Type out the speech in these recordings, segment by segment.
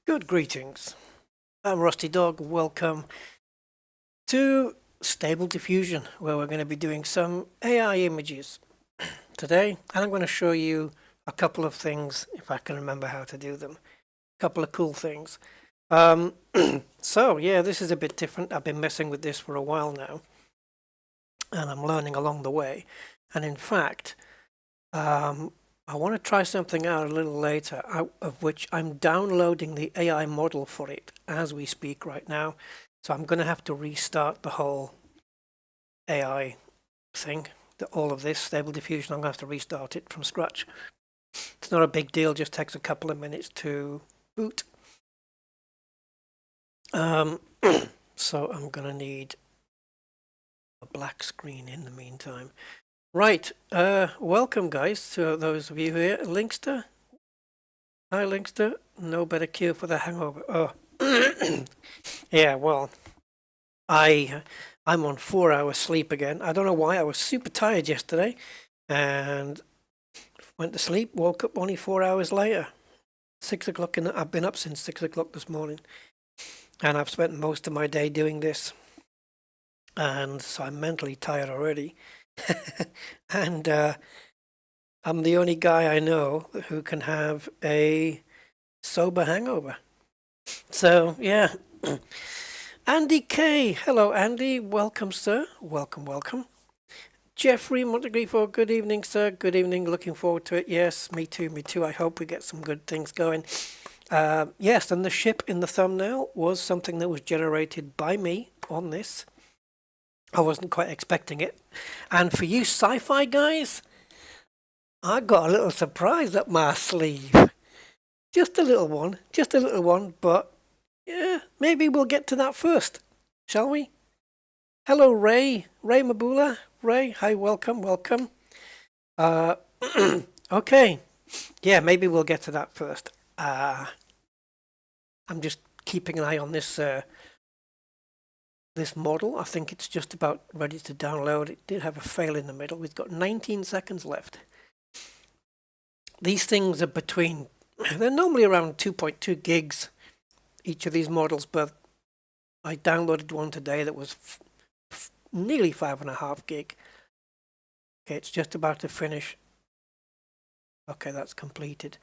Good greetings. I'm Rusty Dog. Welcome to Stable Diffusion, where we're going to be doing some AI images today. And I'm going to show you a couple of things, if I can remember how to do them. A couple of cool things. So, yeah, this is a bit different. I've been messing with this for a while now. And I'm learning along the way. And in fact, I want to try something out a little later, of which I'm downloading the AI model for it as we speak right now. So I'm going to have to restart the whole AI thing, all of this Stable Diffusion. I'm going to have to restart it from scratch. It's not a big deal, just takes a couple of minutes to boot. So I'm going to need a black screen in the meantime. Right, welcome guys to those of you here. Linkster. Hi Linkster. No better cure for the hangover. Oh, yeah, well, I'm on 4 hours sleep again. I don't know why. I was super tired yesterday and went to sleep, woke up only 4 hours later. 6 o'clock, I've been up since 6 o'clock this morning. And I've spent most of my day doing this. And so I'm mentally tired already. And I'm the only guy I know who can have a sober hangover. So, yeah. Andy K. Hello, Andy. Welcome, sir. Welcome, welcome. Jeffrey Montegrifo. Good evening, sir. Good evening. Looking forward to it. Yes, me too. Me too. I hope we get some good things going. Yes, and the ship in the thumbnail was something that was generated by me on this. I wasn't quite expecting it. And for you sci-fi guys, I got a little surprise up my sleeve. Just a little one, but yeah, maybe we'll get to that first, shall we? Hello, Ray Mabula. Ray, hi, welcome. Okay, yeah, maybe we'll get to that first. I'm just keeping an eye on this this model. I think it's just about ready to download. It did have a fail in the middle. We've got 19 seconds left. These things are they're normally around 2.2 gigs, each of these models, but I downloaded one today that was nearly 5.5 gig. Okay, it's just about to finish. Okay, that's completed.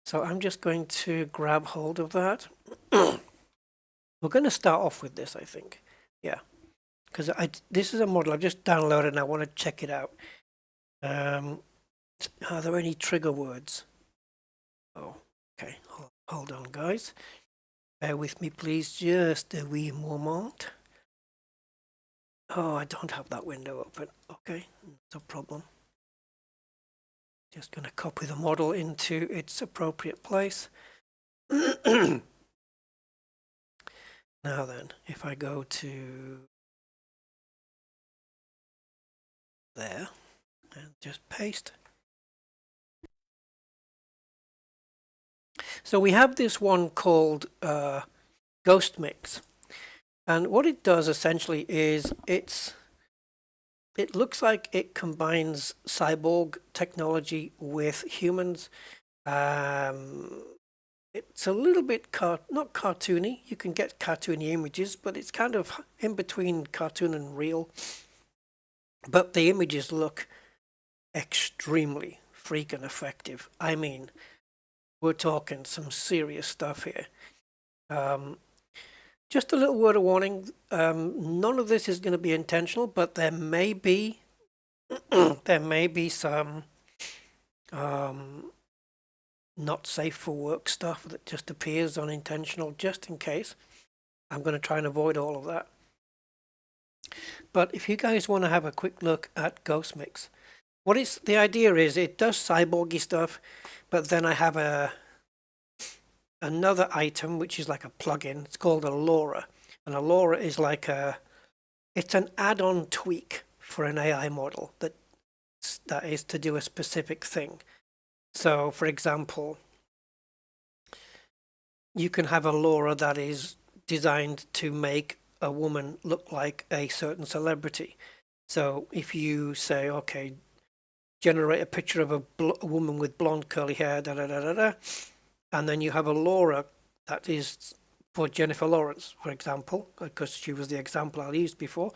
So I'm just going to grab hold of that. We're going to start off with this, I think. Yeah, because this is a model I've just downloaded and I want to check it out. Are there any trigger words? Oh, okay. Hold on, guys. Bear with me, please. Just a wee moment. Oh, I don't have that window open. Okay, no problem. Just going to copy the model into its appropriate place. Now then, if I go to there and just paste. So we have this one called Ghost Mix. And what it does essentially is it looks like it combines cyborg technology with humans. It's a little bit not cartoony. You can get cartoony images, but it's kind of in between cartoon and real. But the images look extremely freaking effective. I mean, we're talking some serious stuff here. Just a little word of warning. None of this is going to be intentional, but there may be some not safe for work stuff that just appears unintentional, just in case. I'm going to try and avoid all of that. But if you guys want to have a quick look at Ghost Mix, the idea is it does cyborgy stuff, but then I have another item which is like a plugin. It's called a LoRa, and a LoRa is like it's an add-on tweak for an AI model that is to do a specific thing. So, for example, you can have a LoRa that is designed to make a woman look like a certain celebrity. So if you say, okay, generate a picture of a woman with blonde curly hair, and then you have a LoRa That is for Jennifer Lawrence, for example, because she was the example I used before.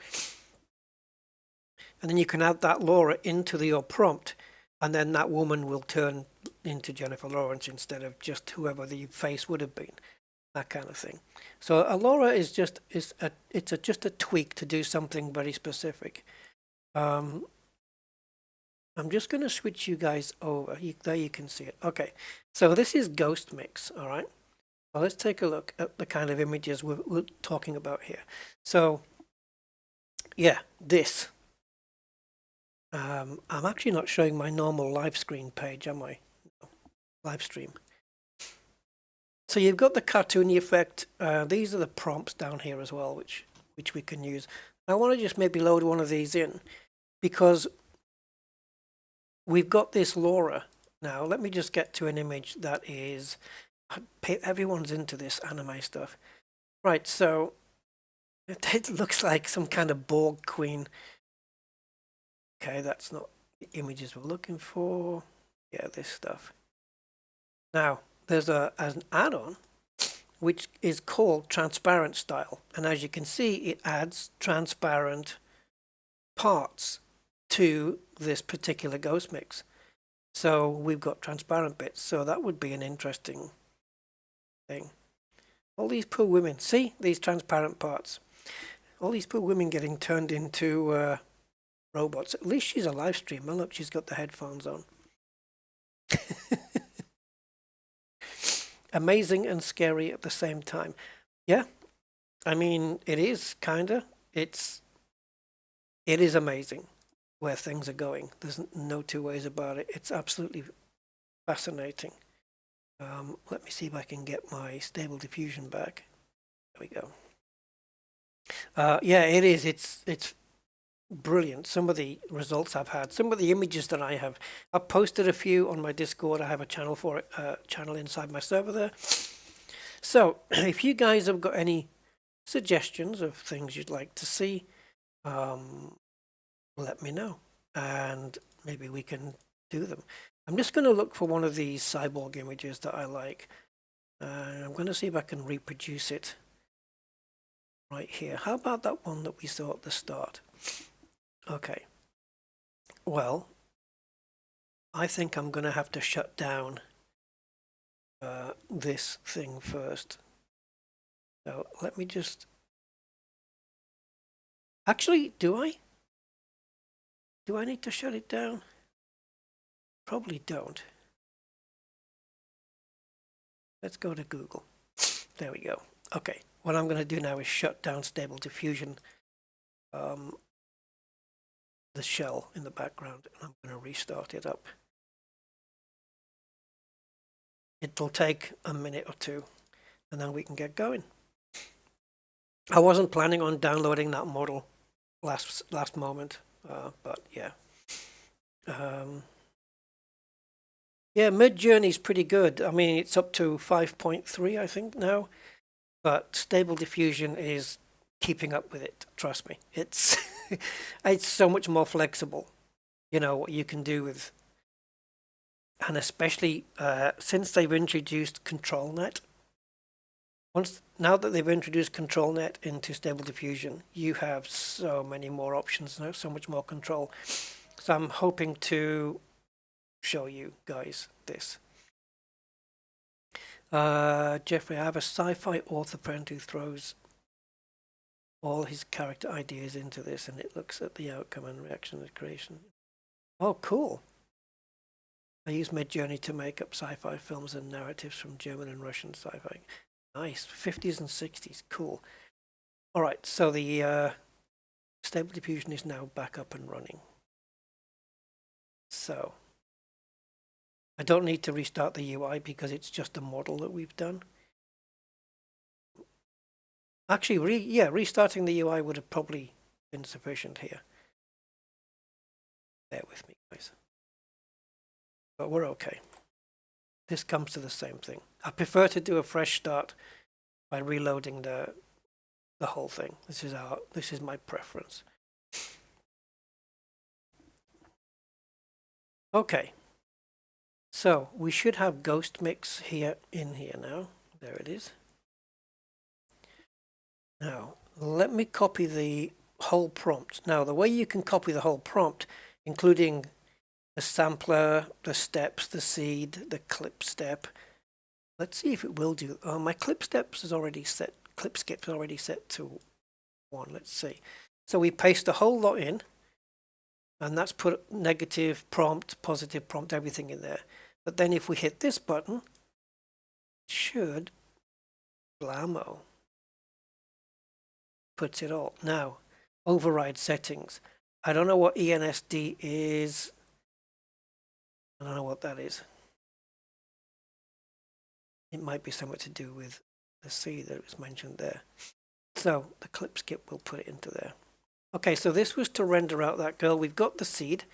And then you can add that Laura into your prompt, and then that woman will turn into Jennifer Lawrence instead of just whoever the face would have been, that kind of thing. So a Laura is just just a tweak to do something very specific. I'm just going to switch you guys over. There you can see it. Okay, so this is Ghost Mix, all right? Well, let's take a look at the kind of images we're talking about here. So, yeah, this. I'm actually not showing my normal live screen page, am I? No. Live stream. So you've got the cartoony effect. These are the prompts down here as well, which we can use. I want to just maybe load one of these in because we've got this Laura now. Let me just get to an image that is... Everyone's into this anime stuff. Right, so it looks like some kind of Borg queen. Okay, that's not the images we're looking for. Yeah, this stuff. Now, there's an add-on which is called transparent style. And as you can see, it adds transparent parts to this particular Ghost Mix. So we've got transparent bits. So that would be an interesting thing. All these poor women. See these transparent parts. All these poor women getting turned into robots. At least she's a live streamer. Look, she's got the headphones on. Amazing and scary at the same time. Yeah, I mean, it is kinda. It is amazing where things are going. There's no two ways about it. It's absolutely fascinating. Let me see if I can get my stable diffusion back. There we go. Yeah, it is. It's brilliant. Some of the results I've had, some of the images that I have. I've posted a few on my Discord. I have a channel for it, channel inside my server there. So if you guys have got any suggestions of things you'd like to see, let me know, and maybe we can do them. I'm just going to look for one of these cyborg images that I like. I'm going to see if I can reproduce it right here. How about that one that we saw at the start? Okay. Well, I think I'm going to have to shut down this thing first. So let me just... Actually, do I? Do I need to shut it down? Probably don't. Let's go to Google. There we go. Okay, what I'm going to do now is shut down Stable Diffusion, the shell in the background, and I'm going to restart it up. It'll take a minute or two, and then we can get going. I wasn't planning on downloading that model last moment, but yeah. Yeah, Midjourney's pretty good. I mean, it's up to 5.3, I think, now. But Stable Diffusion is keeping up with it. Trust me. It's it's so much more flexible. You know, what you can do with... And especially since they've introduced ControlNet. Now that they've introduced ControlNet into Stable Diffusion, you have so many more options now, so much more control. So I'm hoping to show you guys this. Jeffrey, I have a sci-fi author friend who throws all his character ideas into this, and it looks at the outcome and reaction and creation. Oh, cool. I use Midjourney to make up sci-fi films and narratives from German and Russian sci-fi. Nice. 50s and 60s. Cool. All right, so the Stable Diffusion is now back up and running. So I don't need to restart the UI because it's just a model that we've done. Actually, restarting the UI would have probably been sufficient here. Bear with me, guys. But we're okay. This comes to the same thing. I prefer to do a fresh start by reloading the whole thing. This is my preference. Okay. So we should have Ghost Mix in here now. There it is. Now, let me copy the whole prompt. Now, the way you can copy the whole prompt, including the sampler, the steps, the seed, the clip step. Let's see if it will do. Oh, my clip steps is already set. Clip skip's already set to 1. Let's see. So we paste the whole lot in, and that's put negative prompt, positive prompt, everything in there. But then if we hit this button, it should blammo. Puts it all. Now, override settings. I don't know what ENSD is. I don't know what that is. It might be something to do with the C that was mentioned there. So the clip skip will put it into there. Okay, so this was to render out that girl. We've got the seed.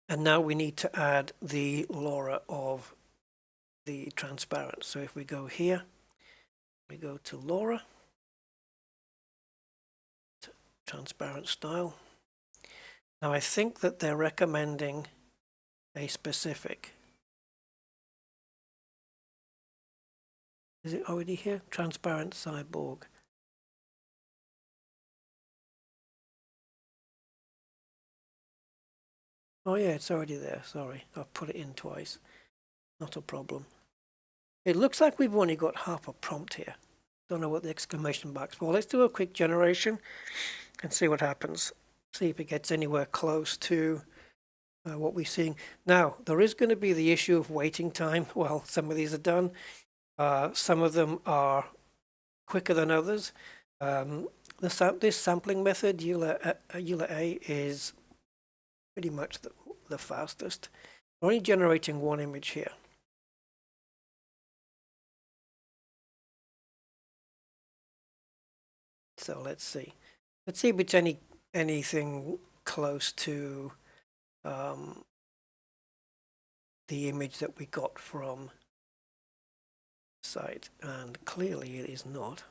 And now we need to add the LoRa of the transparent. So if we go here, we go to LoRa, transparent style. Now I think that they're recommending a specific. Is it already here? Transparent cyborg. Oh yeah, it's already there. Sorry, I've put it in twice. Not a problem. It looks like we've only got half a prompt here. Don't know what the exclamation mark's for. Let's do a quick generation and see what happens. See if it gets anywhere close to what we're seeing. Now, there is going to be the issue of waiting time. Well, some of these are done. Some of them are quicker than others. This sampling method, EULA-A, is pretty much the fastest. We're only generating one image here. So let's see. Let's see if it's anything close to the image that we got from the site, and clearly it is not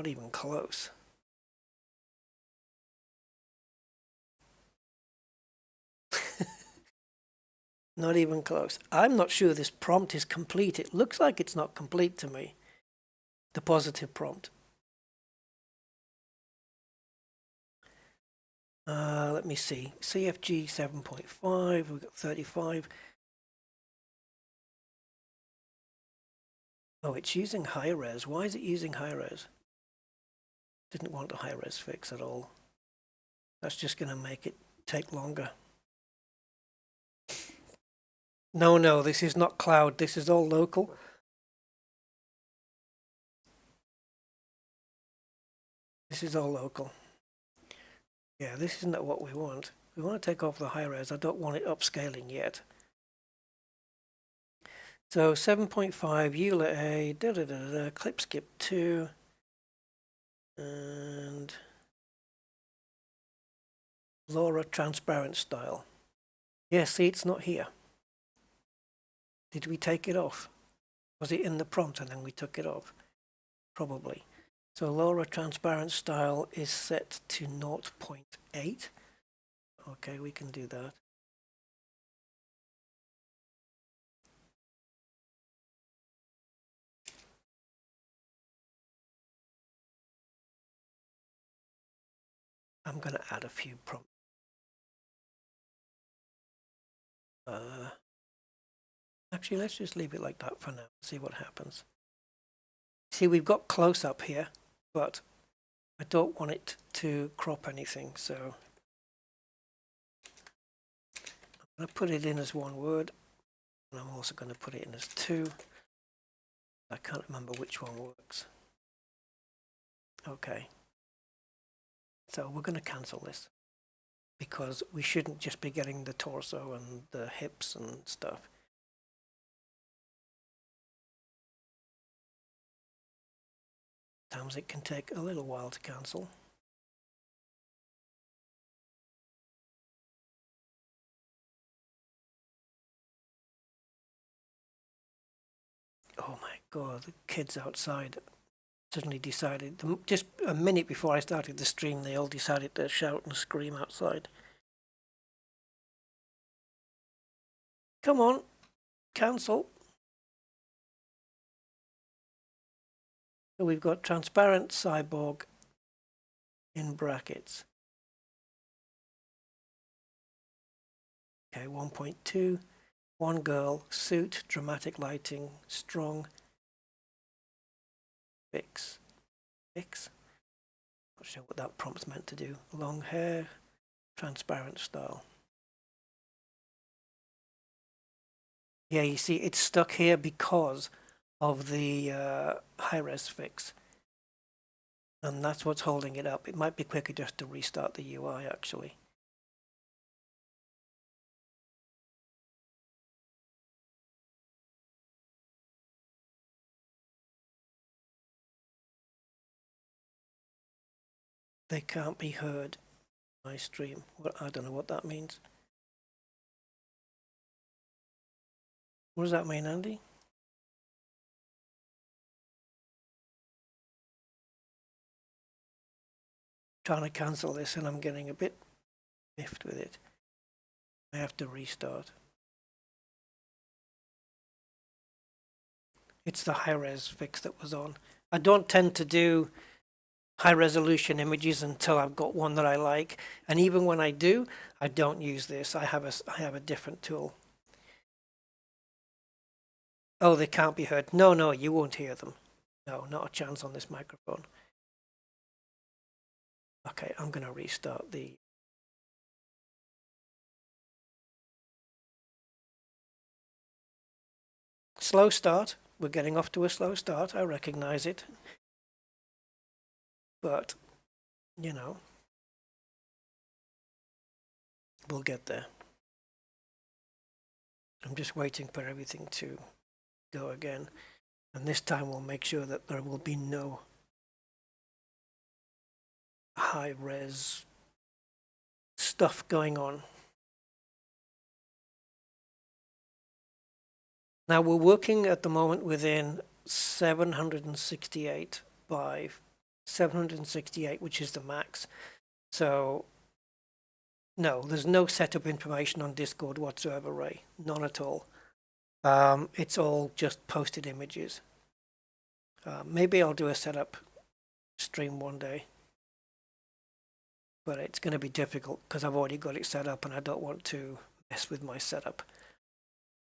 even close. Not even close. I'm not sure this prompt is complete. It looks like it's not complete to me, the positive prompt. Let me see. CFG 7.5, we've got 35. Oh, it's using high res. Why is it using high res? Didn't want a high res fix at all. That's just going to make it take longer. No, this is not cloud. This is all local. This is all local. Yeah, this isn't what we want. We want to take off the high res. I don't want it upscaling yet. So 7.5, EULA-A, clip skip 2, and LoRa transparent style. Yeah, see, it's not here. Did we take it off? Was it in the prompt and then we took it off? Probably. So LoRa transparent style is set to 0.8. Okay, we can do that. I'm going to add a few prompts. Actually, let's just leave it like that for now. See what happens. See, we've got close up here, but I don't want it to crop anything, so I'm going to put it in as one word, and I'm also going to put it in as 2. I can't remember which one works. Okay. So we're going to cancel this, because we shouldn't just be getting the torso and the hips and stuff. Sometimes it can take a little while to cancel. Oh my God, the kids outside suddenly decided, just a minute before I started the stream, they all decided to shout and scream outside. Come on, cancel. So we've got transparent cyborg in brackets. Okay, 1.2, one girl, suit, dramatic lighting, strong, fix. Not sure what that prompt's meant to do. Long hair, transparent style. Yeah, you see, it's stuck here because of the high-res fix. And that's what's holding it up. It might be quicker just to restart the UI, actually. They can't be heard my stream. Well, I don't know what that means. What does that mean, Andy? Trying to cancel this and I'm getting a bit miffed with it. I have to restart. It's the high-res fix that was on. I don't tend to do high-resolution images until I've got one that I like, and even when I do, I don't use this. I have a different tool. Oh, they can't be heard. No, you won't hear them. No, not a chance on this microphone. Okay, I'm going to restart the... Slow start. We're getting off to a slow start. I recognize it. But, you know, we'll get there. I'm just waiting for everything to go again. And this time we'll make sure that there will be no high-res stuff going on. Now we're working at the moment within 768 by 768, which is the max. So no, there's no setup information on Discord whatsoever, Ray. None at all. It's all just posted images. Maybe I'll do a setup stream one day. But it's going to be difficult because I've already got it set up and I don't want to mess with my setup.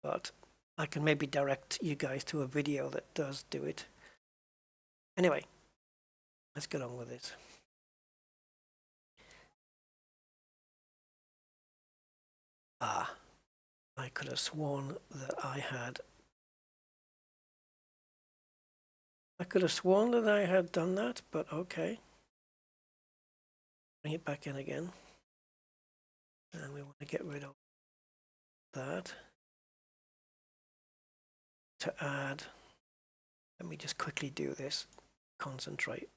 But I can maybe direct you guys to a video that does do it. Anyway, let's get on with it. I could have sworn that I had done that, but okay. Bring it back in again. And we want to get rid of that. To add, let me just quickly do this. Concentrate.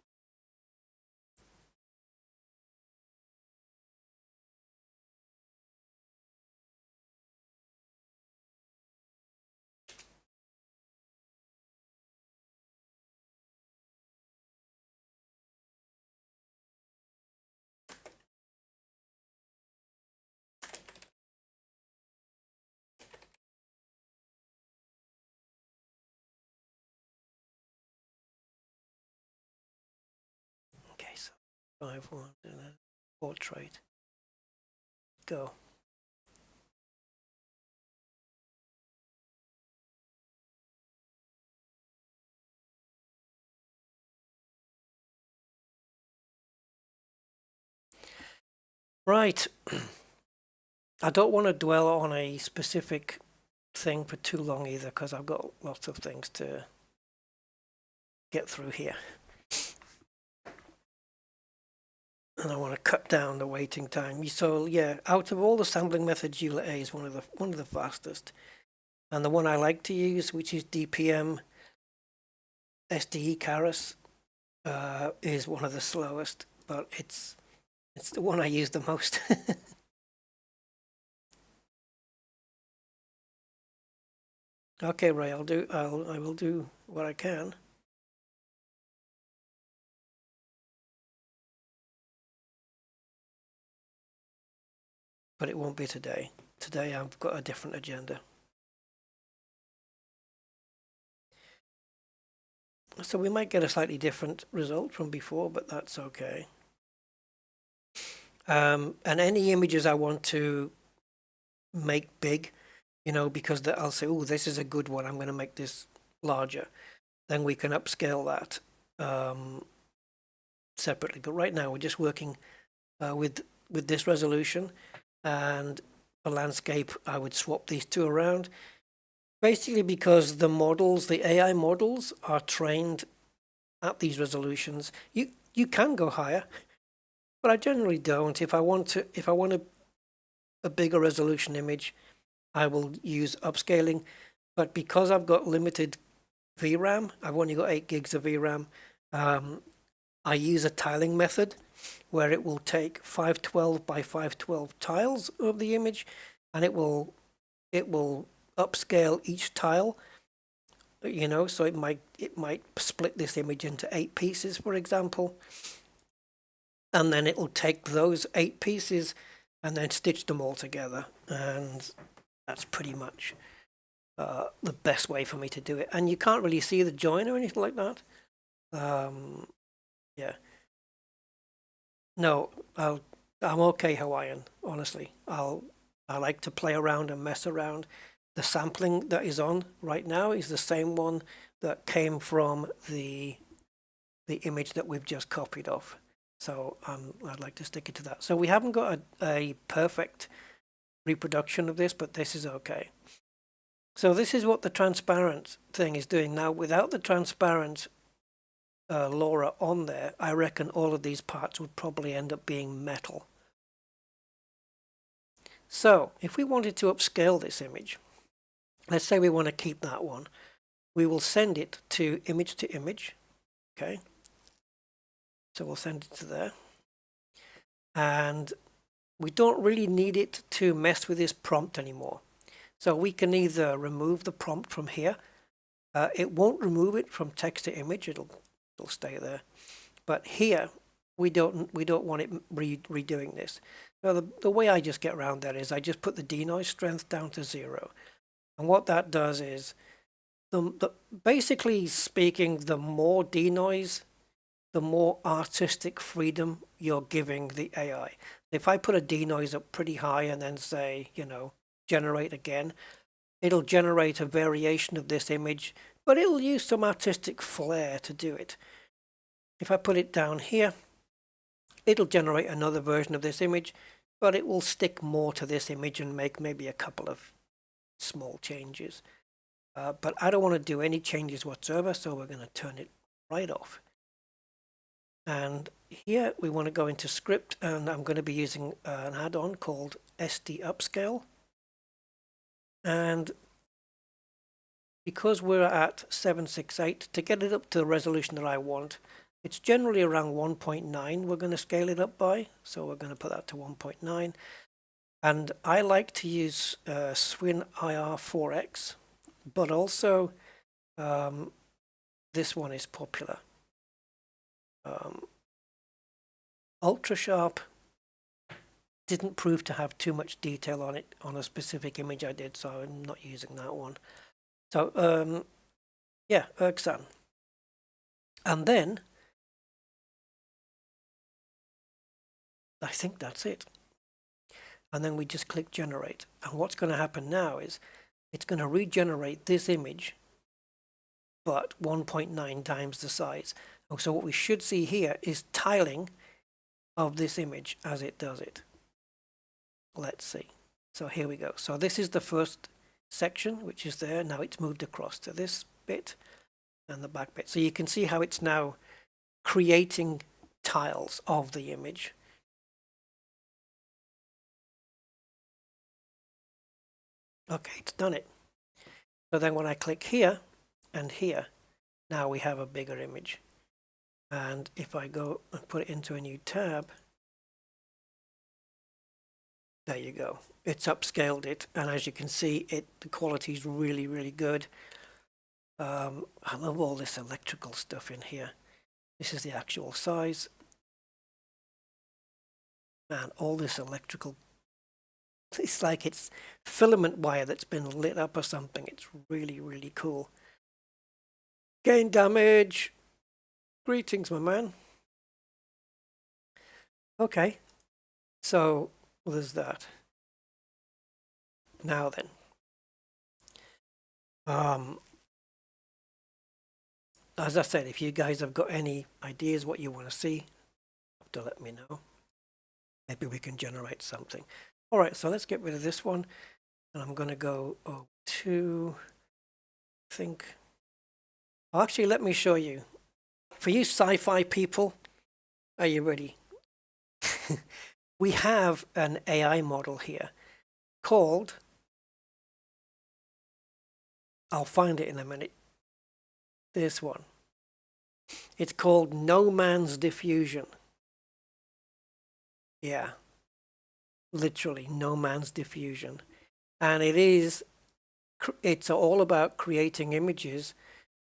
Okay, so 5-1 and then portrait. Go. Right. I don't want to dwell on a specific thing for too long either because I've got lots of things to get through here. And I want to cut down the waiting time. So yeah, out of all the sampling methods, EULA A is one of the fastest. And the one I like to use, which is DPM SDE Keras, is one of the slowest, but it's the one I use the most. Okay, Ray, I will do what I can. But it won't be today. Today I've got a different agenda. So we might get a slightly different result from before, but that's okay. And any images I want to make big, you know, because I'll say, oh, this is a good one, I'm going to make this larger. Then we can upscale that separately. But right now we're just working with this resolution, and the landscape, I would swap these two around. Basically because the models, the AI models, are trained at these resolutions. You can go higher, but I generally don't. If I want a bigger resolution image, I will use upscaling. But because I've got limited VRAM, I've only got 8 gigs of VRAM, I use a tiling method where it will take 512 by 512 tiles of the image, and it will upscale each tile, you know, so it might split this image into 8 pieces, for example, and then it will take those 8 pieces and then stitch them all together, and that's pretty much the best way for me to do it. And you can't really see the join or anything like that. Yeah. No, I'm okay Hawaiian, honestly. I like to play around and mess around. The sampling that is on right now is the same one that came from the image that we've just copied off. So I'd like to stick it to that. So we haven't got a perfect reproduction of this, but this is okay. So this is what the transparent thing is doing. Now, without the transparent LoRa on there, I reckon all of these parts would probably end up being metal. So if we wanted to upscale this image, let's say we want to keep that one, we will send it to image, okay? So we'll send it to there. And we don't really need it to mess with this prompt anymore. So we can either remove the prompt from here. It won't remove it from text to image, it'll stay there. But here, we don't want it redoing this. So the way I just get around that is I just put the denoise strength down to 0. And what that does is, basically speaking, the more denoise, the more artistic freedom you're giving the AI. If I put a denoise up pretty high and then say, you know, generate again, it'll generate a variation of this image, but it'll use some artistic flair to do it. If I put it down here, it'll generate another version of this image, but it will stick more to this image and make maybe a couple of small changes. But I don't want to do any changes whatsoever, so we're going to turn it right off. And here we want to go into script, and I'm going to be using an add-on called SD Upscale. And because we're at 768, to get it up to the resolution that I want, it's generally around 1.9 we're going to scale it up by. So we're going to put that to 1.9. And I like to use Swin IR4X, but also this one is popular. Ultra Sharp didn't prove to have too much detail on it on a specific image I did, so I'm not using that one. So yeah, Erksan. And then I think that's it. And then we just click generate. And what's going to happen now is it's going to regenerate this image, but 1.9 times the size. And so what we should see here is tiling of this image as it does it. Let's see. So here we go. So this is the first section, which is there. Now it's moved across to this bit and the back bit. So you can see how it's now creating tiles of the image. Okay, it's done it. So then when I click here and here, now we have a bigger image. And if I go and put it into a new tab, there you go. It's upscaled it, and as you can see, the quality is really, really good. I love all this electrical stuff in here. This is the actual size. And all this electrical, it's like it's filament wire that's been lit up or something. It's really, really cool. Gain damage. Greetings, my man. Okay, so there's that. Now then, as I said, if you guys have got any ideas what you want to see, have to let me know. Maybe we can generate something. All right, so let's get rid of this one, and I'm going to go to think. Actually, let me show you. For you sci-fi people, are you ready? We have an AI model here called, I'll find it in a minute, this one. It's called No Man's Diffusion. Yeah, literally No Man's Diffusion. And it's all about creating images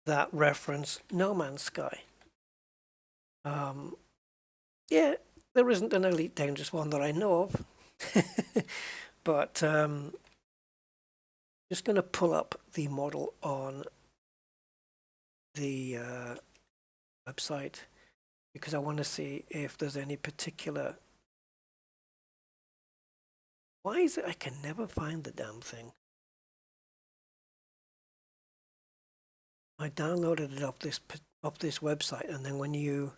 that reference No Man's Sky. Yeah, there isn't an Elite Dangerous one that I know of. But just going to pull up the model on the website because I want to see if there's any particular. Why is it I can never find the damn thing? I downloaded it off this website, and then when you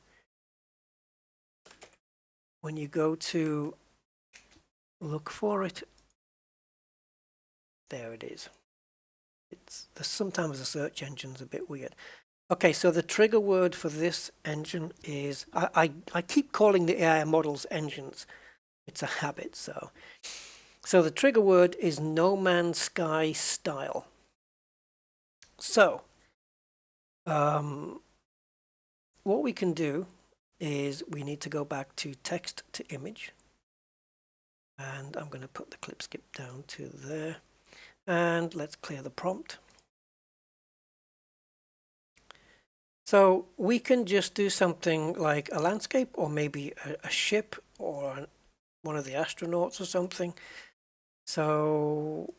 go to look for it, there it is. Sometimes the search engine's a bit weird. Okay, so the trigger word for this engine is, I keep calling the AI models engines. It's a habit, so the trigger word is No Man's Sky style. So, what we can do is we need to go back to text to image. And I'm going to put the clip skip down to there. And let's clear the prompt. So we can just do something like a landscape or maybe a ship or one of the astronauts or something. So,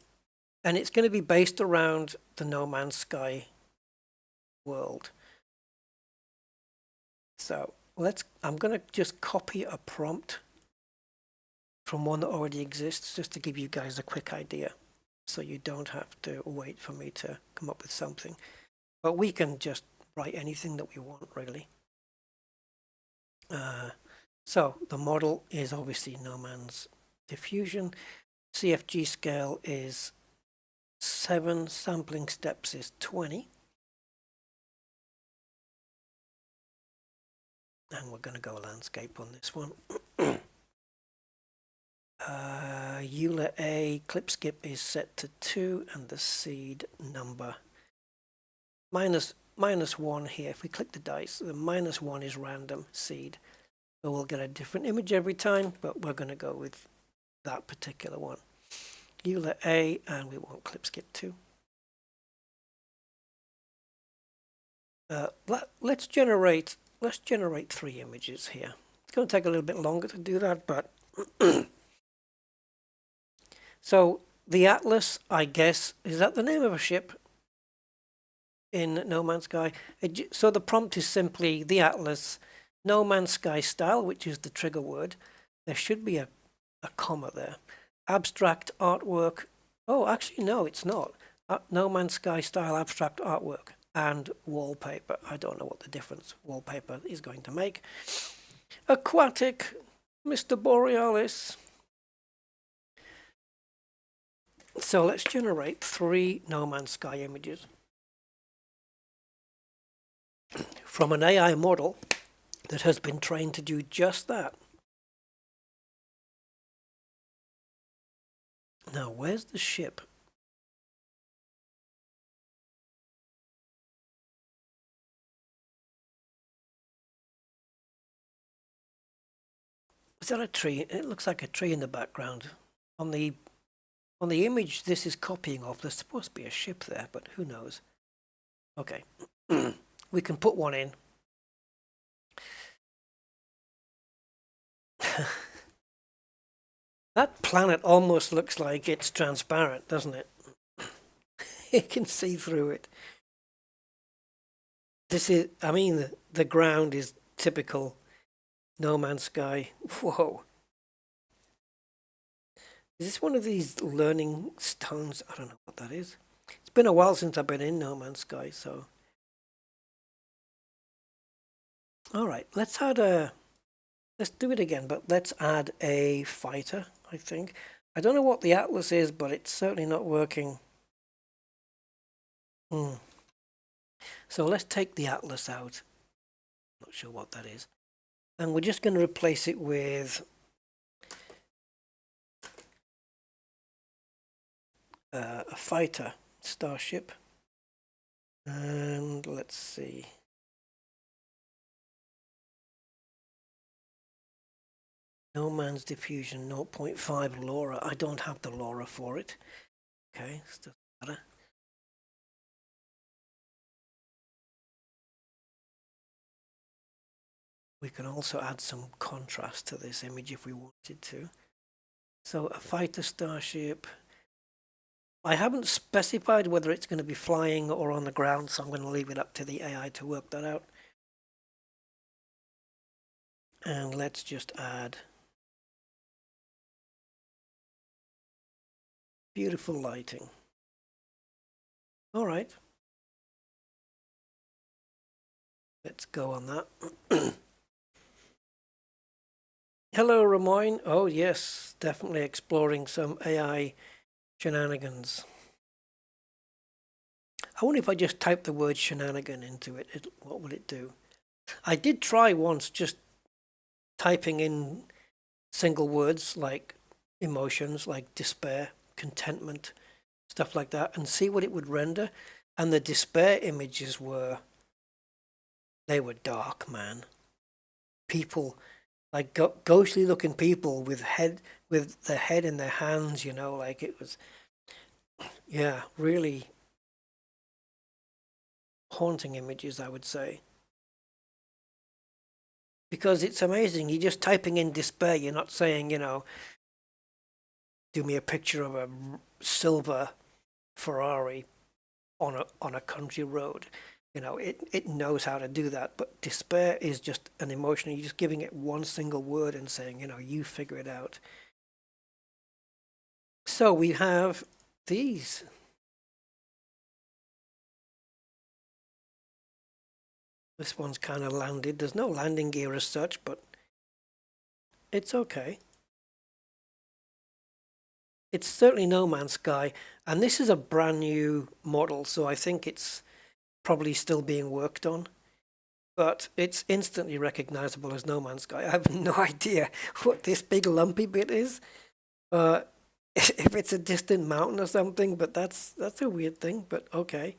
and it's going to be based around the No Man's Sky world. So I'm going to just copy a prompt from one that already exists just to give you guys a quick idea. So you don't have to wait for me to come up with something. But we can just write anything that we want, really. So the model is obviously No Man's Diffusion. CFG scale is 7, sampling steps is 20. And we're going to go landscape on this one. EULA A clip skip is set to 2 and the seed number -1 here. If we click the dice, the -1 is random seed. So we'll get a different image every time, but we're going to go with that particular one. EULA A, and we want clip skip 2. Let's generate 3 images here. It's going to take a little bit longer to do that, but so the Atlas, I guess, is that the name of a ship in No Man's Sky? So the prompt is simply the Atlas, No Man's Sky style, which is the trigger word. There should be a comma there. Abstract artwork. Oh, actually, no, it's not. No Man's Sky style abstract artwork and wallpaper. I don't know what the difference wallpaper is going to make. Aquatic, Mr. Borealis. So let's generate 3 No Man's Sky images from an AI model that has been trained to do just that. Now, where's the ship? Is that a tree? It looks like a tree in the background. On the image this is copying off, there's supposed to be a ship there, but who knows? Okay, we can put one in. That planet almost looks like it's transparent, doesn't it? You can see through it. This is, I mean, the ground is typical No Man's Sky. Whoa. Is this one of these learning stones? I don't know what that is. It's been a while since I've been in No Man's Sky, so. All right, let's do it again, but let's add a fighter, I think. I don't know what the Atlas is, but it's certainly not working. So let's take the Atlas out. Not sure what that is. And we're just going to replace it with a fighter starship. And let's see. No Man's Diffusion 0.5 LoRa. I don't have the LoRa for it. Okay, this doesn't matter. We can also add some contrast to this image if we wanted to. So a fighter starship. I haven't specified whether it's going to be flying or on the ground, so I'm going to leave it up to the AI to work that out. And let's just add beautiful lighting. All right. Let's go on that. Hello, Ramoyne. Oh, yes, definitely exploring some AI shenanigans. I wonder if I just type the word shenanigan into it, what would it do? I did try once just typing in single words like emotions, like despair, contentment, stuff like that, and see what it would render. And the despair images they were dark, man. People, like ghostly looking people with the head in their hands, you know, like it was, yeah, really haunting images, I would say. Because it's amazing, you're just typing in despair, you're not saying, you know, do me a picture of a silver Ferrari on a country road. You know, it knows how to do that, but despair is just an emotion. You're just giving it one single word and saying, you know, you figure it out. So we have these. This one's kind of landed. There's no landing gear as such, but it's okay. It's certainly No Man's Sky, and this is a brand new model, so I think it's probably still being worked on. But it's instantly recognizable as No Man's Sky. I have no idea what this big lumpy bit is. If it's a distant mountain or something, but that's a weird thing, but okay.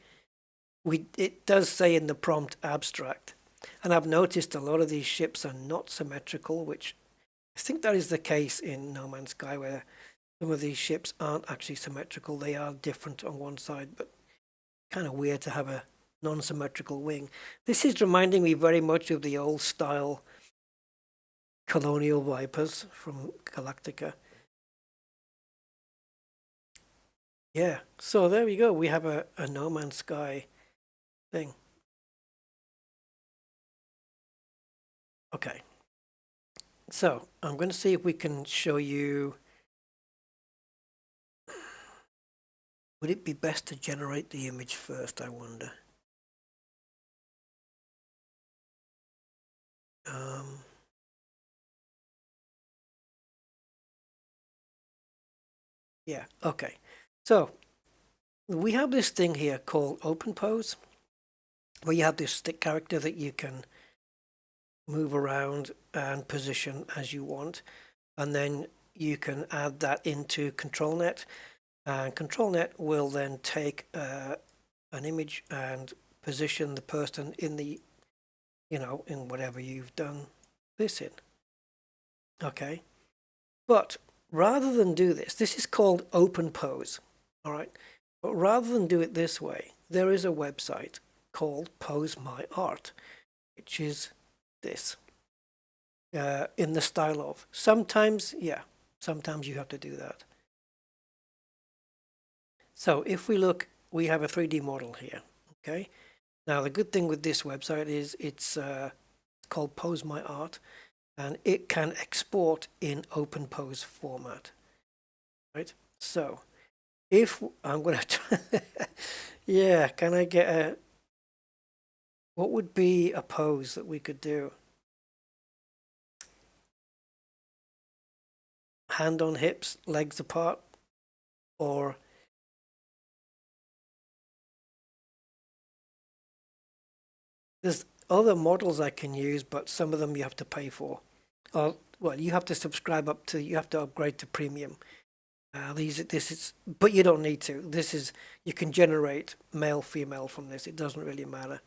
It does say in the prompt abstract. And I've noticed a lot of these ships are not symmetrical, which I think that is the case in No Man's Sky, where some of these ships aren't actually symmetrical. They are different on one side, but kind of weird to have a non-symmetrical wing. This is reminding me very much of the old style Colonial Vipers from Galactica. Yeah, so there we go. We have a No Man's Sky thing. Okay. So I'm going to see if we can show you. Would it be best to generate the image first, I wonder? Yeah, okay. So we have this thing here called Open Pose, where you have this stick character that you can move around and position as you want. And then you can add that into ControlNet. And ControlNet will then take an image and position the person in the, you know, in whatever you've done this in. Okay. But rather than do this, this is called Open Pose. All right. But rather than do it this way, there is a website called Pose My Art, which is this. In the style of. Sometimes, yeah, sometimes you have to do that. So if we look, we have a 3D model here, okay? Now, the good thing with this website is it's called Pose My Art, and it can export in open pose format, right? So if I'm going to try, yeah, can I get a, what would be a pose that we could do? Hand on hips, legs apart, or there's other models I can use, but some of them you have to pay for. Or, well, you have to subscribe up to, you have to upgrade to premium. This is, but you don't need to. This is, you can generate male, female from this. It doesn't really matter.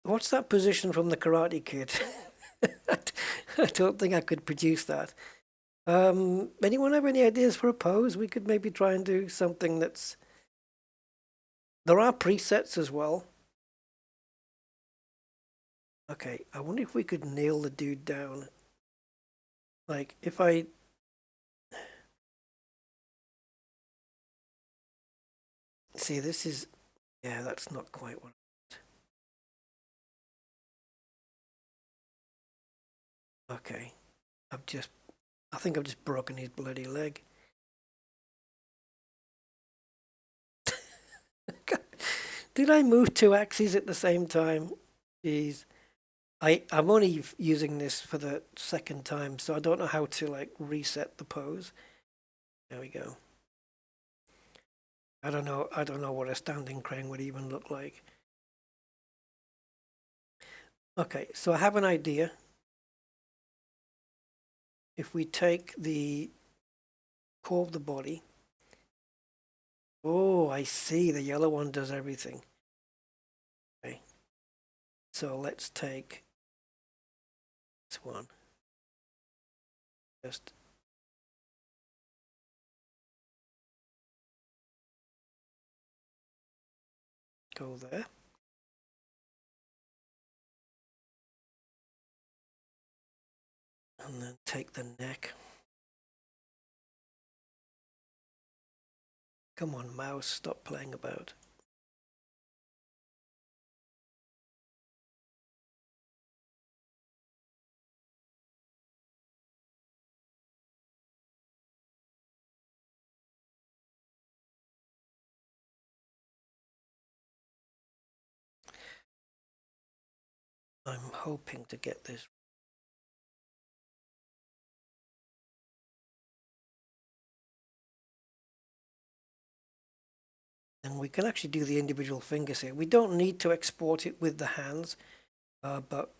What's that position from the Karate Kid? I don't think I could produce that. Anyone have any ideas for a pose? We could maybe try and do something that's. There are presets as well. Okay, I wonder if we could nail the dude down. Like, if I. See, this is. Yeah, that's not quite what. Okay, I've just. I think I've just broken his bloody leg. Did I move two axes at the same time? Jeez. I'm only using this for the second time, so I don't know how to like reset the pose. There we go. I don't know what a standing crane would even look like. Okay, so I have an idea. If we take the core of the body. Oh, I see. The yellow one does everything. Okay. So let's take this one. Just go there. And then take the neck. Come on, mouse, stop playing about. I'm hoping to get this. And we can actually do the individual fingers here. We don't need to export it with the hands, but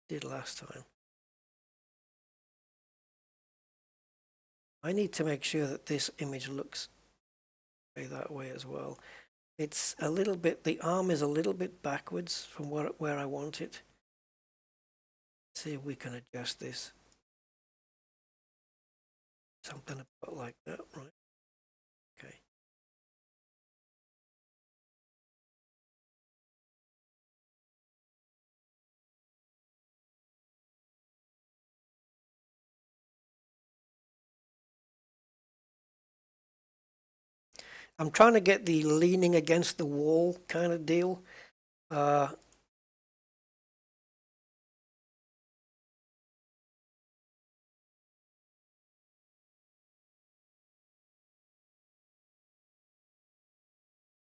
did last time. I need to make sure that this image looks that way as well. It's a little bit, the arm is a little bit backwards from where I want it. Let's see if we can adjust this. Something about like that, right? Okay. I'm trying to get the leaning against the wall kind of deal. You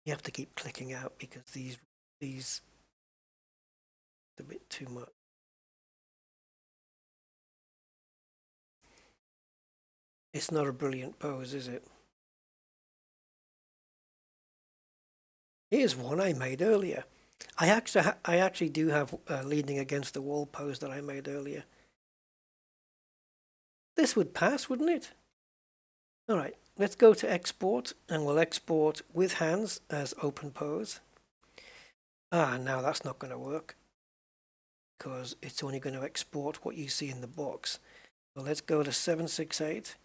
have to keep clicking out because these a bit too much. It's not a brilliant pose, is it? Here's one I made earlier. I actually do have a leaning against the wall pose that I made earlier. This would pass, wouldn't it? All right, let's go to export, and we'll export with hands as open pose. Now that's not going to work because it's only going to export what you see in the box. So let's go to 768.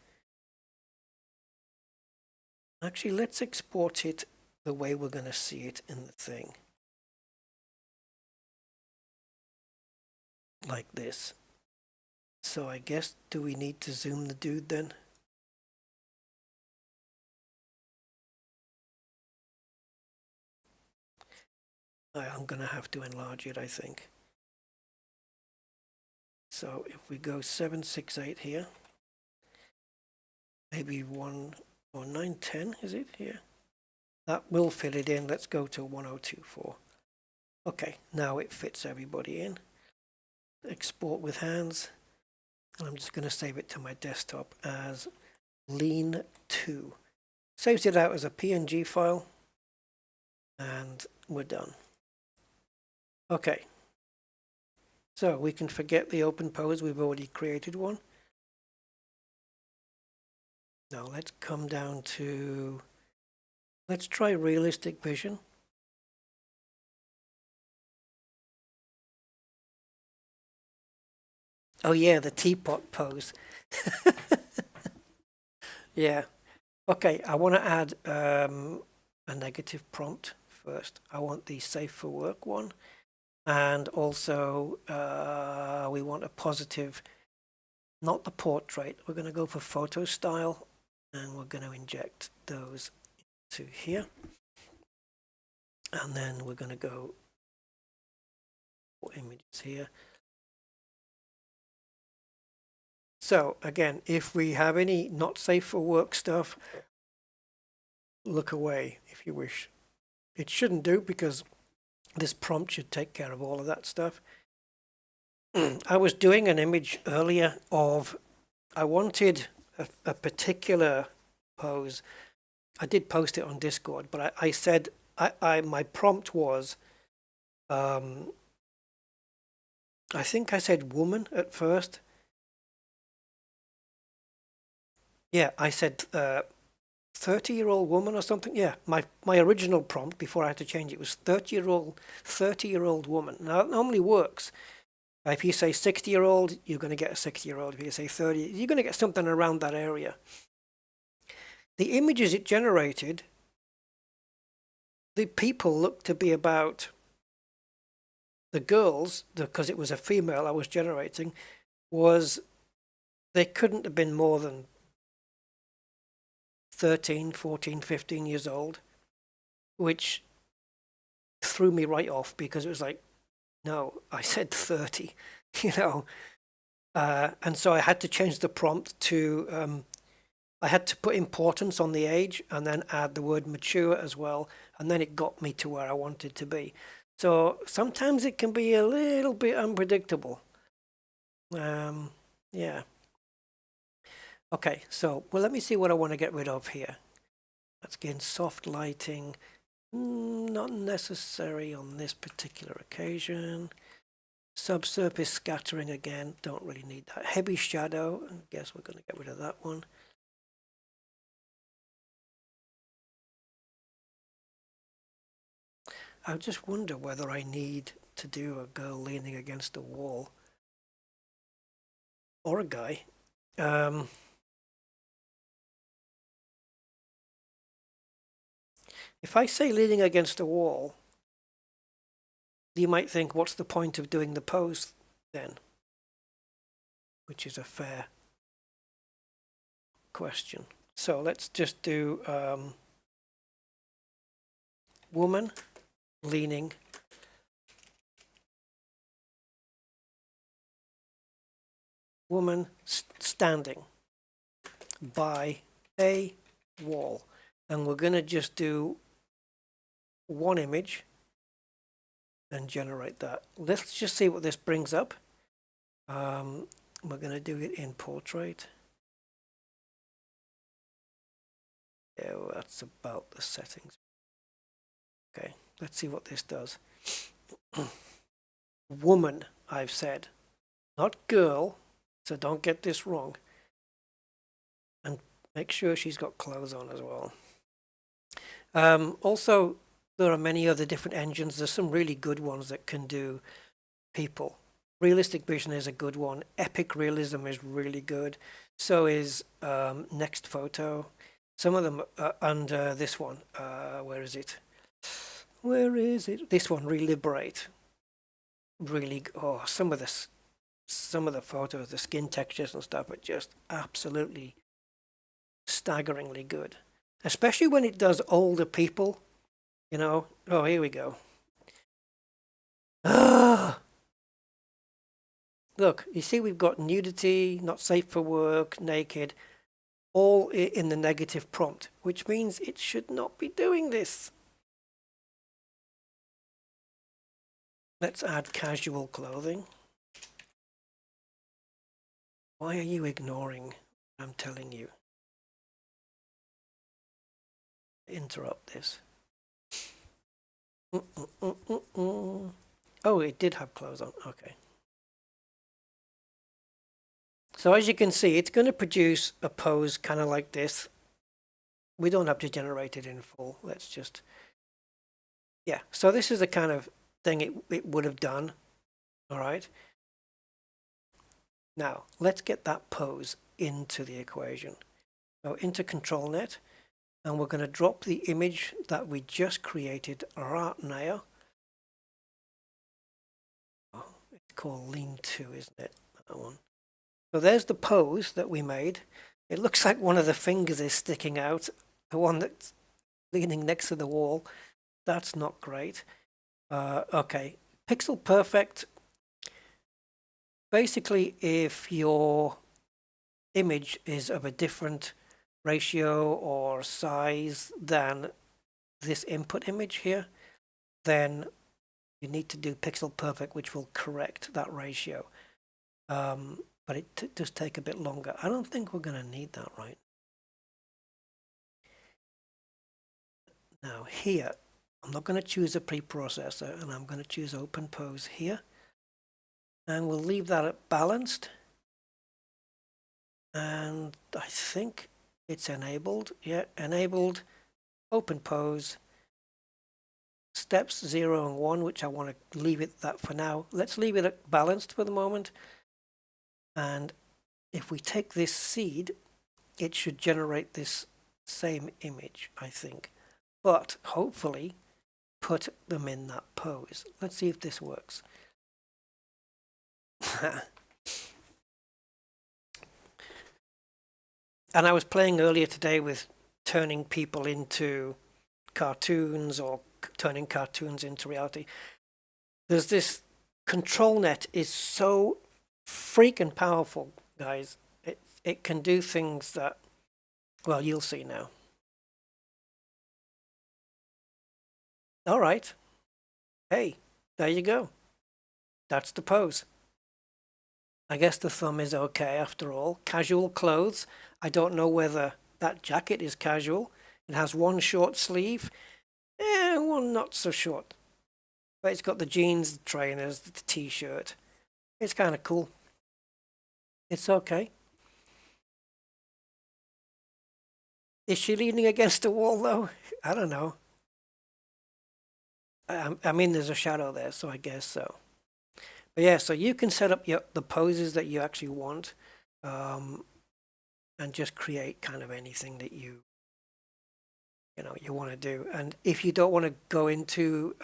Actually, let's export it the way we're going to see it in the thing. Like this. So I guess, do we need to zoom the dude then? I'm going to have to enlarge it, I think. So if we go 768 here, maybe 1 or 910, is it here? That will fit it in. Let's go to 1024. Okay, now it fits everybody in. Export with hands. And I'm just going to save it to my desktop as Lean 2. Saves it out as a PNG file. And we're done. Okay. So we can forget the open pose. We've already created one. Now let's come down to, let's try realistic vision. Oh yeah, the teapot pose. Yeah. Okay, I want to add a negative prompt first. I want the safe for work one. And also we want a positive, not the portrait. We're going to go for photo style, and we're going to inject those into here. And then we're going to go for images here. So again, if we have any not safe for work stuff, look away if you wish. It shouldn't do, because this prompt should take care of all of that stuff. I was doing an image earlier of, I wanted a particular pose. I did post it on Discord, but I said, my prompt was, I think I said woman at first. Yeah, I said 30-year-old woman or something. Yeah, my original prompt before I had to change it was 30-year-old woman. Now it normally works. If you say 60-year-old, you're going to get a 60-year-old. If you say 30, you're going to get something around that area. The images it generated, the people looked to be about, the girls, because it was a female I was generating, they couldn't have been more than 13, 14, 15 years old, which threw me right off, because it was like, no, I said 30, you know. And so I had to change the prompt to, I had to put importance on the age and then add the word mature as well. And then it got me to where I wanted to be. So sometimes it can be a little bit unpredictable. Yeah. Okay, so, well, let me see what I want to get rid of here. Let's get in soft lighting. Not necessary on this particular occasion. Subsurface scattering again, don't really need that. Heavy shadow, I guess we're going to get rid of that one. I just wonder whether I need to do a girl leaning against a wall. Or a guy. If I say leaning against a wall, you might think, what's the point of doing the pose then? Which is a fair question. So let's just do woman leaning woman standing by a wall, and we're going to just do one image and generate that. Let's just see what this brings up. We're going to do it in portrait. Yeah, well, that's about the settings. Okay, let's see what this does. Woman, I've said, not girl, so don't get this wrong. And make sure she's got clothes on as well. Also, there are many other different engines. There's some really good ones that can do people. Realistic Vision is a good one. Epic Realism is really good. So is Next Photo. Some of them, and this one, where is it? Where is it? This one, Reliberate. Really, oh, some of the photos, the skin textures and stuff are just absolutely staggeringly good. Especially when it does older people, you know. Oh, here we go. Look, you see we've got nudity, not safe for work, naked, all in the negative prompt, which means it should not be doing this. Let's add casual clothing. Why are you ignoring what I'm telling you? Interrupt this. Oh, it did have clothes on. Okay. So as you can see, it's going to produce a pose kind of like this. We don't have to generate it in full. Let's just, yeah. So this is the kind of thing it would have done. All right. Now let's get that pose into the equation. So into ControlNet, and we're going to drop the image that we just created right now. Oh, it's called Lean 2, isn't it? That one. So there's the pose that we made. It looks like one of the fingers is sticking out, the one that's leaning next to the wall. That's not great. Okay, pixel perfect. Basically, if your image is of a different ratio or size than this input image here, then you need to do pixel perfect, which will correct that ratio. But it does take a bit longer. I don't think we're going to need that right now. Here, I'm not going to choose a preprocessor, and I'm going to choose open pose here. And we'll leave that at balanced. And I think it's enabled. Yeah, enabled, open pose, steps 0 and 1, which I want to leave it that for now. Let's leave it at balanced for the moment. And if we take this seed, it should generate this same image, I think. But hopefully put them in that pose. Let's see if this works. And I was playing earlier today with turning people into cartoons or turning cartoons into reality. There's this ControlNet is so freaking powerful, guys. It can do things that, well, you'll see now. All right. Hey, there you go. That's the pose. I guess the thumb is okay after all. Casual clothes. I don't know whether that jacket is casual. It has one short sleeve, one not so short. But it's got the jeans, the trainers, the t-shirt. It's kind of cool. It's okay. Is she leaning against the wall though? I don't know. I mean, there's a shadow there, so I guess so. But yeah, so you can set up the poses that you actually want, and just create kind of anything that you want to do. And if you don't want to go into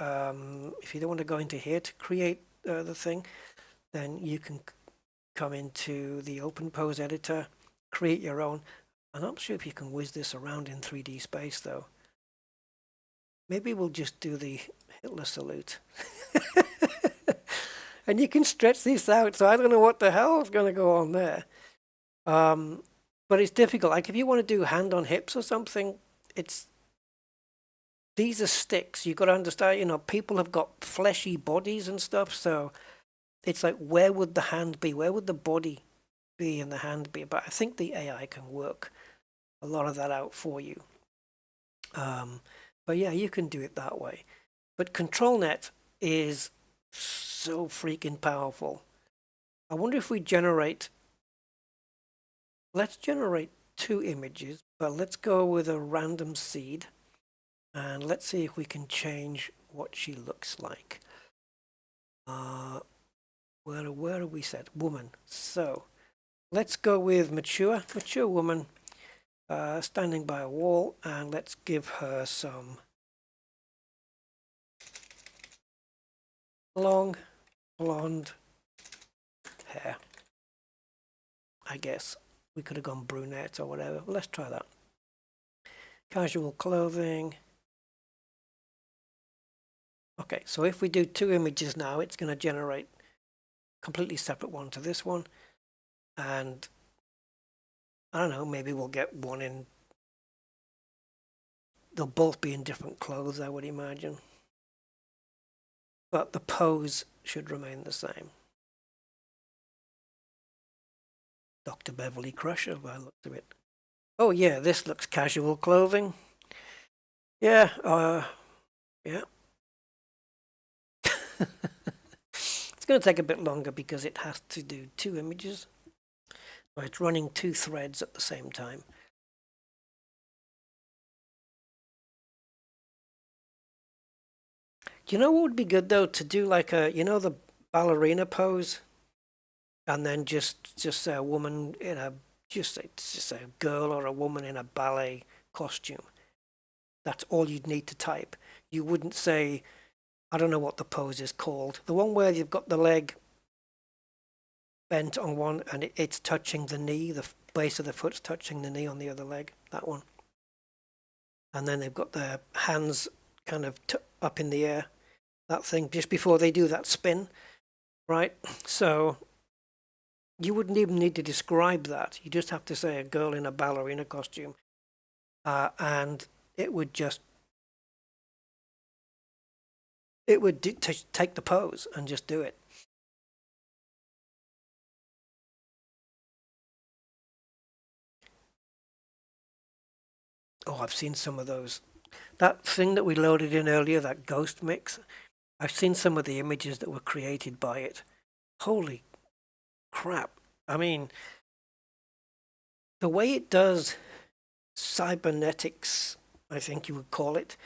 here to create the thing, then you can come into the open pose editor, create your own. I'm not sure if you can whiz this around in 3D space though. Maybe we'll just do the Hitler salute. And you can stretch this out, so I don't know what the hell is going to go on there. But it's difficult. Like if you want to do hand on hips or something, these are sticks. You've got to understand, people have got fleshy bodies and stuff, so it's like, where would the hand be? Where would the body be and the hand be? But I think the AI can work a lot of that out for you. But yeah, you can do it that way. But ControlNet is so freaking powerful. I wonder if we let's generate 2 images, but let's go with a random seed. And let's see if we can change what she looks like. Where are we set? Woman. So let's go with mature woman, standing by a wall, and let's give her some long blonde hair. I guess we could have gone brunette or whatever. Let's try that. Casual clothing. Okay, so if we do 2 images now, it's going to generate completely separate one to this one. And I don't know, maybe we'll get one in, they'll both be in different clothes, I would imagine. But the pose should remain the same. Dr. Beverly Crusher, by the looks of it. Oh yeah, this looks casual clothing. Yeah, yeah. It's going to take a bit longer because it has to do 2 images. So it's running 2 threads at the same time. Do you know what would be good though? To do like a, you know, the ballerina pose, and then just say a woman in a, just say a girl or a woman in a ballet costume. That's all you'd need to type. You wouldn't say, I don't know what the pose is called. The one where you've got the leg bent on one and it's touching the knee, the base of the foot's touching the knee on the other leg, that one. And then they've got their hands kind of up in the air, that thing, just before they do that spin, right? So you wouldn't even need to describe that. You just have to say a girl in a ballerina costume, and it would just, it would take the pose and just do it. Oh, I've seen some of those. That thing that we loaded in earlier, that ghost mix, I've seen some of the images that were created by it. Holy crap. I mean, the way it does cybernetics, I think you would call it,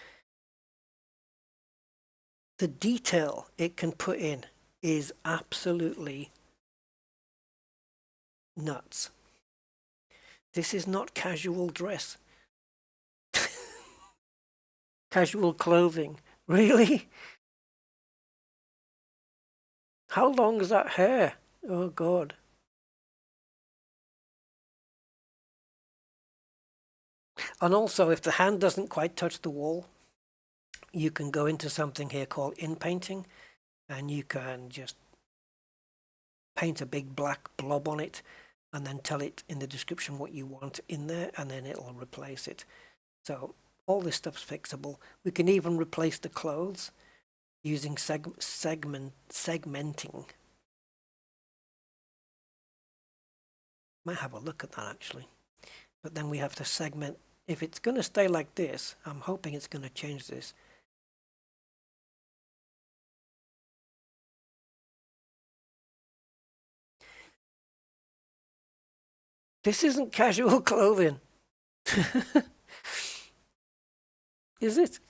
the detail it can put in is absolutely nuts. This is not casual dress. Casual clothing. Really? How long is that hair? Oh, God. And also, if the hand doesn't quite touch the wall, you can go into something here called in-painting, and you can just paint a big black blob on it, and then tell it in the description what you want in there, and then it'll replace it. So all this stuff's fixable. We can even replace the clothes using segmenting. Might have a look at that actually. But then we have to segment. If it's going to stay like this, I'm hoping it's going to change this. This isn't casual clothing. Is it?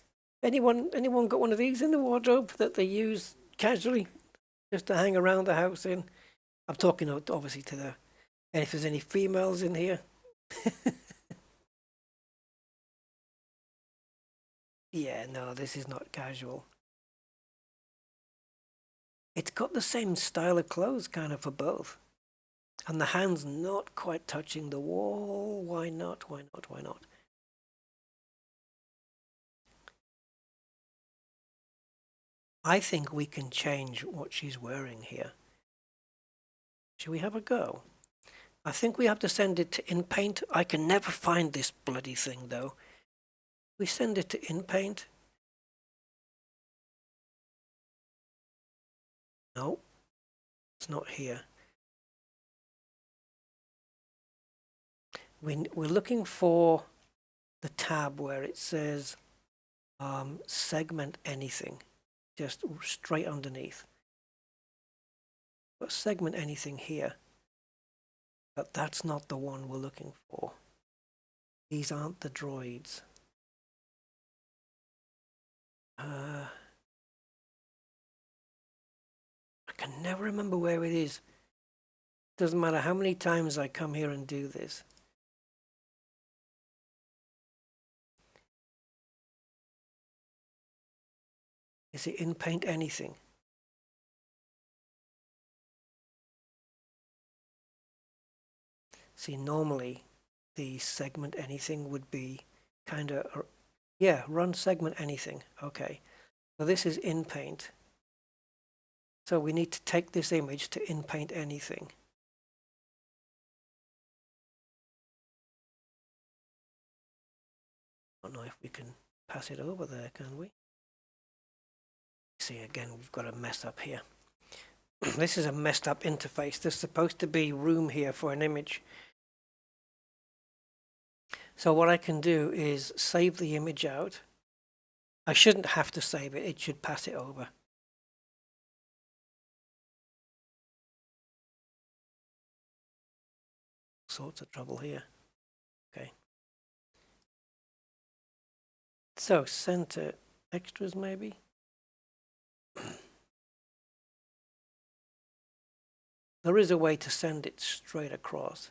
Anyone got one of these in the wardrobe that they use casually just to hang around the house in? I'm talking obviously to the, and if there's any females in here. Yeah, no, this is not casual. It's got the same style of clothes kind of for both. And the hand's not quite touching the wall. Why not? Why not? Why not? I think we can change what she's wearing here. Shall we have a go? I think we have to send it to InPaint. I can never find this bloody thing though. We send it to InPaint. No, it's not here. We're looking for the tab where it says segment anything, just straight underneath. But segment anything here. But that's not the one we're looking for. These aren't the droids. I can never remember where it is. Doesn't matter how many times I come here and do this. Is it in Paint anything? See, normally the segment anything would be kind of, yeah, run segment anything. Okay, so this is in Paint. So we need to take this image to in-paint anything. I don't know if we can pass it over there, can we? See, again, we've got a mess up here. This is a messed up interface. There's supposed to be room here for an image. So what I can do is save the image out. I shouldn't have to save it. It should pass it over. Sorts of trouble here. Okay. So center extras maybe. There is a way to send it straight across.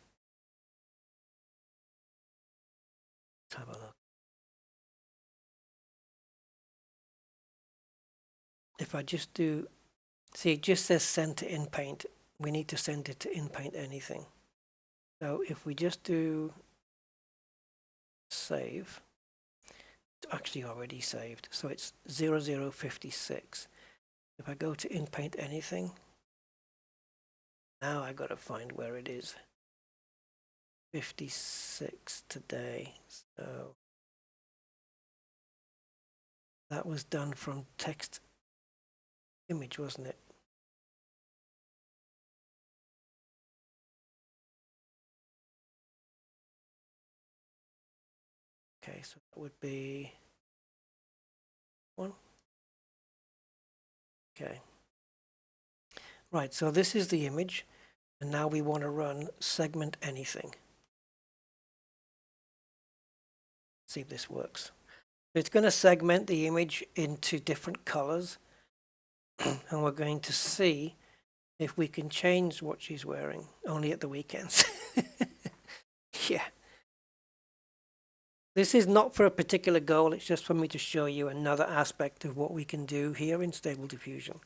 Let's have a look. If I just do, see, it just says send to in-paint. We need to send it to in-paint anything. So if we just do save, it's actually already saved. So it's 0056. If I go to in-paint anything, now I got to find where it is. 56 today. So that was done from text image, wasn't it? Okay, so that would be one. Okay. Right, so this is the image, and now we want to run segment anything. See if this works. It's going to segment the image into different colors, and we're going to see if we can change what she's wearing, only at the weekends. Yeah. This is not for a particular goal, it's just for me to show you another aspect of what we can do here in Stable Diffusion.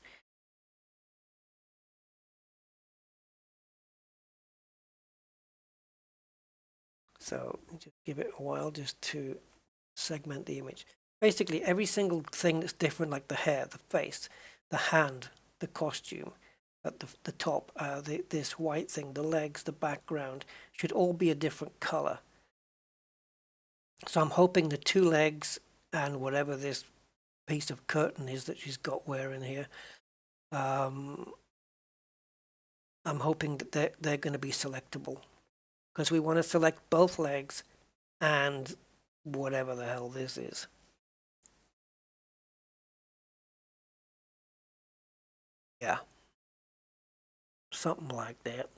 So just give it a while just to segment the image. Basically, every single thing that's different, like the hair, the face, the hand, the costume, at the top, this white thing, the legs, the background, should all be a different color. So I'm hoping the two legs and whatever this piece of curtain is that she's got wearing here, I'm hoping that they're going to be selectable, because we want to select both legs and whatever the hell this is. Yeah, something like that.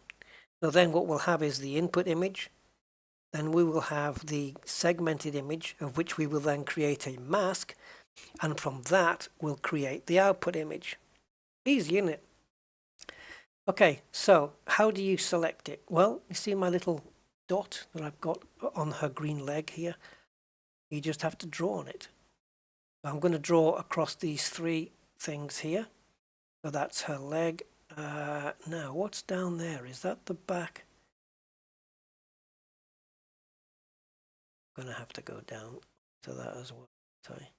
So then what we'll have is the input image. Then we will have the segmented image, of which we will then create a mask. And from that, we'll create the output image. Easy, isn't it? Okay, so how do you select it? Well, you see my little dot that I've got on her green leg here? You just have to draw on it. So I'm going to draw across these three things here. So that's her leg. Now, what's down there? Is that the back? I'm going to have to go down to that as well. Sorry.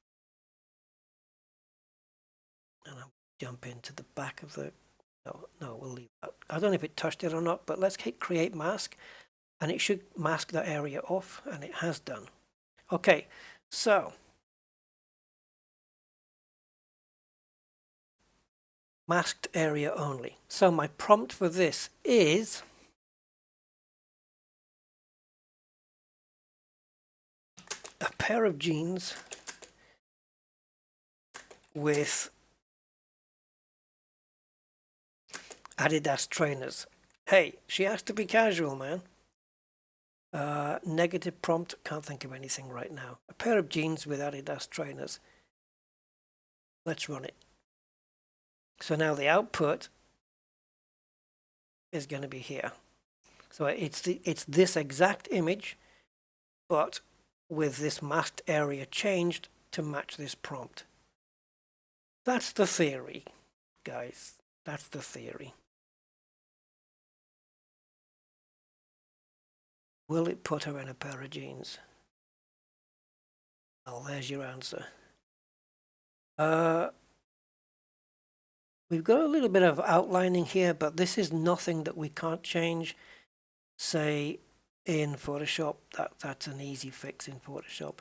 And I'll jump into the back of the... No, we'll leave that. I don't know if it touched it or not, but let's hit create mask. And it should mask that area off, and it has done. Okay, so... masked area only. So my prompt for this is a pair of jeans with Adidas trainers. Hey, she has to be casual, man. Negative prompt, can't think of anything right now. A pair of jeans with Adidas trainers. Let's run it. So now the output is going to be here. So it's this exact image, but with this masked area changed to match this prompt. That's the theory, guys. That's the theory. Will it put her in a pair of jeans? Well, there's your answer. We've got a little bit of outlining here, but this is nothing that we can't change. Say in Photoshop, that's an easy fix in Photoshop.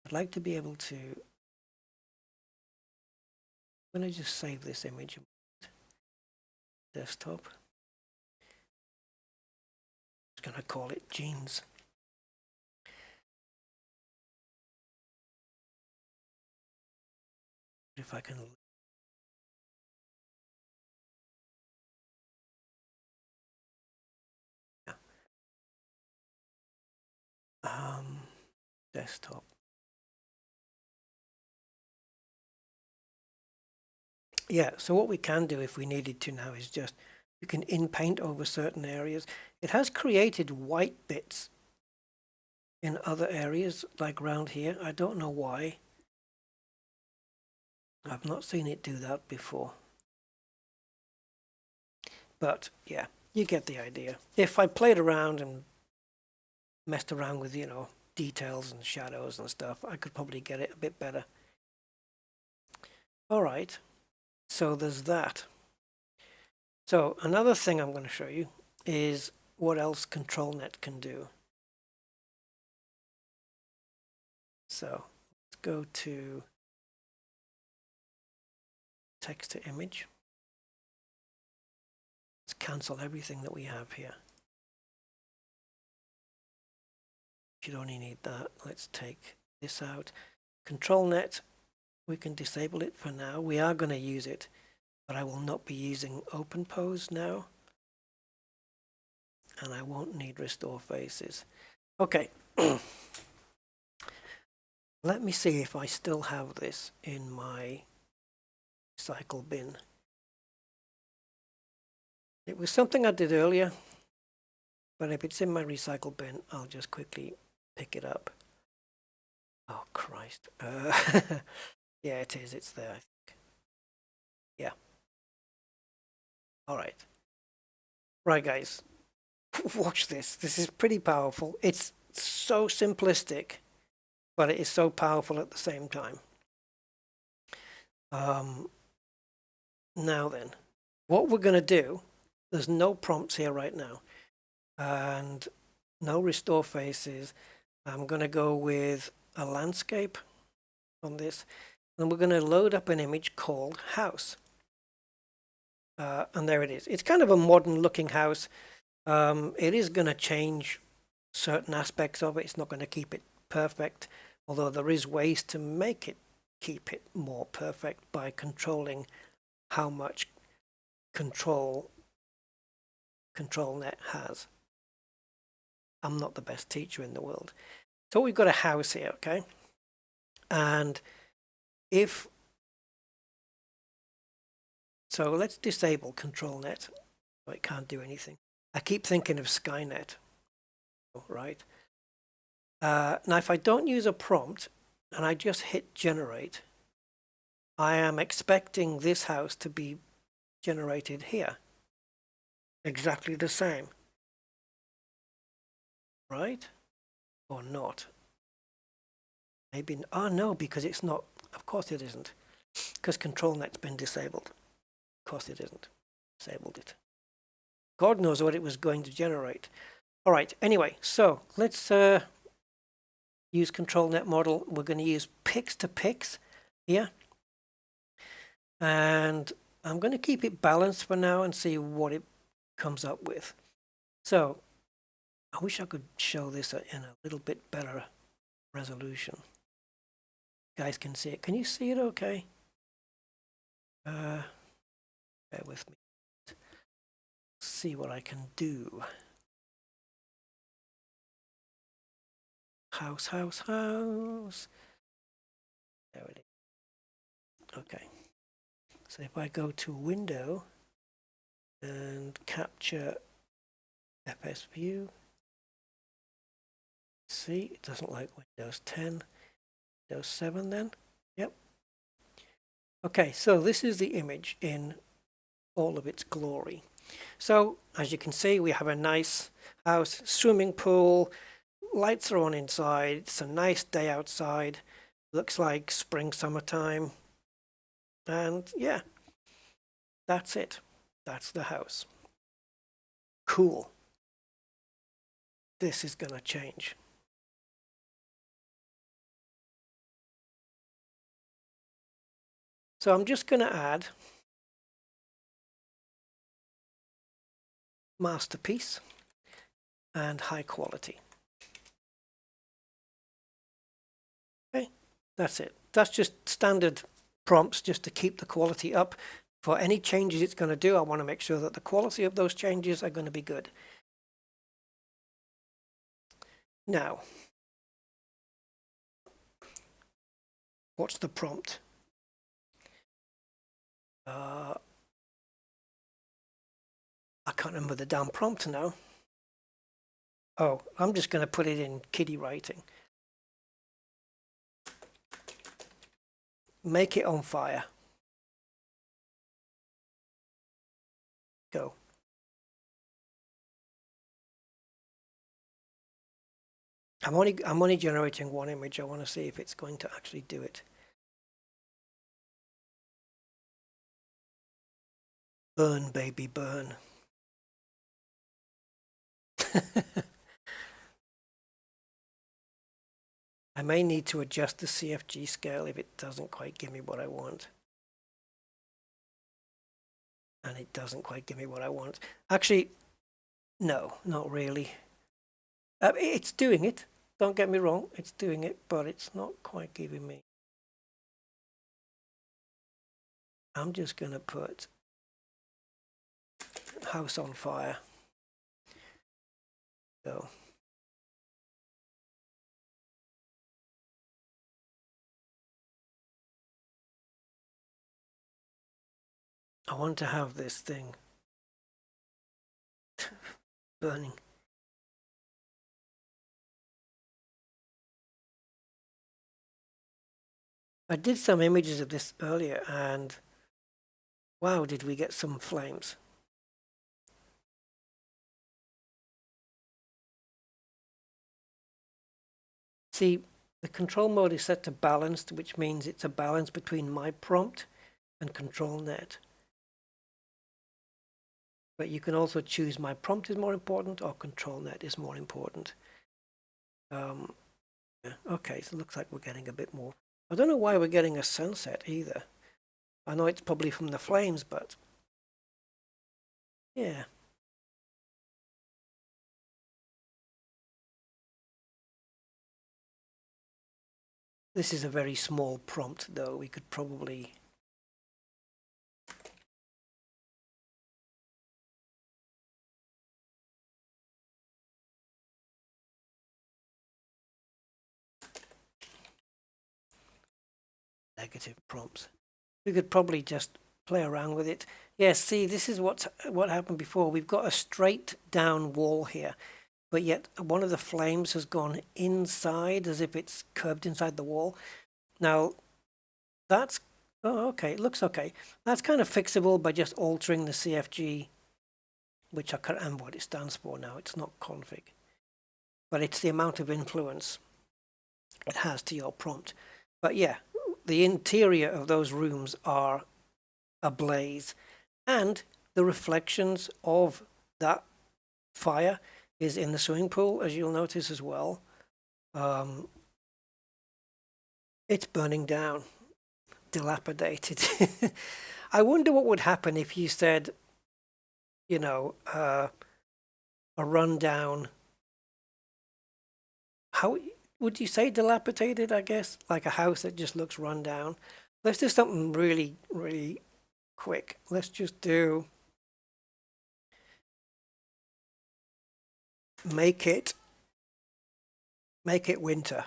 I'd like to be able to, I'm going to just save this image, desktop. I'm going to call it jeans. If I can. Desktop. Yeah, so what we can do if we needed to now is just, you can in-paint over certain areas. It has created white bits in other areas, like around here. I don't know why. I've not seen it do that before. But yeah, you get the idea. If I played around and messed around with, you know, details and shadows and stuff, I could probably get it a bit better. All right, so there's that. So another thing I'm going to show you is what else ControlNet can do. So let's go to text to image. Let's cancel everything that we have here. Should only need that. Let's take this out. ControlNet, we can disable it for now. We are going to use it, but I will not be using open pose now. And I won't need restore faces. Okay. Let me see if I still have this in my recycle bin. It was something I did earlier, but if it's in my recycle bin, I'll just quickly pick it up. Oh, Christ. Yeah, it is. It's there, I think. Yeah. All right. Right, guys. Watch this. This is pretty powerful. It's so simplistic, but it is so powerful at the same time. Now then, what we're going to do, there's no prompts here right now, and no restore faces. I'm going to go with a landscape on this, and we're going to load up an image called house. And there it is. It's kind of a modern looking house. It is going to change certain aspects of it. It's not going to keep it perfect, although there is ways to make it keep it more perfect by controlling how much control ControlNet has. I'm not the best teacher in the world. So we've got a house here, okay? And if so, let's disable ControlNet. So it can't do anything. I keep thinking of Skynet, right? Now, if I don't use a prompt and I just hit generate, I am expecting this house to be generated here. Exactly the same. Right? Or not? Maybe, oh no, because it's not, of course it isn't. Because ControlNet's been disabled. Of course it isn't. Disabled it. God knows what it was going to generate. All right, anyway, so let's use ControlNet model. We're going to use pix to pix here. And I'm going to keep it balanced for now and see what it comes up with. So I wish I could show this in a little bit better resolution. You guys can see it. Can you see it okay? Bear with me. See what I can do. House, house, house. There it is. Okay. So if I go to Window and capture FS View, see, it doesn't like Windows 10. Windows 7 then? Yep. Okay, so this is the image in all of its glory. So as you can see, we have a nice house, swimming pool, lights are on inside, it's a nice day outside, looks like spring, summertime, and yeah. That's it. That's the house. Cool. This is going to change. So I'm just going to add masterpiece and high quality. Okay, that's it. That's just standard prompts just to keep the quality up. For any changes it's going to do, I want to make sure that the quality of those changes are going to be good. Now, what's the prompt? I can't remember the damn prompt now. Oh, I'm just going to put it in kiddie writing. Make it on fire. Go. I'm only generating one image. I want to see if it's going to actually do it. Burn, baby, burn. I may need to adjust the CFG scale if it doesn't quite give me what I want. And it doesn't quite give me what I want. Actually, no, not really. It's doing it. Don't get me wrong, it's doing it, but it's not quite giving me. I'm just going to put house on fire. So. I want to have this thing burning. I did some images of this earlier and wow, did we get some flames. See, the control mode is set to balanced, which means it's a balance between my prompt and ControlNet. But you can also choose my prompt is more important or ControlNet is more important. Okay, so it looks like we're getting a bit more. I don't know why we're getting a sunset either. I know it's probably from the flames, but yeah. This is a very small prompt though. We could probably negative prompts. We could probably just play around with it. Yes, see, this is what happened before. We've got a straight down wall here, but yet one of the flames has gone inside as if it's curved inside the wall. Now, that's, oh, okay, it looks okay. That's kind of fixable by just altering the CFG, which I can't remember what it stands for now. It's not config, but it's the amount of influence it has to your prompt. But yeah, the interior of those rooms are ablaze, and the reflections of that fire is in the swimming pool, as you'll notice as well. It's burning down, dilapidated. I wonder what would happen if you said, you know, a rundown. How would you say dilapidated? I guess like a house that just looks run down. Let's do something really, really quick. Let's just do make it winter.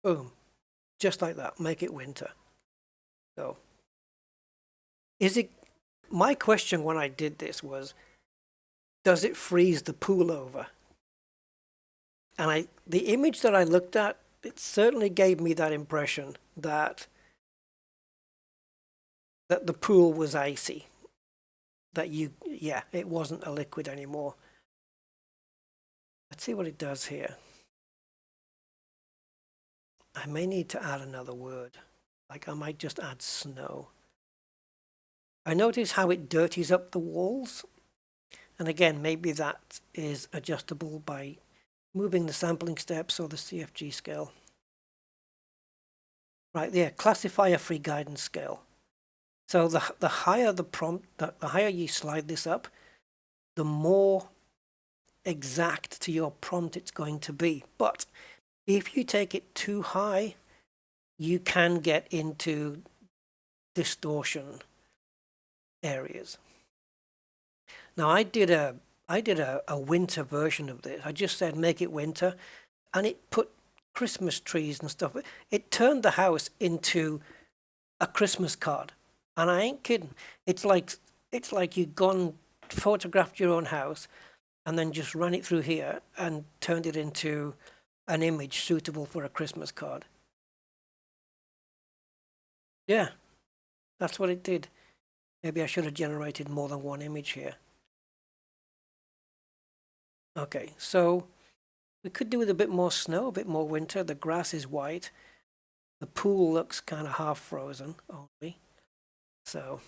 Boom. Just like that. Make it winter. So is it, my question when I did this was, does it freeze the pool over? And the image that I looked at, it certainly gave me that impression that the pool was icy. That yeah, it wasn't a liquid anymore. Let's see what it does here. I may need to add another word. Like I might just add snow. I notice how it dirties up the walls. And again, maybe that is adjustable by moving the sampling steps or the CFG scale. Right there, classifier-free guidance scale. So the higher the prompt, the higher you slide this up, the more exact to your prompt it's going to be. But if you take it too high, you can get into distortion areas. Now I did a winter version of this. I just said make it winter, and it put Christmas trees and stuff. It turned the house into a Christmas card. And I ain't kidding. It's like you've gone photographed your own house and then just run it through here and turned it into an image suitable for a Christmas card. Yeah, that's what it did. Maybe I should have generated more than one image here. Okay, so we could do with a bit more snow, a bit more winter. The grass is white. The pool looks kind of half frozen only. So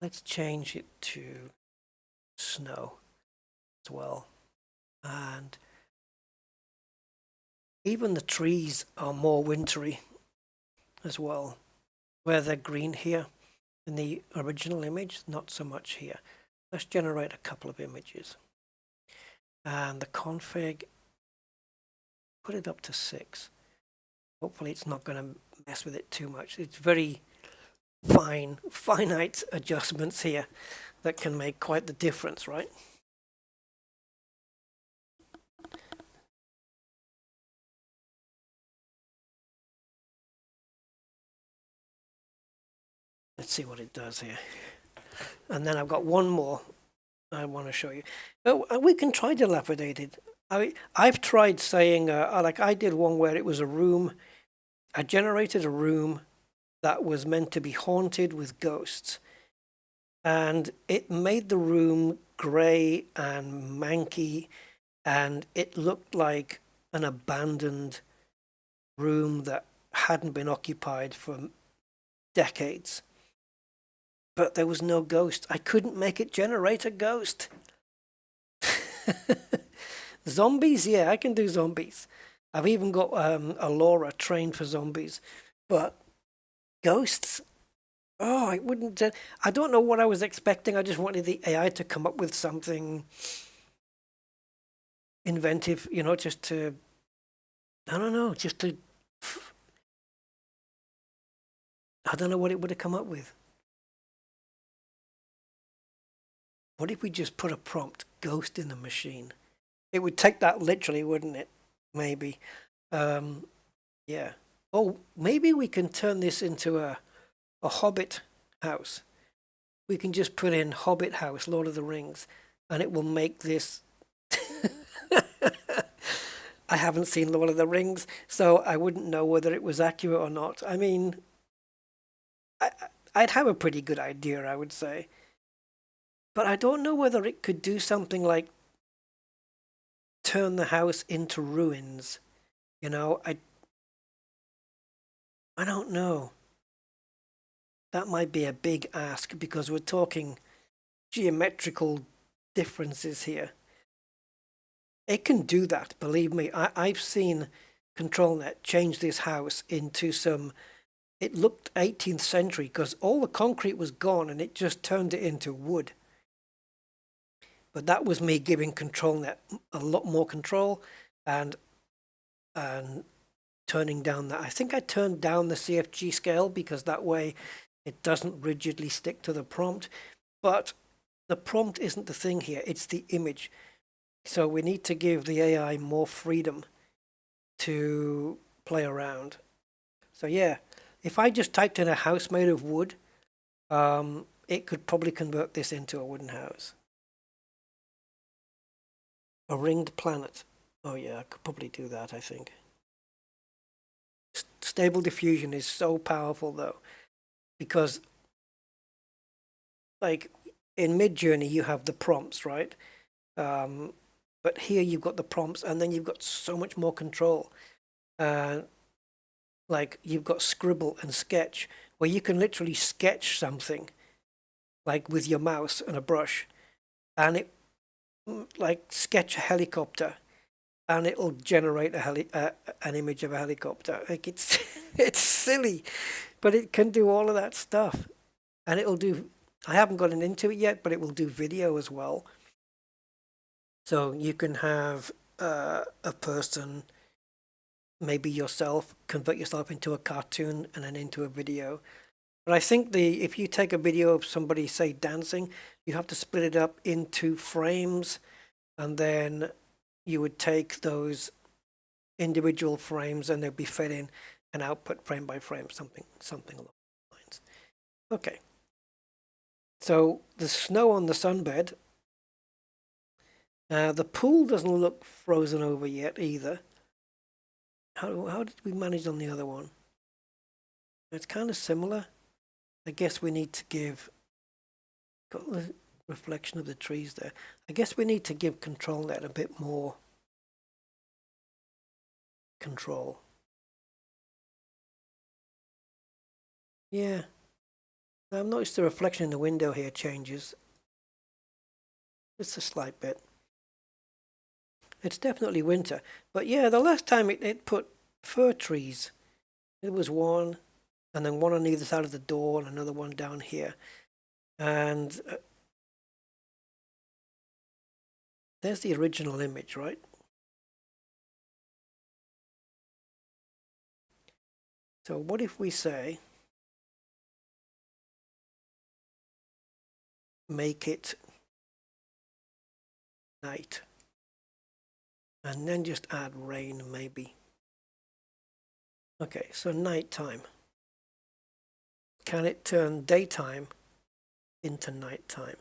let's change it to snow as well. And even the trees are more wintry as well, where they're green here in the original image, not so much here. Let's generate a couple of images. And the config, put it up to 6. Hopefully it's not going to mess with it too much. It's very finite adjustments here that can make quite the difference, right? Let's see what it does here. And then I've got one more I want to show you. Oh, we can try dilapidated. I've tried saying, like I did one where it was a room. I generated a room that was meant to be haunted with ghosts. And it made the room grey and manky, and it looked like an abandoned room that hadn't been occupied for decades. But there was no ghost. I couldn't make it generate a ghost. Zombies, yeah, I can do zombies. I've even got a Laura trained for zombies. But ghosts? Oh, I wouldn't. I don't know what I was expecting. I just wanted the AI to come up with something inventive, you know, just to, I don't know, just to, I don't know what it would have come up with. What if we just put a prompt, ghost in the machine? It would take that literally, wouldn't it? Maybe. Yeah. Oh, maybe we can turn this into a Hobbit house. We can just put in Hobbit house, Lord of the Rings, and it will make this. I haven't seen Lord of the Rings, so I wouldn't know whether it was accurate or not. I mean, I'd have a pretty good idea, I would say. But I don't know whether it could do something like turn the house into ruins. You know, I don't know. That might be a big ask because we're talking geometrical differences here. It can do that, believe me. I've seen ControlNet change this house into some, it looked 18th century because all the concrete was gone and it just turned it into wood. But that was me giving ControlNet a lot more control and turning down that. I think I turned down the CFG scale because that way it doesn't rigidly stick to the prompt. But the prompt isn't the thing here, it's the image. So we need to give the AI more freedom to play around. So yeah, if I just typed in a house made of wood, it could probably convert this into a wooden house. A ringed planet. Oh yeah, I could probably do that, I think. Stable diffusion is so powerful though, because like in Midjourney you have the prompts, right? But here you've got the prompts and then you've got so much more control. Like you've got Scribble and Sketch, where you can literally sketch something like with your mouse and a brush, and it like sketch a helicopter, and it'll generate an image of a helicopter. Like it's it's silly, but it can do all of that stuff, and it'll do. I haven't gotten into it yet, but it will do video as well. So you can have a person, maybe yourself, convert yourself into a cartoon and then into a video. But I think if you take a video of somebody, say, dancing, you have to split it up into frames, and then you would take those individual frames and they'd be fed in and output frame by frame, something along those lines. Okay. So the snow on the sunbed. The pool doesn't look frozen over yet either. How did we manage on the other one? It's kind of similar. I guess we need to give, got the reflection of the trees there. I guess we need to give ControlNet a bit more control. Yeah. I've noticed the reflection in the window here changes. Just a slight bit. It's definitely winter. But yeah, the last time it put fir trees. It was one, and then one on either side of the door, and another one down here. And there's the original image, right? So what if we say, make it night, and then just add rain maybe. Okay, so nighttime. Can it turn daytime into nighttime?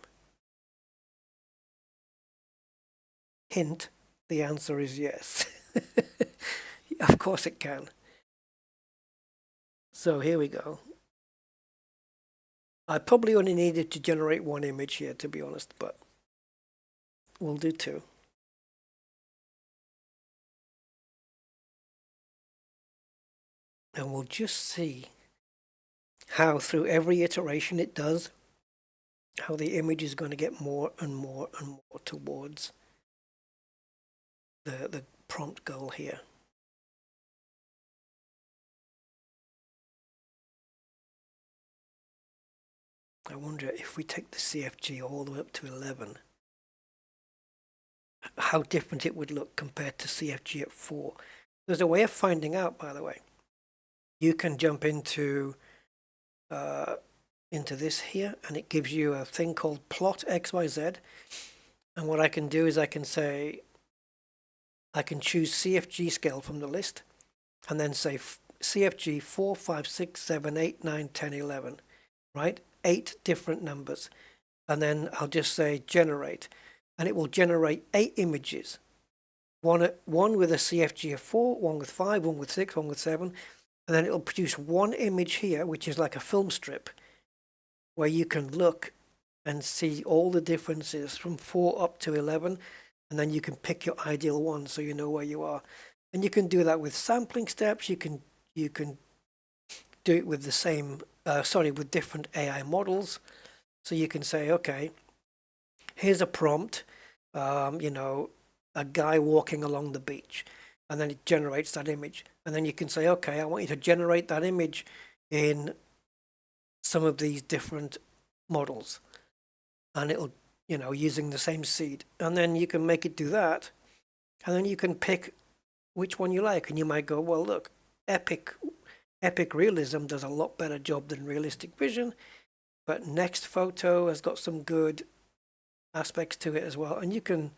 Hint, the answer is yes. Of course it can. So here we go. I probably only needed to generate one image here, to be honest, but we'll do two. And we'll just see how through every iteration it does, how the image is going to get more and more and more towards the prompt goal here. I wonder if we take the CFG all the way up to 11, how different it would look compared to CFG at 4. There's a way of finding out, by the way. You can jump into this here, and it gives you a thing called plot XYZ. And what I can do is I can say, I can choose CFG scale from the list, and then say CFG 4, 5, 6, 7, 8, 9, 10, 11, right? 8 different numbers. And then I'll just say generate, and it will generate 8 images. One with a CFG of 4, one with 5, one with 6, one with 7, and then it'll produce one image here, which is like a film strip, where you can look and see all the differences from 4 up to 11, and then you can pick your ideal one so you know where you are. And you can do that with sampling steps. You can do it with the same, with different AI models. So you can say, okay, here's a prompt, a guy walking along the beach, and then it generates that image. And then you can say, okay, I want you to generate that image in some of these different models, and it'll, using the same seed. And then you can make it do that, and then you can pick which one you like. And you might go, well, look, epic realism does a lot better job than realistic vision, but next photo has got some good aspects to it as well. And you can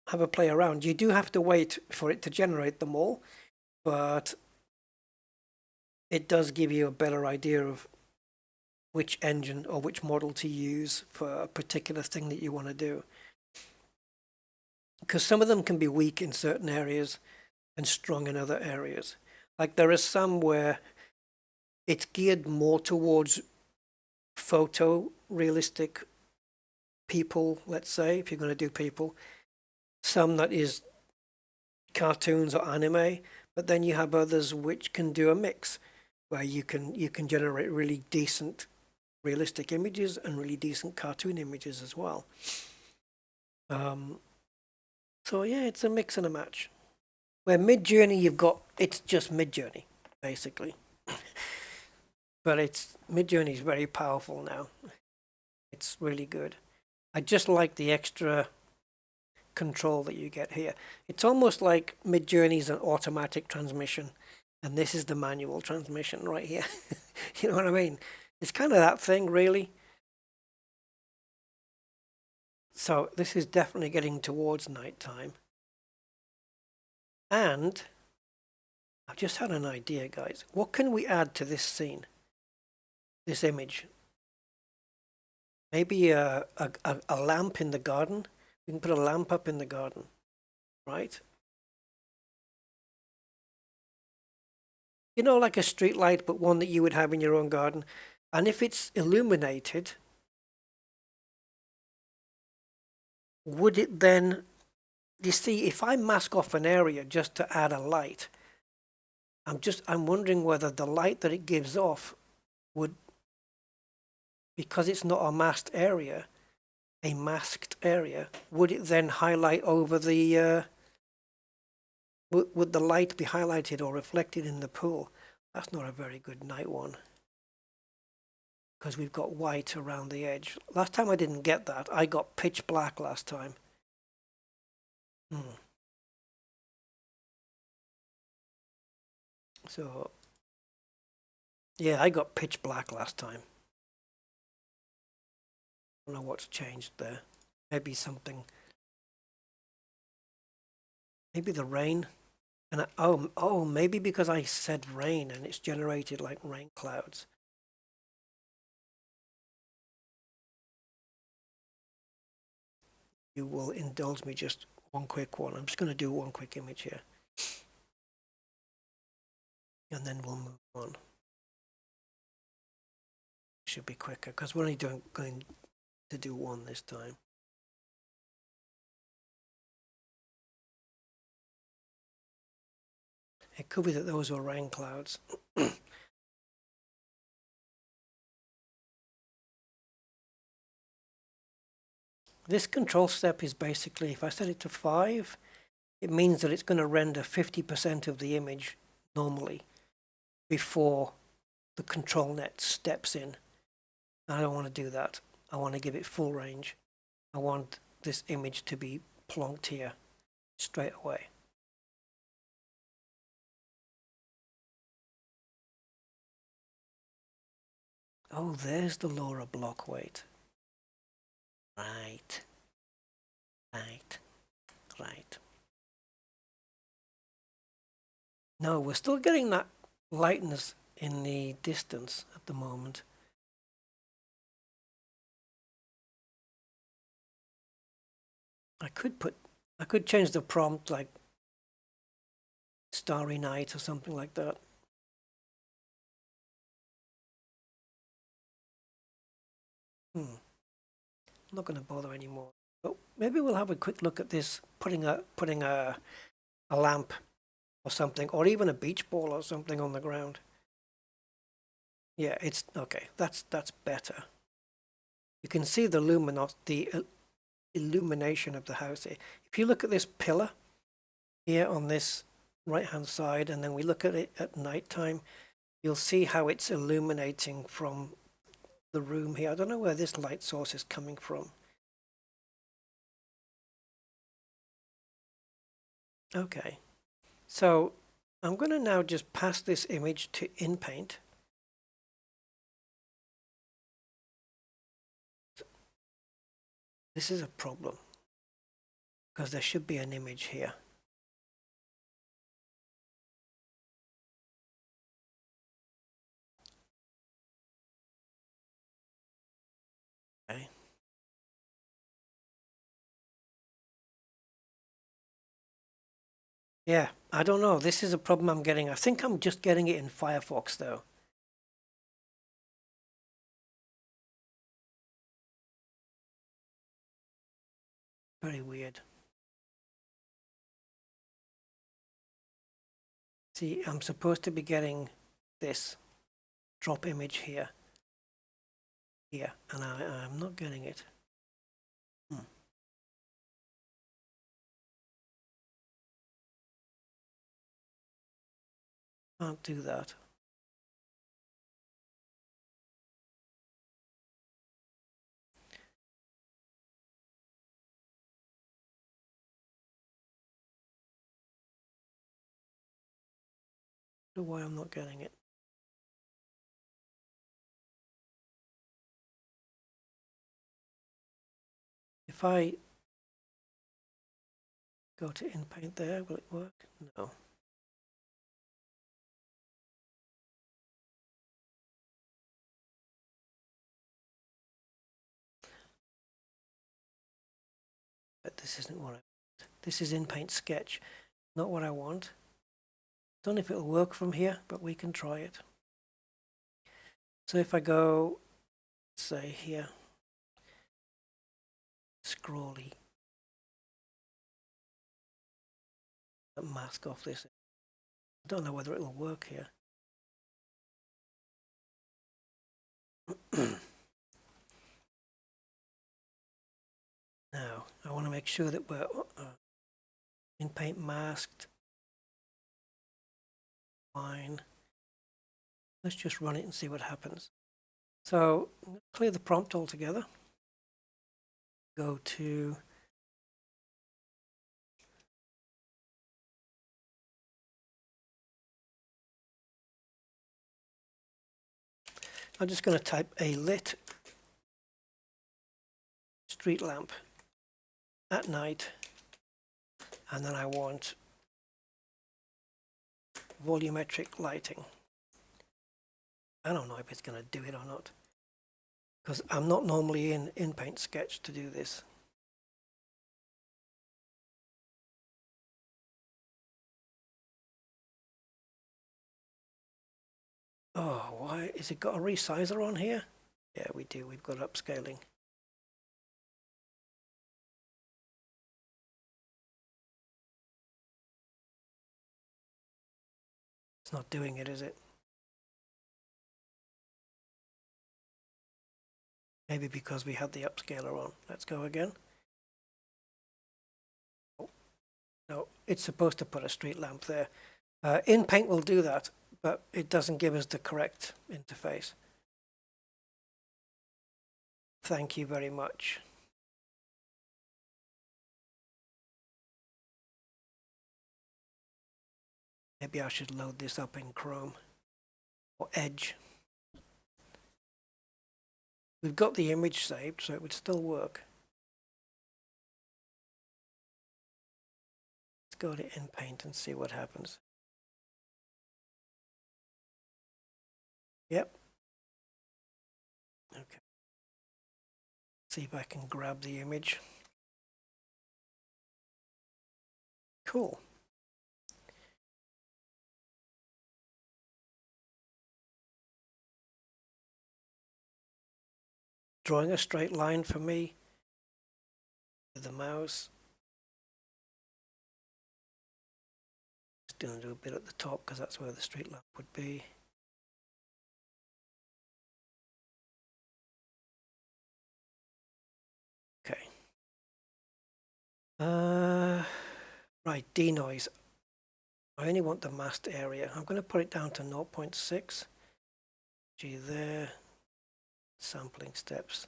have a play around. You do have to wait for it to generate them all, but it does give you a better idea of which engine or which model to use for a particular thing that you want to do. Because some of them can be weak in certain areas and strong in other areas. Like there are some where it's geared more towards photorealistic people, let's say, if you're going to do people. Some that is cartoons or anime, but then you have others which can do a mix. where you can generate really decent realistic images and really decent cartoon images as well. So yeah, it's a mix and a match. Where Midjourney, you've got, it's just Midjourney basically, but it's Midjourney is very powerful now. It's really good. I just like the extra control that you get here. It's almost like Midjourney's an automatic transmission, and this is the manual transmission right here. You know what I mean? It's kind of that thing, really. So this is definitely getting towards nighttime. And I've just had an idea, guys. What can we add to this scene? This image? Maybe a lamp in the garden. We can put a lamp up in the garden, right? You know, like a street light, but one that you would have in your own garden. And if it's illuminated, would it then, you see, if I mask off an area just to add a light, I'm wondering whether the light that it gives off would, because it's not a masked area, would it then highlight over the, would the light be highlighted or reflected in the pool? That's not a very good night one, because we've got white around the edge. Last time I didn't get that. I got pitch black last time. So, yeah, I got pitch black last time. I don't know what's changed there. Maybe something. Maybe the rain. And oh, maybe because I said rain and it's generated like rain clouds. You will indulge me just one quick one. I'm just going to do one quick image here. And then we'll move on. Should be quicker because we're only going to do one this time. It could be that those were rain clouds. This control step is basically, if I set it to 5, it means that it's going to render 50% of the image normally before the ControlNet steps in. I don't want to do that. I want to give it full range. I want this image to be plonked here straight away. Oh, there's the LoRa block weight. Right. No, we're still getting that lightness in the distance at the moment. I could change the prompt like Starry Night or something like that. I'm not going to bother anymore. But maybe we'll have a quick look at this, putting a lamp or something, or even a beach ball or something on the ground. Yeah, it's okay. That's better. You can see the illumination of the house here. If you look at this pillar here on this right hand side, and then we look at it at nighttime, you'll see how it's illuminating from the room here. I don't know where this light source is coming from. Okay, so I'm going to now just pass this image to InPaint. This is a problem because there should be an image here. Okay. Yeah, I don't know. This is a problem I'm getting. I think I'm just getting it in Firefox though. Very weird. See, I'm supposed to be getting this. drop image here, and I'm not getting it. Can't do that. I don't know why I'm not getting it. If I go to InPaint there, will it work? No. But this isn't what I want. This is InPaint Sketch, not what I want. Don't know if it'll work from here, but we can try it. So if I go, say here, scrolly, mask off this. I don't know whether it'll work here. Now, I want to make sure that we're InPaint masked. Fine. Let's just run it and see what happens. So clear the prompt altogether. Go to I'm just going to type a lit street lamp at night, and then I want volumetric lighting. I don't know if it's going to do it or not, because I'm not normally in InPaint Sketch to do this. Oh, why is it got a resizer on here? Yeah, we do. We've got upscaling. It's not doing it, is it? Maybe because we had the upscaler on. Let's go again. Oh, no, it's supposed to put a street lamp there. InPaint will do that, but it doesn't give us the correct interface. Thank you very much. Maybe I should load this up in Chrome or Edge. We've got the image saved, so it would still work. Let's go to InPaint and see what happens. Yep. Okay. See if I can grab the image. Cool. Drawing a straight line for me with the mouse. Just going to do a bit at the top because that's where the street lamp would be. Okay. Right, denoise. I only want the masked area. I'm going to put it down to 0.6. G there. Sampling steps.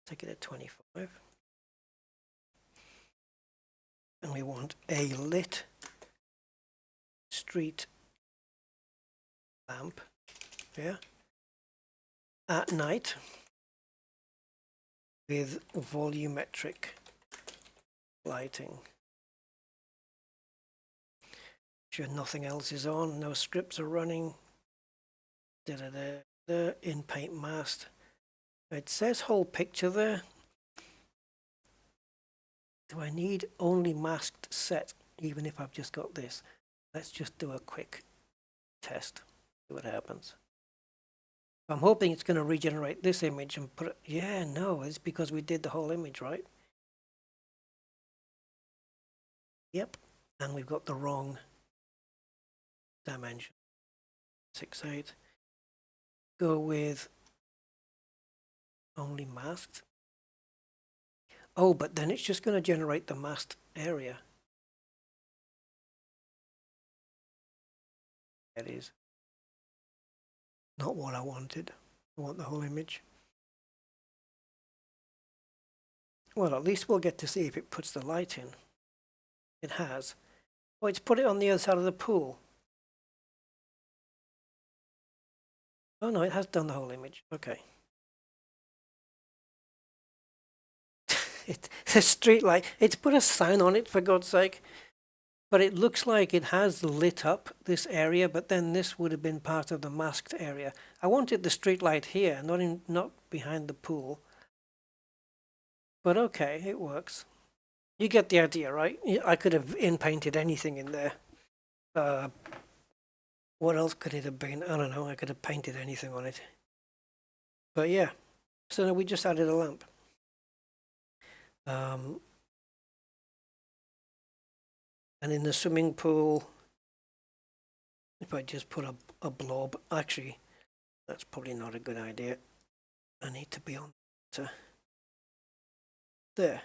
Take it at 25. And we want a lit street lamp. Yeah. At night with volumetric lighting. Sure nothing else is on, no scripts are running. InPaint masked. It says whole picture there. Do I need only masked set even if I've just got this? Let's just do a quick test, see what happens. I'm hoping it's going to regenerate this image and put it, yeah, no, it's because we did the whole image, right? Yep, and we've got the wrong dimension. 6.8. go with only masked. Oh, but then it's just going to generate the masked area. That is not what I wanted. I want the whole image. Well, at least we'll get to see if it puts the light in. It has. Oh, it's put it on the other side of the pool. Oh no, it has done the whole image. Okay. The street light. It's put a sign on it, for God's sake. But it looks like it has lit up this area, but then this would have been part of the masked area. I wanted the street light here, not behind the pool. But okay, it works. You get the idea, right? I could have in-painted anything in there. What else could it have been? I don't know. I could have painted anything on it. But yeah, so now we just added a lamp. And in the swimming pool, if I just put a blob, actually, that's probably not a good idea. I need to be on to there.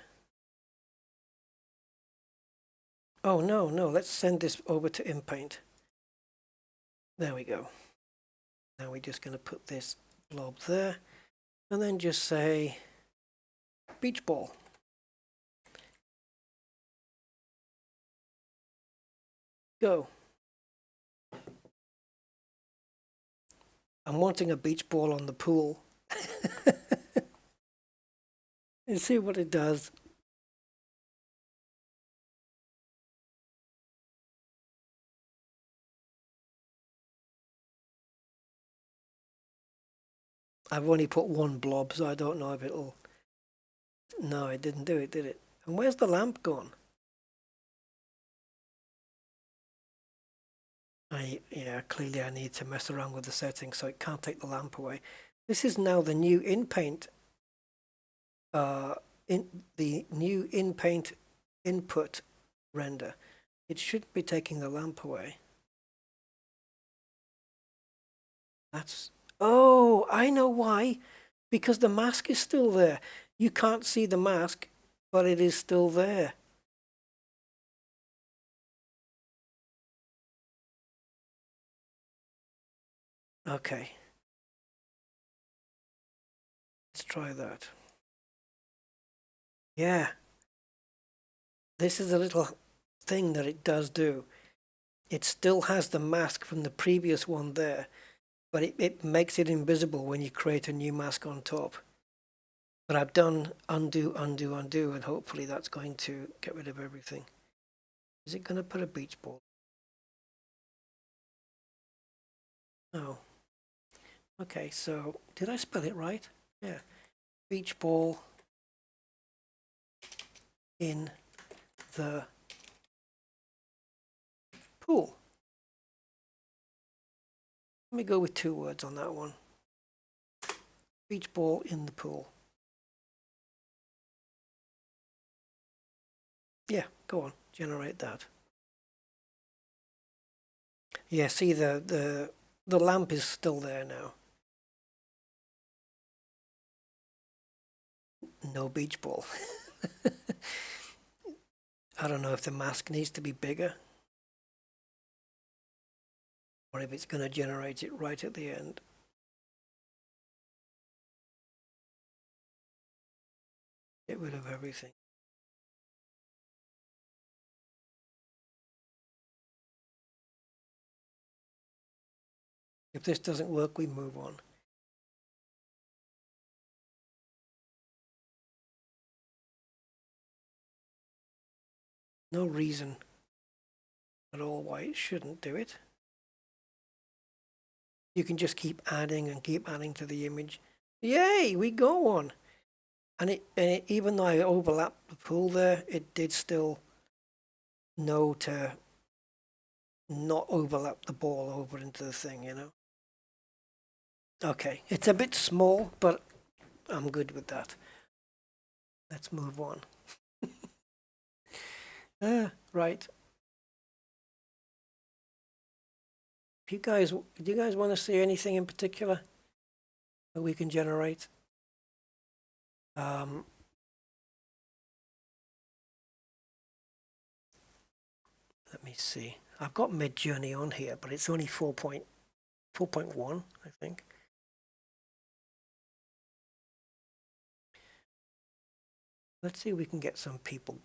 Oh, no, let's send this over to InPaint. There we go. Now we're just going to put this blob there and then just say beach ball. Go. I'm wanting a beach ball on the pool. And see what it does. I've only put one blob, so I don't know if it'll... No, it didn't do it, did it? And where's the lamp gone? Yeah, clearly I need to mess around with the settings so it can't take the lamp away. This is now the new InPaint. The new InPaint input render. It should be taking the lamp away. That's... Oh, I know why. Because the mask is still there. You can't see the mask, but it is still there. Okay. Let's try that. Yeah. This is a little thing that it does do. It still has the mask from the previous one there, but it makes it invisible when you create a new mask on top. But I've done undo, undo, undo, and hopefully that's going to get rid of everything. Is it going to put a beach ball? No. Okay, so did I spell it right? Yeah. Beach ball in the pool. Let me go with 2 words on that one. Beach ball in the pool. Yeah, go on, generate that. Yeah, see the lamp is still there now. No beach ball. I don't know if the mask needs to be bigger or if it's going to generate it right at the end. Get rid of everything. If this doesn't work, we move on. No reason at all why it shouldn't do it. You can just keep adding and keep adding to the image. Yay, we got one. And it even though I overlapped the pool there, it did still know to not overlap the ball over into the thing, you know. Okay, it's a bit small, but I'm good with that. Let's move on. Right. Do you guys want to see anything in particular? that we can generate. Let me see. I've got Mid-Journey on here, but it's only 4.1, I think. Let's see if we can get some people.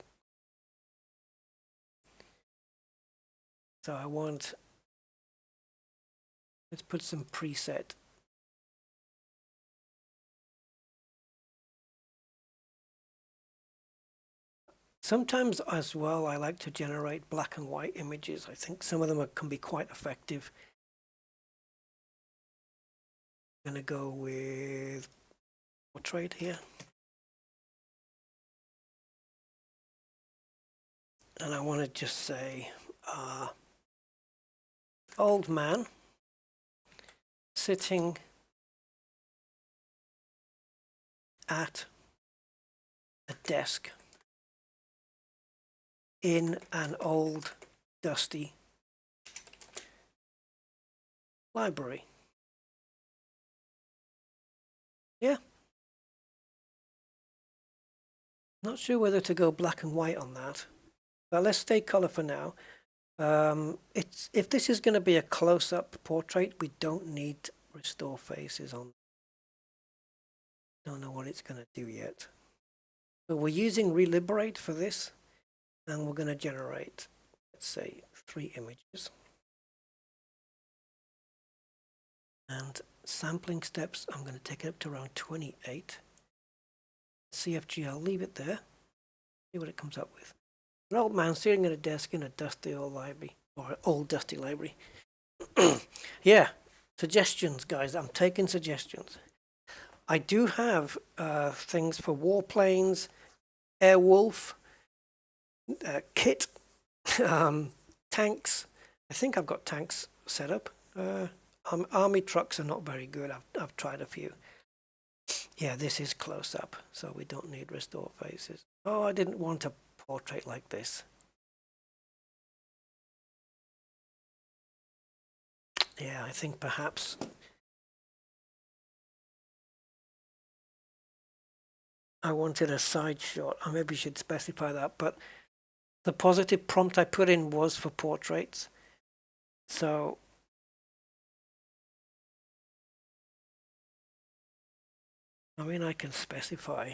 So I want, let's put some preset. Sometimes as well, I like to generate black and white images. I think some of them can be quite effective. I'm going to go with portrait here. And I want to just say, old man sitting at a desk in an old dusty library. Yeah. Not sure whether to go black and white on that, but let's stay color for now. If this is going to be a close-up portrait, we don't need restore faces on. Don't know what it's going to do yet. So we're using Reliberate for this, and we're going to generate, let's say, 3 images. And sampling steps, I'm going to take it up to around 28. CFG, I'll leave it there. See what it comes up with. An old man sitting at a desk in a dusty old library, or old dusty library. Yeah, suggestions, guys. I'm taking suggestions. I do have things for warplanes, Airwolf, kit, tanks. I think I've got tanks set up. Army trucks are not very good. I've tried a few. Yeah, this is close up, so we don't need restore faces. Oh, I didn't want a portrait like this. Yeah, I think perhaps I wanted a side shot. I maybe should specify that, but the positive prompt I put in was for portraits. So I mean, I can specify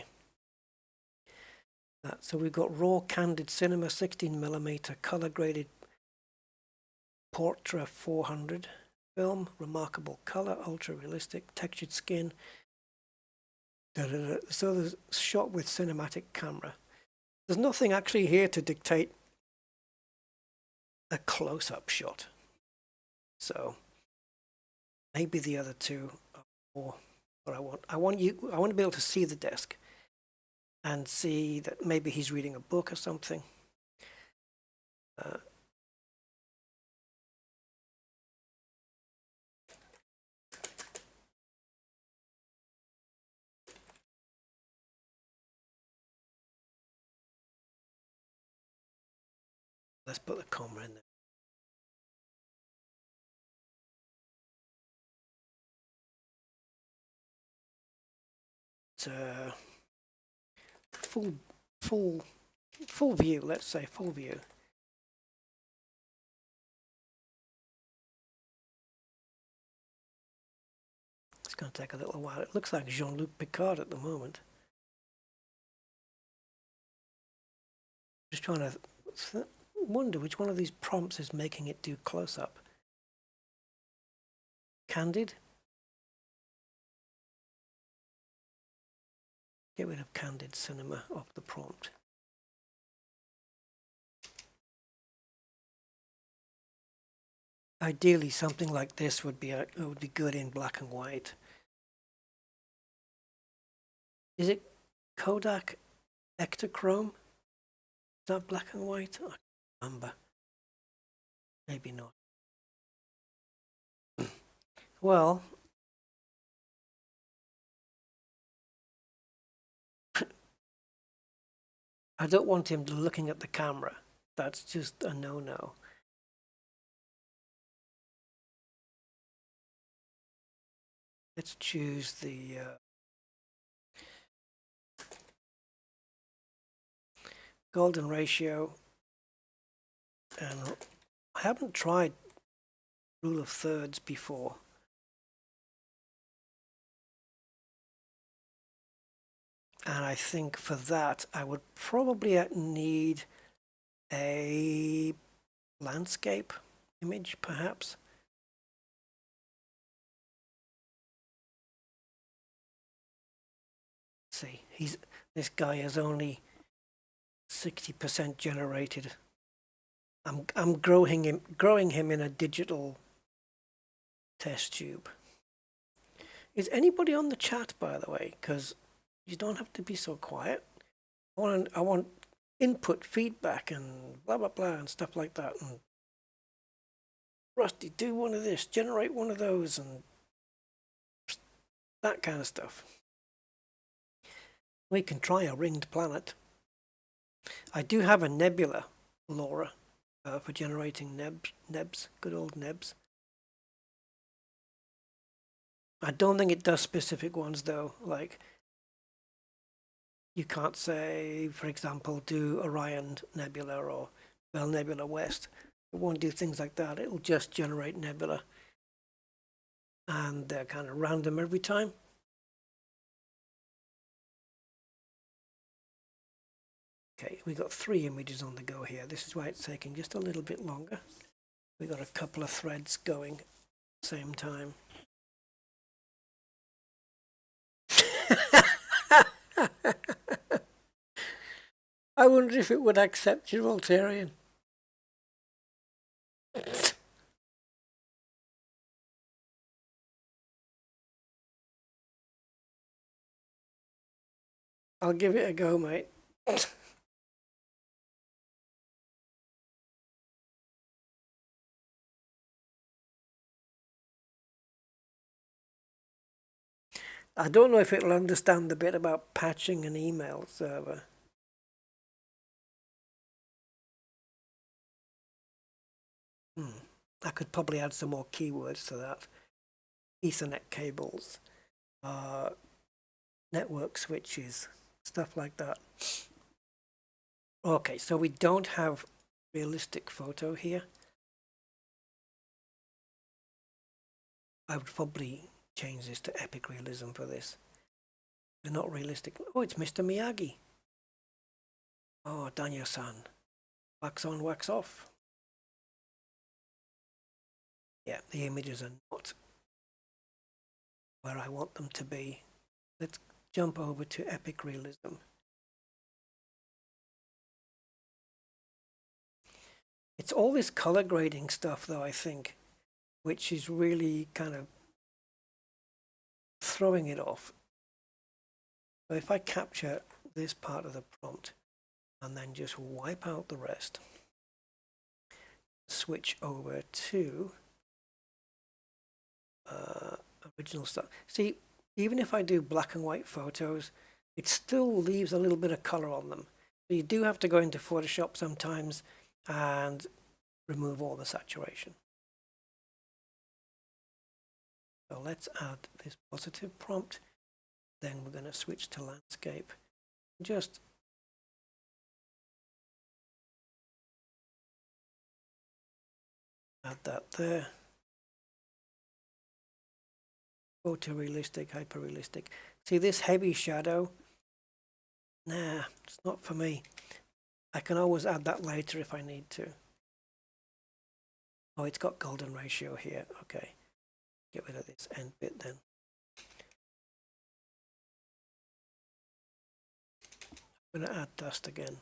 that. So we've got raw candid cinema 16mm color graded Portra 400 film, remarkable color, ultra realistic, textured skin. So there's shot with cinematic camera. There's nothing actually here to dictate a close-up shot. So maybe the other two are more what I want. I want to be able to see the desk and see that maybe he's reading a book or something. Let's put the comma in there. Full view. Let's say full view. It's going to take a little while. It looks like Jean-Luc Picard at the moment. Just trying to wonder which one of these prompts is making it do close-up. Candid? Get rid of candid cinema off the prompt. Ideally, something like this would be good in black and white. Is it Kodak Ektachrome? Is that black and white? I can't remember. Maybe not. Well, I don't want him looking at the camera. That's just a no-no. Let's choose the golden ratio, and I haven't tried rule of thirds before. And I think for that I would probably need a landscape image, perhaps. Let's see, this guy is only 60% generated. I'm growing him in a digital test tube. Is anybody on the chat, by the way? Because you don't have to be so quiet. I want input, feedback, and blah blah blah and stuff like that. And Rusty, do one of this, generate one of those, and that kind of stuff. We can try a ringed planet. I do have a nebula, Laura, for generating nebs, good old nebs. I don't think it does specific ones though, like you can't say, for example, do Orion Nebula or Bell Nebula West. It won't do things like that. It'll just generate nebula. And they're kind of random every time. Okay, we got 3 images on the go here. This is why it's taking just a little bit longer. We got a couple of threads going at the same time. I wonder if it would accept Gibraltarian. I'll give it a go, mate. I don't know if it'll understand the bit about patching an email server. I could probably add some more keywords to that. Ethernet cables, network switches, stuff like that. Okay, so we don't have realistic photo here. I would probably change this to epic realism for this. They're not realistic. Oh, it's Mr. Miyagi. Oh, Daniel-san. Wax on, wax off. Yeah, the images are not where I want them to be. Let's jump over to epic realism. It's all this color grading stuff though, I think, which is really kind of throwing it off. So if I capture this part of the prompt and then just wipe out the rest, switch over to original stuff. See, even if I do black and white photos, it still leaves a little bit of color on them. So you do have to go into Photoshop sometimes and remove all the saturation. So let's add this positive prompt. Then we're going to switch to landscape. Just add that there. Photorealistic, hyperrealistic. See this heavy shadow? Nah, it's not for me. I can always add that later if I need to. Oh, it's got golden ratio here. Okay. Get rid of this end bit then. I'm going to add dust again.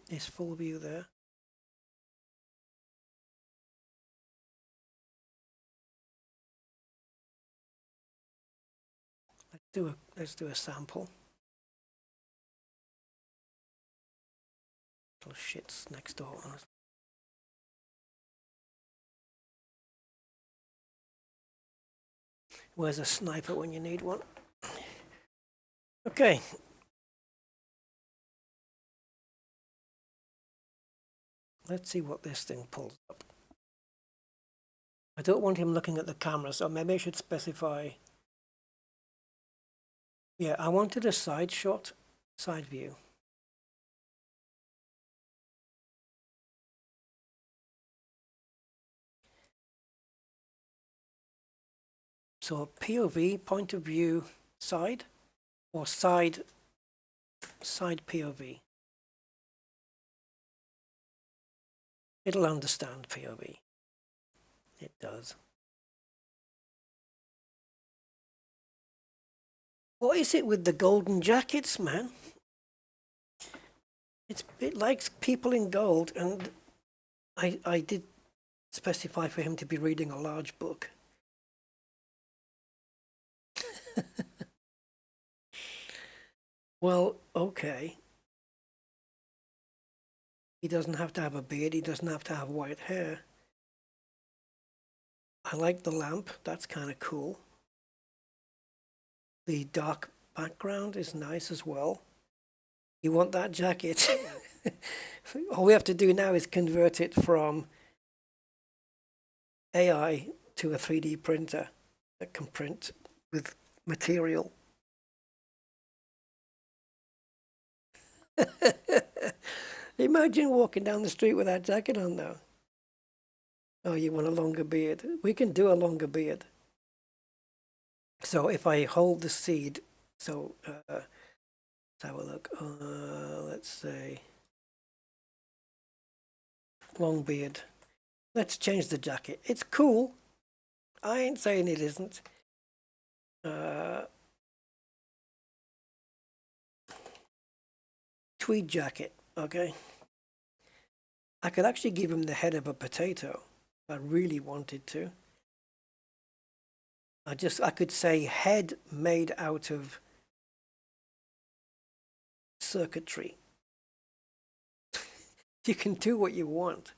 Is full view there? Let's do a sample. Little shits next door. Where's a sniper when you need one? Okay. Let's see what this thing pulls up. I don't want him looking at the camera, so maybe I should specify. Yeah, I wanted a side shot, side view. So POV, point of view, side, or side POV. It'll understand POV. It does. What is it with the golden jackets, man? It likes people in gold, and I did specify for him to be reading a large book. Well, okay. He doesn't have to have a beard. He doesn't have to have white hair. I like the lamp. That's kind of cool. The dark background is nice as well. You want that jacket? All we have to do now is convert it from AI to a 3D printer that can print with material. Imagine walking down the street with that jacket on though. Oh, you want a longer beard? We can do a longer beard. So if I hold the seed, so let's have a look. Let's say long beard. Let's change the jacket. It's cool. I ain't saying it isn't. Tweed jacket, okay. I could actually give him the head of a potato if I really wanted to. I could say head made out of circuitry. You can do what you want,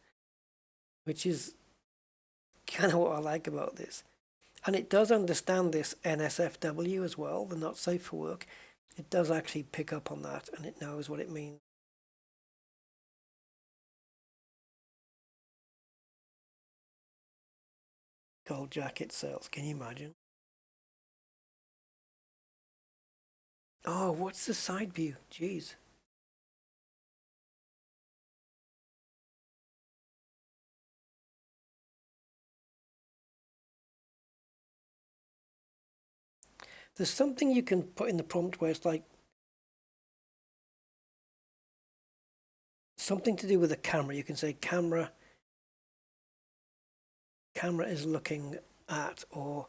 which is kind of what I like about this. And it does understand this NSFW as well, the not safe for work. It does actually pick up on that, and it knows what it means. Gold jacket sales, can you imagine? Oh, what's the side view? Jeez. There's something you can put in the prompt where it's like something to do with the camera. You can say camera is looking at, or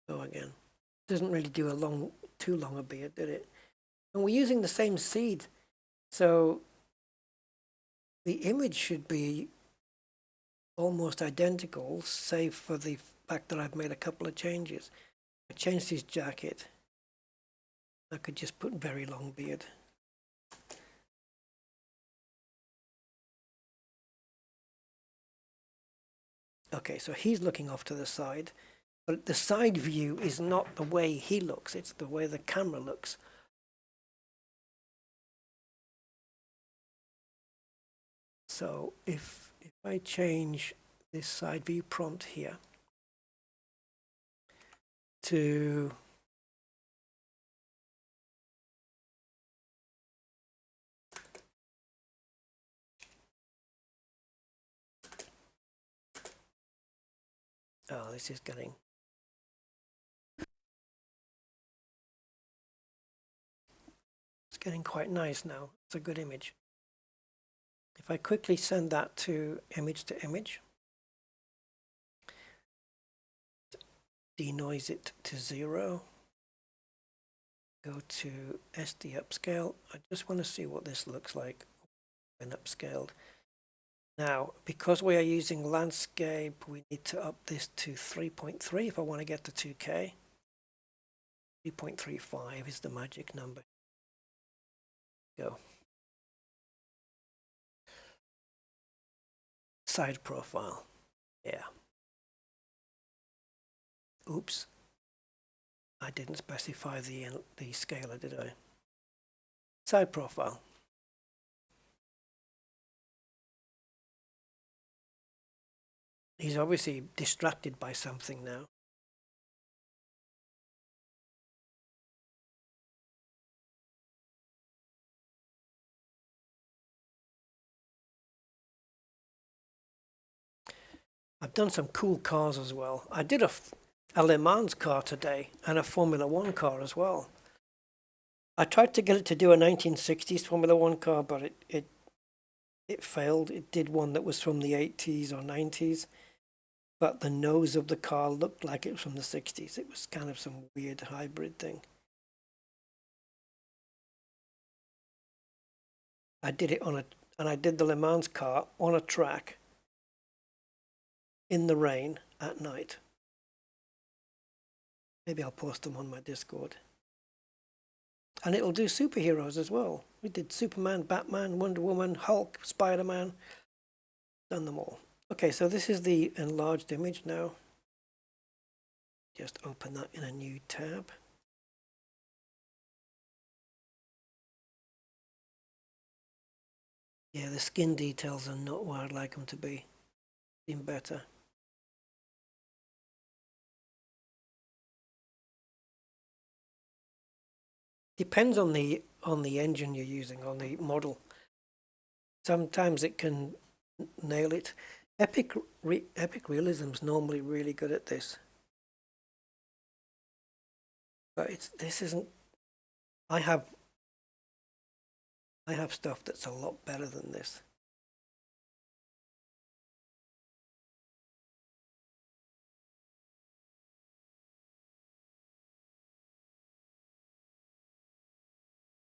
go again. Doesn't really do too long a beard, did it? And we're using the same seed, so the image should be almost identical, save for the fact that I've made a couple of changes. I changed his jacket. I could just put very long beard. Okay, so he's looking off to the side, but the side view is not the way he looks, it's the way the camera looks. So if I change this side view prompt here to this is getting quite nice now. It's a good image. If I quickly send that to image, denoise it to 0, go to SD upscale. I just want to see what this looks like when upscaled. Now, because we are using landscape, we need to up this to 3.3 if I want to get to 2K. 3.35 is the magic number. Go. Side profile. Yeah. Oops. I didn't specify the scaler, did I? Side profile. He's obviously distracted by something now. I've done some cool cars as well. I did a Le Mans car today and a Formula One car as well. I tried to get it to do a 1960s Formula One car, but it failed. It did one that was from the 80s or 90s, but the nose of the car looked like it was from the 60s. It was kind of some weird hybrid thing. I did it and I did the Le Mans car on a track in the rain at night. Maybe I'll post them on my Discord. And it'll do superheroes as well. We did Superman, Batman, Wonder Woman, Hulk, Spider-Man. Done them all. Okay, so this is the enlarged image now. Just open that in a new tab. Yeah, the skin details are not where I'd like them to be. Seem better. Depends on the engine you're using, on the model. Sometimes it can nail it. Epic Realism's normally really good at this, but this isn't. I have stuff that's a lot better than this.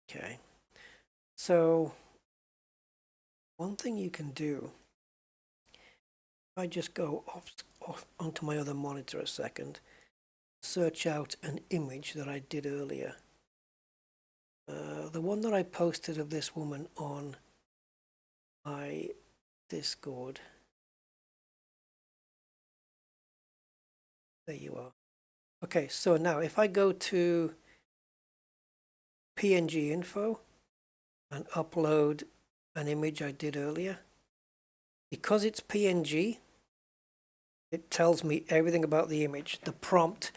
Okay, so one thing you can do, if I just go off onto my other monitor a second, search out an image that I did earlier. The one that I posted of this woman on my Discord. There you are. Okay, so now if I go to PNG info and upload an image I did earlier, because it's PNG, it tells me everything about the image, the prompt,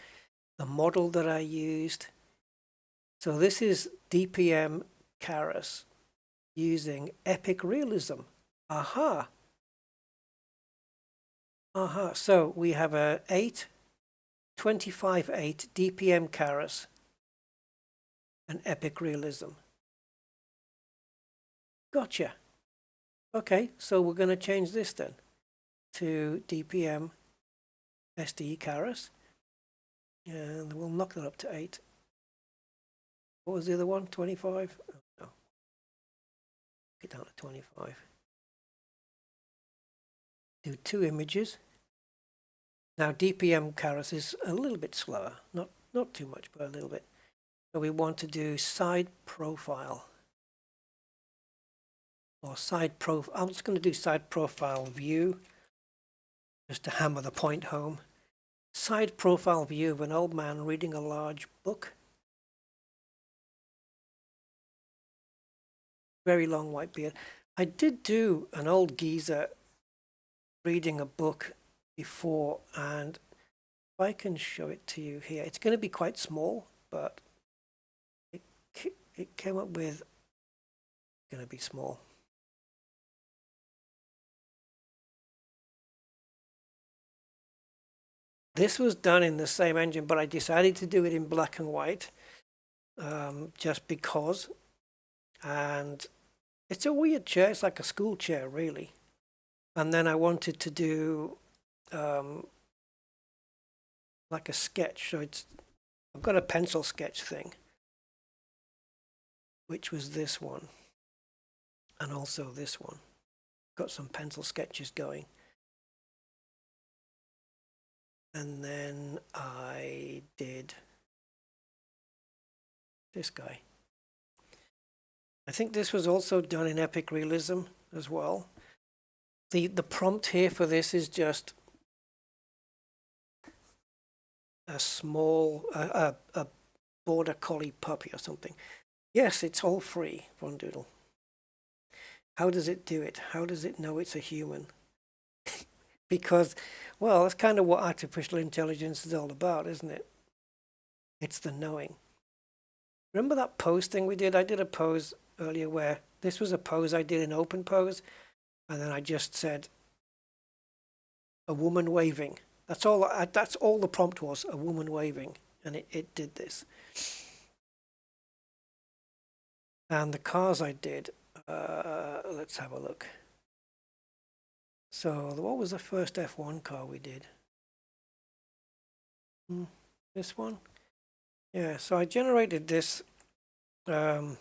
the model that I used. So this is DPM Keras using Epic Realism. Aha. Aha. So we have a 25.8 DPM Keras and Epic Realism. Gotcha. Okay, so we're going to change this then to DPM SD Keras, and we'll knock that up to 8. What was the other one? 25? Oh, no. Get down to 25. Do 2 images. Now DPM Keras is a little bit slower, not too much, but a little bit. So we want to do side profile. Or side profile. I'm just going to do side profile view, just to hammer the point home. Side profile view of an old man reading a large book. Very long white beard. I did do an old geezer reading a book before, and if I can show it to you here, it's going to be quite small, but it came up with going to be small. This was done in the same engine, but I decided to do it in black and white, just because. And it's a weird chair. It's like a school chair, really. And then I wanted to do like a sketch. So I've got a pencil sketch thing, which was this one, and also this one. Got some pencil sketches going. And then I did this guy. I think this was also done in Epic Realism as well. The prompt here for this is just a small, a border collie puppy or something. Yes, it's all free, Von Doodle. How does it do it? How does it know it's a human? Because, well, that's kind of what artificial intelligence is all about, isn't it? It's the knowing. Remember that pose thing we did? I did a pose earlier where this was a pose I did in open pose, and then I just said a woman waving. That's all. That's all the prompt was, a woman waving, and it did this. And the cars I did. Let's have a look. So what was the first F1 car we did? This one? Yeah, so I generated this. Yeah.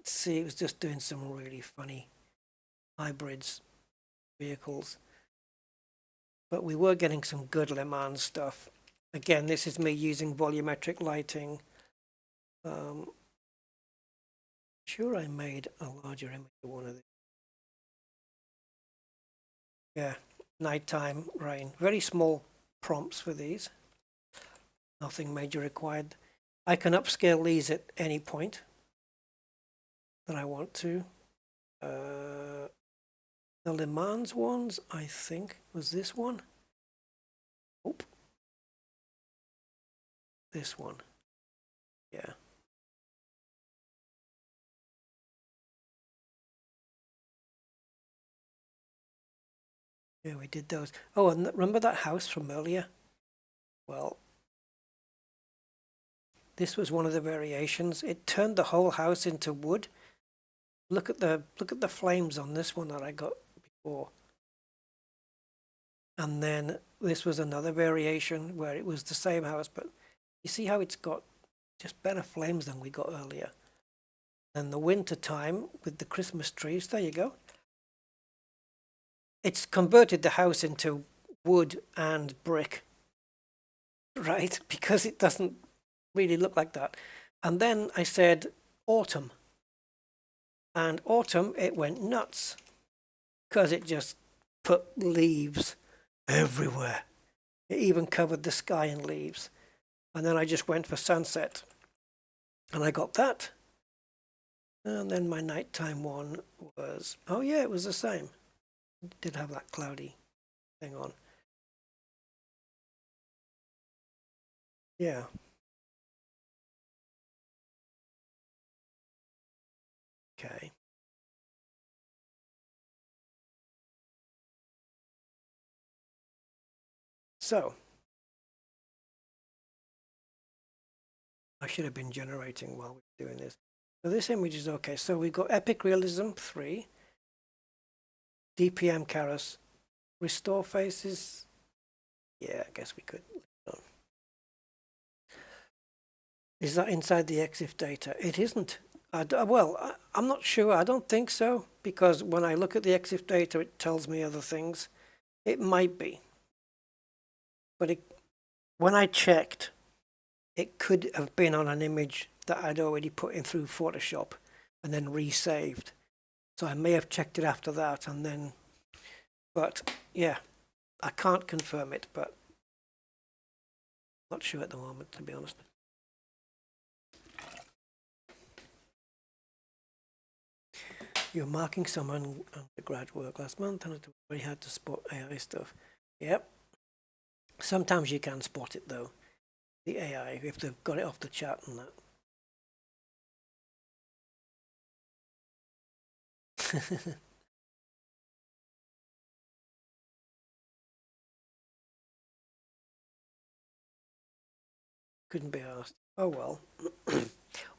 See, it was just doing some really funny hybrids vehicles. But we were getting some good Le Mans stuff. Again, this is me using volumetric lighting. Sure, I made a larger image of one of these. Yeah, nighttime rain. Very small prompts for these. Nothing major required. I can upscale these at any point that I want to. The Le Mans ones, I think, was this one. Oh, this one. Yeah. Yeah, we did those. Oh, and remember that house from earlier? Well, this was one of the variations. It turned the whole house into wood. Look at the flames on this one that I got before. And then this was another variation where it was the same house, but you see how it's got just better flames than we got earlier. And the winter time with the Christmas trees, there you go. It's converted the house into wood and brick, right? Because it doesn't really look like that. And then I said autumn. And autumn, it went nuts because it just put leaves everywhere. It even covered the sky in leaves. And then I just went for sunset. And I got that. And then my nighttime one was, oh yeah, it was the same. It did have that cloudy thing on. Yeah. Okay. So I should have been generating while we were doing this. So this image is okay. So we've got Epic Realism 3, DPM Keras, Restore Faces. Yeah, I guess we could. Is that inside the EXIF data? It isn't. I'm not sure. I don't think so, because when I look at the EXIF data, it tells me other things. It might be. But when I checked, it could have been on an image that I'd already put in through Photoshop and then resaved. So I may have checked it after that and then, but yeah, I can't confirm it, but not sure at the moment, to be honest. You're marking some undergrad work last month and it's very hard to spot AI stuff. Yep. Sometimes you can spot it though, the AI, if they've got it off the chat and that. Couldn't be asked. Oh well.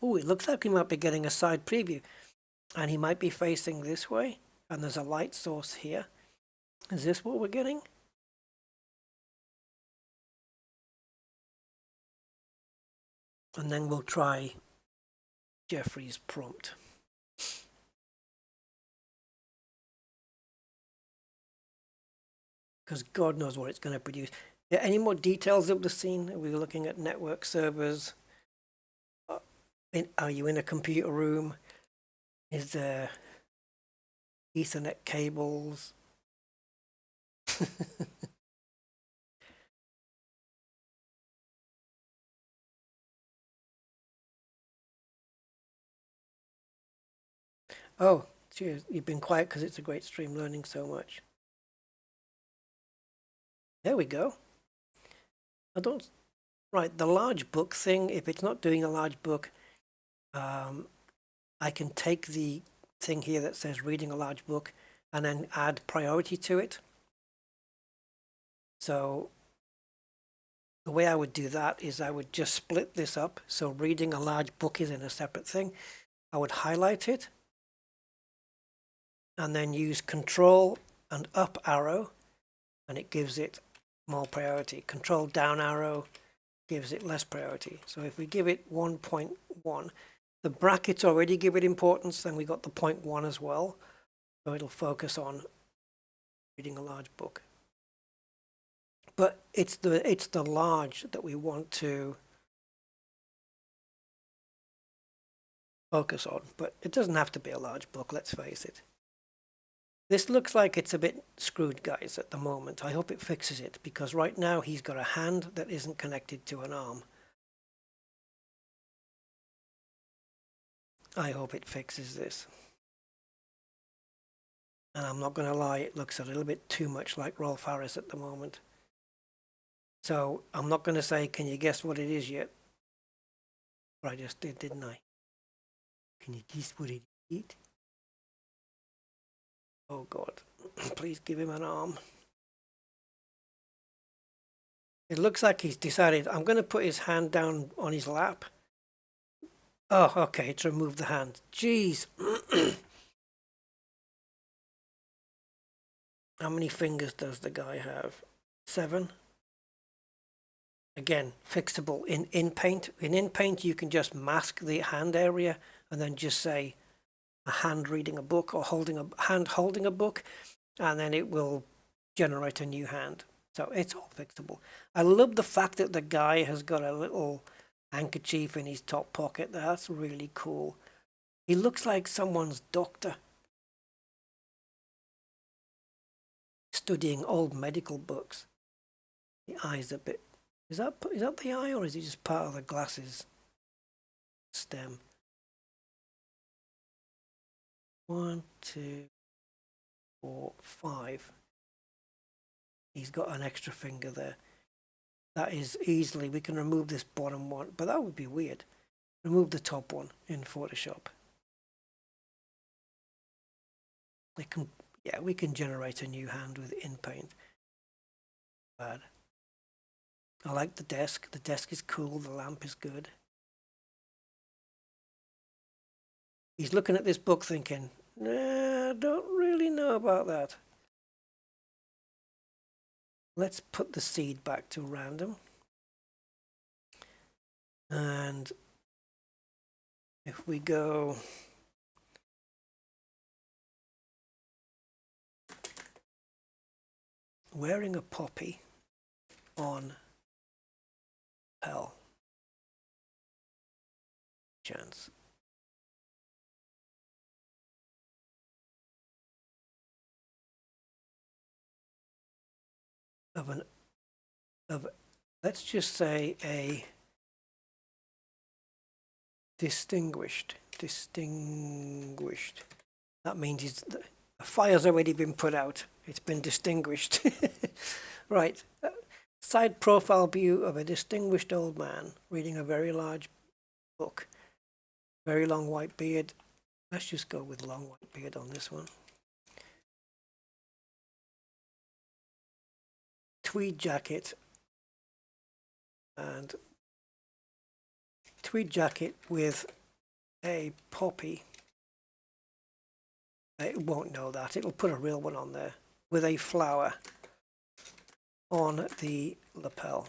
Oh, it looks like we might be getting a side preview. And he might be facing this way. And there's a light source here. Is this what we're getting? And then we'll try Jeffrey's prompt. Because God knows what it's going to produce. Yeah, any more details of the scene? Are we looking at network servers? Are you in a computer room? Is there Ethernet cables? Oh, cheers. You've been quiet because it's a great stream, learning so much. There we go. I don't. Right, the large book thing, if it's not doing a large book, I can take the thing here that says reading a large book and then add priority to it. So the way I would do that is I would just split this up. So reading a large book is in a separate thing. I would highlight it and then use Control and up arrow, and it gives it more priority. Control down arrow gives it less priority. So if we give it 1.1, the brackets already give it importance, then we got the 0.1 as well. So it'll focus on reading a large book. But it's the large that we want to focus on. But it doesn't have to be a large book, let's face it. This looks like it's a bit screwed, guys, at the moment. I hope it fixes it, because right now he's got a hand that isn't connected to an arm. I hope it fixes this. And I'm not going to lie, it looks a little bit too much like Rolf Harris at the moment. So I'm not going to say, can you guess what it is yet? But I just did, didn't I? Can you guess what it is? Oh God, please give him an arm. It looks like he's decided, I'm going to put his hand down on his lap. Oh, okay, to remove the hand. Jeez. How many fingers does the guy have? 7? Again, fixable in Paint. In Paint, you can just mask the hand area and then just say a hand reading a book or holding a hand holding a book, and then it will generate a new hand. So it's all fixable. I love the fact that the guy has got a little handkerchief in his top pocket. That's really cool. He looks like someone's doctor studying old medical books. The eye's a bit... Is that the eye, or is it just part of the glasses stem? 1, 2, 4, 5. He's got an extra finger there. That is easily, we can remove this bottom one, but that would be weird. Remove the top one in Photoshop. We can generate a new hand with InPaint. Bad. I like the desk. The desk is cool. The lamp is good. He's looking at this book thinking, nah, I don't really know about that. Let's put the seed back to random. And if we go wearing a poppy on L chance. Of let's just say a distinguished. That means the fire's already been put out. It's been distinguished. Right. Side profile view of a distinguished old man reading a very large book. Very long white beard. Let's just go with long white beard on this one. Tweed jacket. And tweed jacket with a poppy. It won't know that. It'll put a real one on there with a flower on the lapel.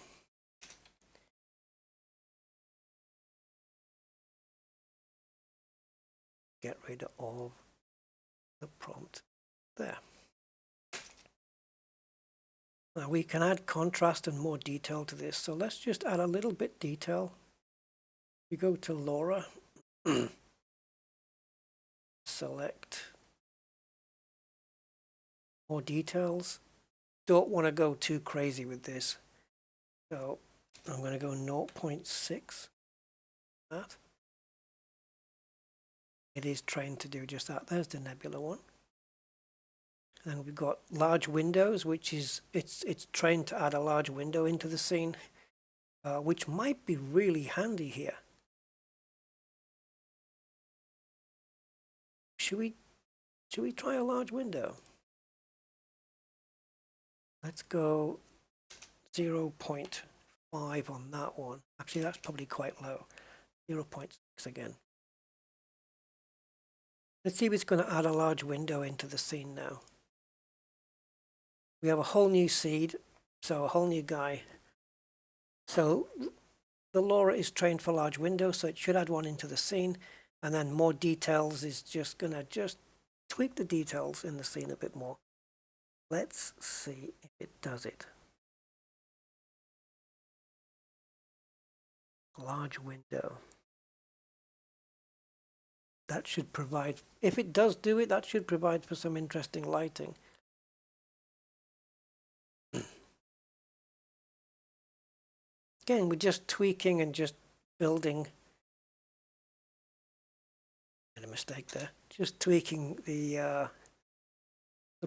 Get rid of the prompt there. Now we can add contrast and more detail to this. So let's just add a little bit detail. You go to Laura, select more details, don't want to go too crazy with this. So I'm going to go 0.6. That. It is trained to do just that. There's the nebula one. And we've got large windows, which is, it's trained to add a large window into the scene, which might be really handy here. Should we try a large window? Let's go 0.5 on that one. Actually, that's probably quite low. 0.6 again. Let's see if it's going to add a large window into the scene now. We have a whole new seed, so a whole new guy. So the LoRa is trained for large windows, so it should add one into the scene. And then more details is just going to tweak the details in the scene a bit more. Let's see if it does it. Large window. That should provide, if it does do it, that should provide for some interesting lighting. Again, we're just tweaking and just building. Made a mistake there. Just tweaking the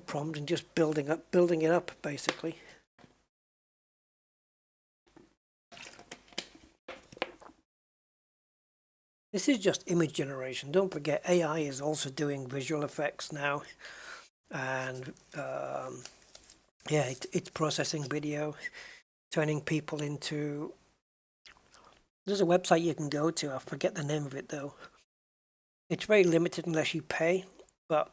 prompt and just building it up basically. This is just image generation. Don't forget, AI is also doing visual effects now, and yeah, it's processing video, turning people into. There's a website you can go to. I forget the name of it though. It's very limited unless you pay, but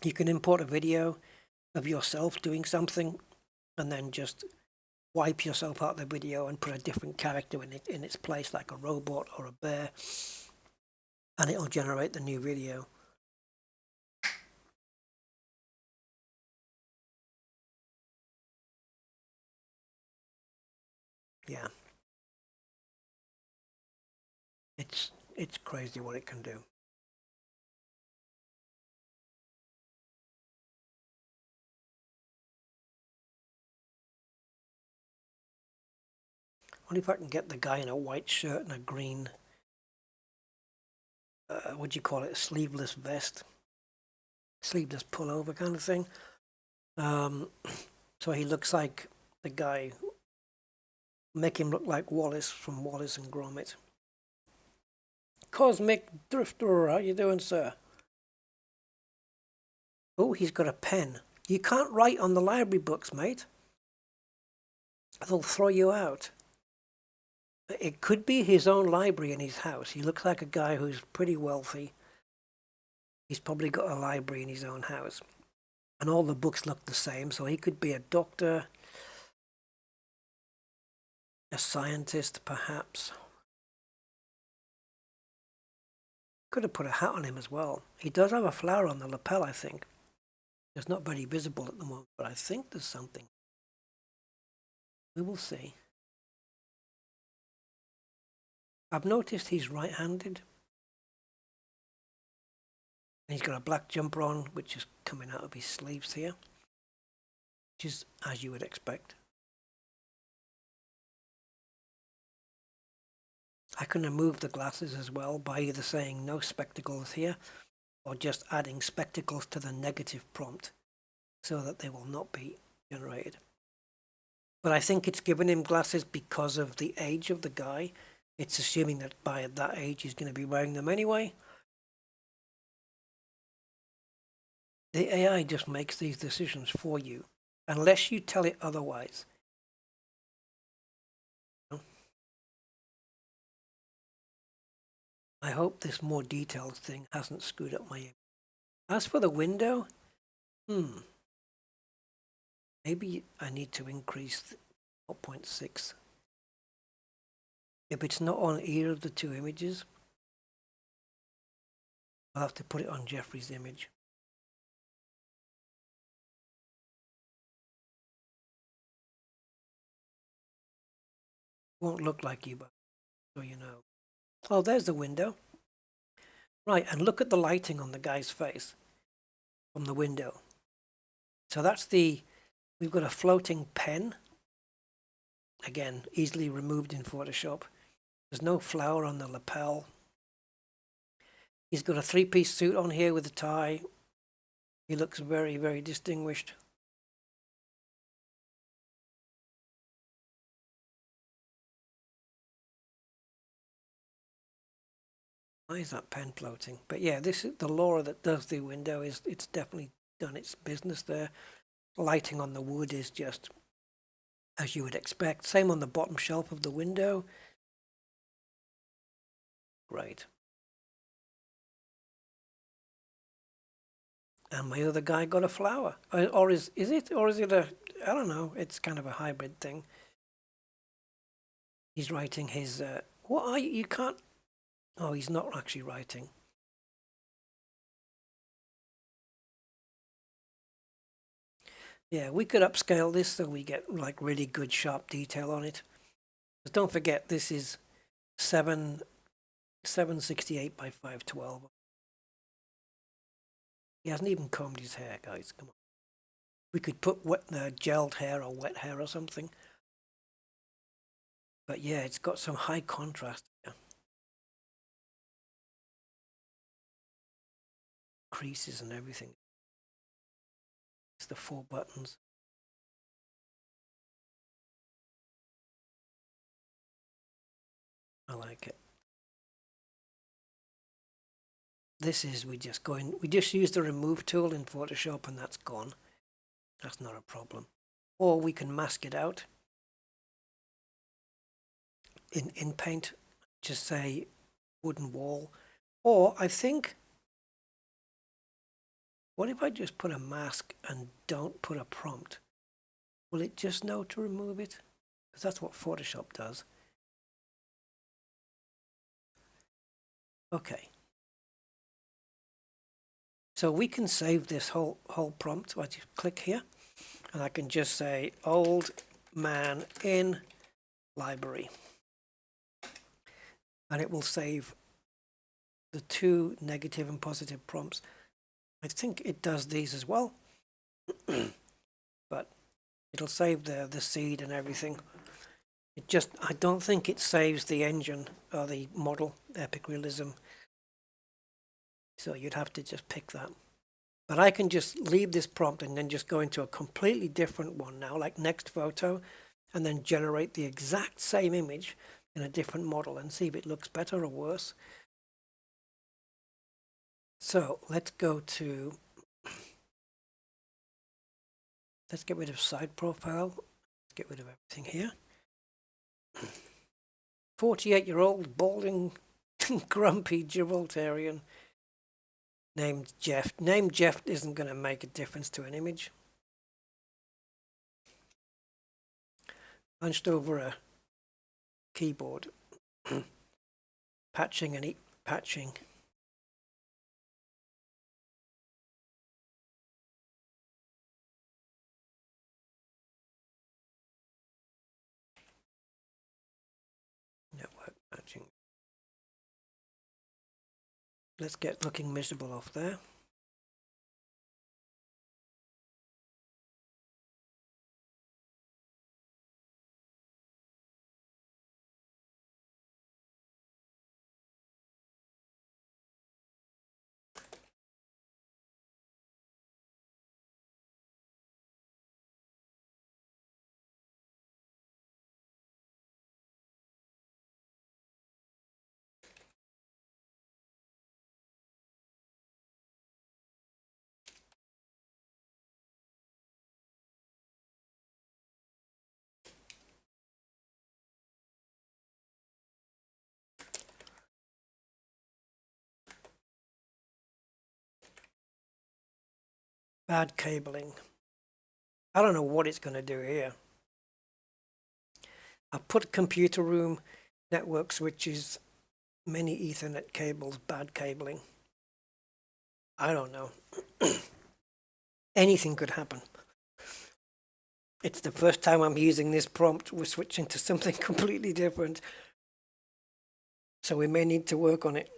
you can import a video of yourself doing something, and then just wipe yourself out of the video and put a different character in its place, like a robot or a bear, and it'll generate the new video. Yeah, it's crazy what it can do. What if I can get the guy in a white shirt and a green, what do you call it, a sleeveless vest, sleeveless pullover kind of thing. So he looks like the guy, make him look like Wallace from Wallace and Gromit. Cosmic Drifter, how you doing, sir? Oh, he's got a pen. You can't write on the library books, mate. They'll throw you out. It could be his own library in his house. He looks like a guy who's pretty wealthy. He's probably got a library in his own house. And all the books look the same, so he could be a doctor, a scientist, perhaps. Could have put a hat on him as well. He does have a flower on the lapel, I think. It's not very visible at the moment, but I think there's something. We will see. I've noticed he's right-handed. He's got a black jumper on, which is coming out of his sleeves here, which is as you would expect. I can remove the glasses as well by either saying no spectacles here or just adding spectacles to the negative prompt so that they will not be generated. But I think it's given him glasses because of the age of the guy. It's assuming that by that age he's going to be wearing them anyway. The AI just makes these decisions for you, unless you tell it otherwise. I hope this more detailed thing hasn't screwed up my image. As for the window, maybe I need to increase 0.6. If it's not on either of the two images, I'll have to put it on Jeffrey's image. Won't look like you, but so you know. Oh, there's the window. Right, and look at the lighting on the guy's face from the window. So that's the We've got a floating pen. Again, easily removed in Photoshop. There's no flower on the lapel. He's got a three-piece suit on here with a tie. He looks very, very distinguished. Why is that pen floating? But yeah, this is the Laura that does the window. It's definitely done its business there. Lighting on the wood is just as you would expect. Same on the bottom shelf of the window. Great. And my other guy got a flower. Or is it a, I don't know, it's kind of a hybrid thing. He's writing his, what are you can't, oh, he's not actually writing. Yeah, we could upscale this so we get like really good sharp detail on it. But don't forget, this is 768 by 512. He hasn't even combed his hair, guys. Come on. We could put gelled hair or wet hair or something. But yeah, it's got some high contrast. Yeah. Creases and everything. It's the 4 buttons. I like it. This is, we just use the remove tool in Photoshop and that's gone. That's not a problem. Or we can mask it out in Paint, just say wooden wall. Or I think, what if I just put a mask and don't put a prompt? Will it just know to remove it? Because that's what Photoshop does. Okay. So we can save this whole prompt. I just click here and I can just say old man in library. And it will save the 2 negative and positive prompts. I think it does these as well. But it'll save the seed and everything. I don't think it saves the engine or the model, Epic Realism. So you'd have to just pick that. But I can just leave this prompt and then just go into a completely different one now, like next photo, and then generate the exact same image in a different model and see if it looks better or worse. So let's get rid of side profile. Let's get rid of everything here. 48-year-old balding grumpy Gibraltarian named Jeff. Name Jeff isn't going to make a difference to an image. Hunched over a keyboard. Patching and patching. Network patching. Let's get looking miserable off there. Bad cabling. I don't know what it's going to do here. I put computer room, network switches, many Ethernet cables, bad cabling. I don't know. Anything could happen. It's the first time I'm using this prompt. We're switching to something completely different. So we may need to work on it.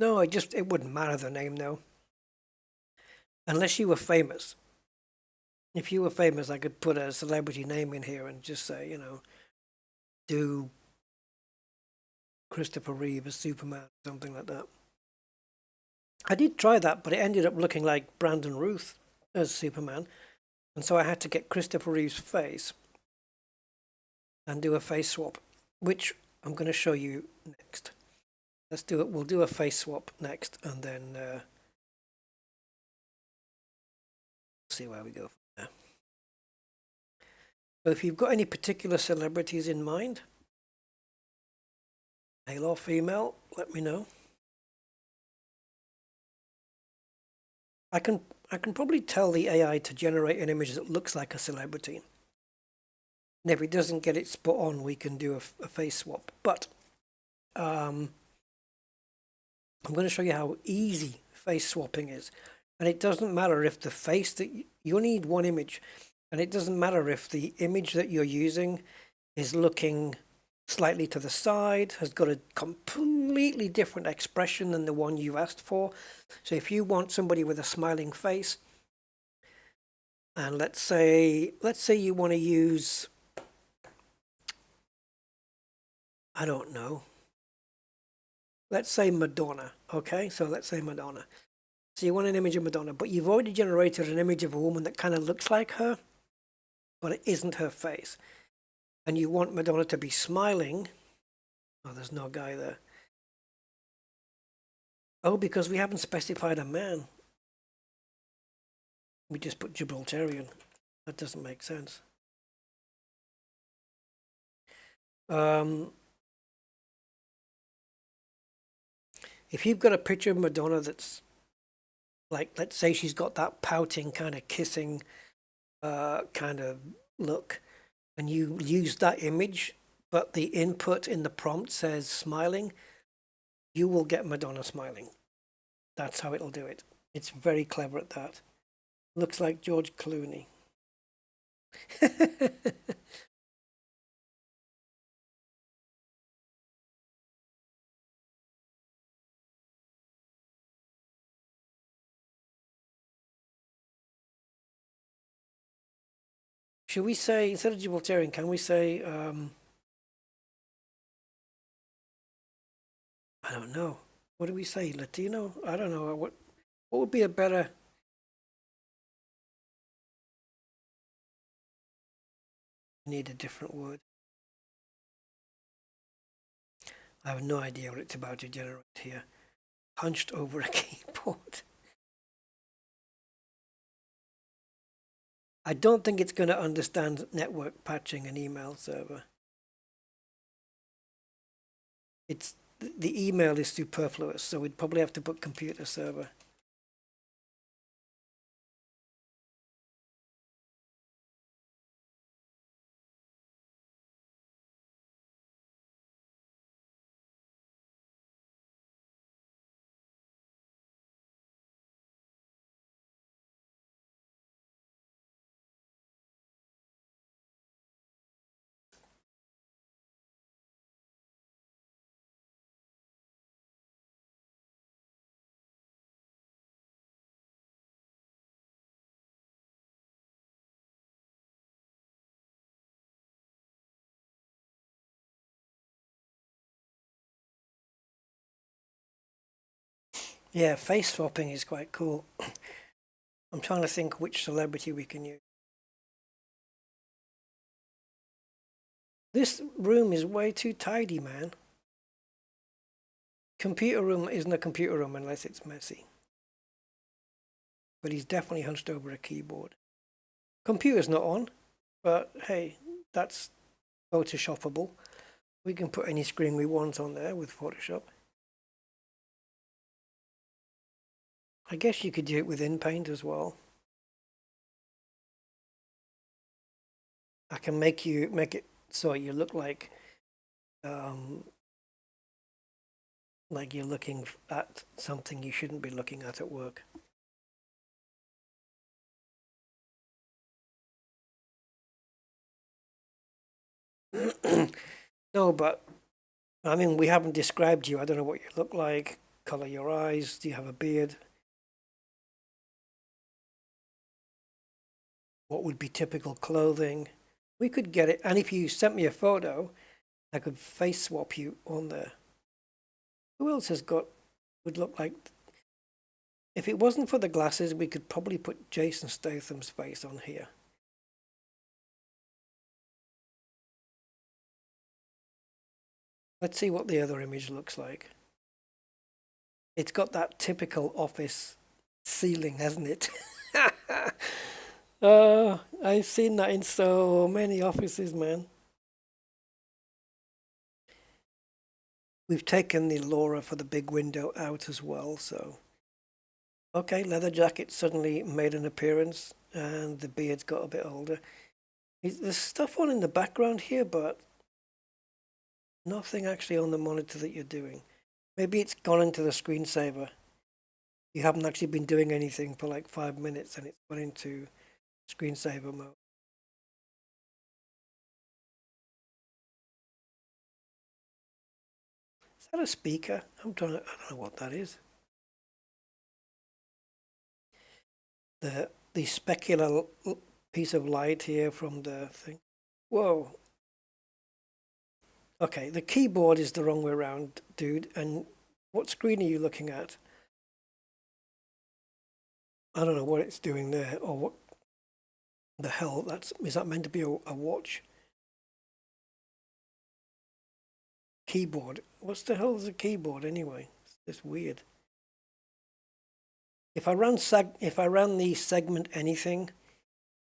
No, it wouldn't matter the name though. Unless you were famous. If you were famous, I could put a celebrity name in here and just say, do Christopher Reeve as Superman, something like that. I did try that, but it ended up looking like Brandon Routh as Superman. And so I had to get Christopher Reeve's face and do a face swap, which I'm going to show you next. Let's do it. We'll do a face swap next, and then see where we go from there. So if you've got any particular celebrities in mind, male or female, let me know. I can probably tell the AI to generate an image that looks like a celebrity. And if it doesn't get it spot on, we can do a face swap. But I'm going to show you how easy face swapping is. And it doesn't matter if the face that you need one image, and it doesn't matter if the image that you're using is looking slightly to the side, has got a completely different expression than the one you asked for. So if you want somebody with a smiling face, and let's say you want to use, I don't know, let's say Madonna, okay? So let's say Madonna. So you want an image of Madonna, but you've already generated an image of a woman that kind of looks like her, but it isn't her face. And you want Madonna to be smiling. Oh, there's no guy there. Oh, because we haven't specified a man. We just put Gibraltarian. That doesn't make sense. If you've got a picture of Madonna that's like, let's say she's got that pouting kind of kissing kind of look, and you use that image, but the input in the prompt says smiling, you will get Madonna smiling. That's how it'll do it. It's very clever at that. Looks like George Clooney. Should we say, instead of Gibraltarian, can we say, I don't know. What do we say? Latino? I don't know. What would be a better... Need a different word. I have no idea what it's about to generate here. Hunched over a keyboard. I don't think it's going to understand network patching and email server. It's the email is superfluous, so we'd probably have to put computer server. Yeah, face swapping is quite cool. I'm trying to think which celebrity we can use. This room is way too tidy, man. Computer room isn't a computer room unless it's messy. But he's definitely hunched over a keyboard. Computer's not on, but hey, that's Photoshoppable. We can put any screen we want on there with Photoshop. I guess you could do it within Paint as well. I can make it so you look like you're looking at something you shouldn't be looking at work. No, but I mean, we haven't described you. I don't know what you look like. Color your eyes. Do you have a beard? what would be typical clothing. We could get it, and if you sent me a photo, I could face swap you on there. Who else has got, would look like, if it wasn't for the glasses, we could probably put Jason Statham's face on here. Let's see what the other image looks like. It's got that typical office ceiling, hasn't it? I've seen that in so many offices, man. We've taken the LoRa for the big window out as well, so. Okay, leather jacket suddenly made an appearance, and the beard's got a bit older. There's stuff on in the background here, but nothing actually on the monitor that you're doing. Maybe it's gone into the screensaver. You haven't actually been doing anything for like 5 minutes and it's gone into screensaver mode. Is that a speaker? I don't know what that is. The specular piece of light here from the thing. Whoa. Okay, the keyboard is the wrong way around, dude. And what screen are you looking at? I don't know what it's doing there, or what the hell is that meant to be a watch? Keyboard. What the hell is a keyboard anyway? It's weird. If I ran the segment anything,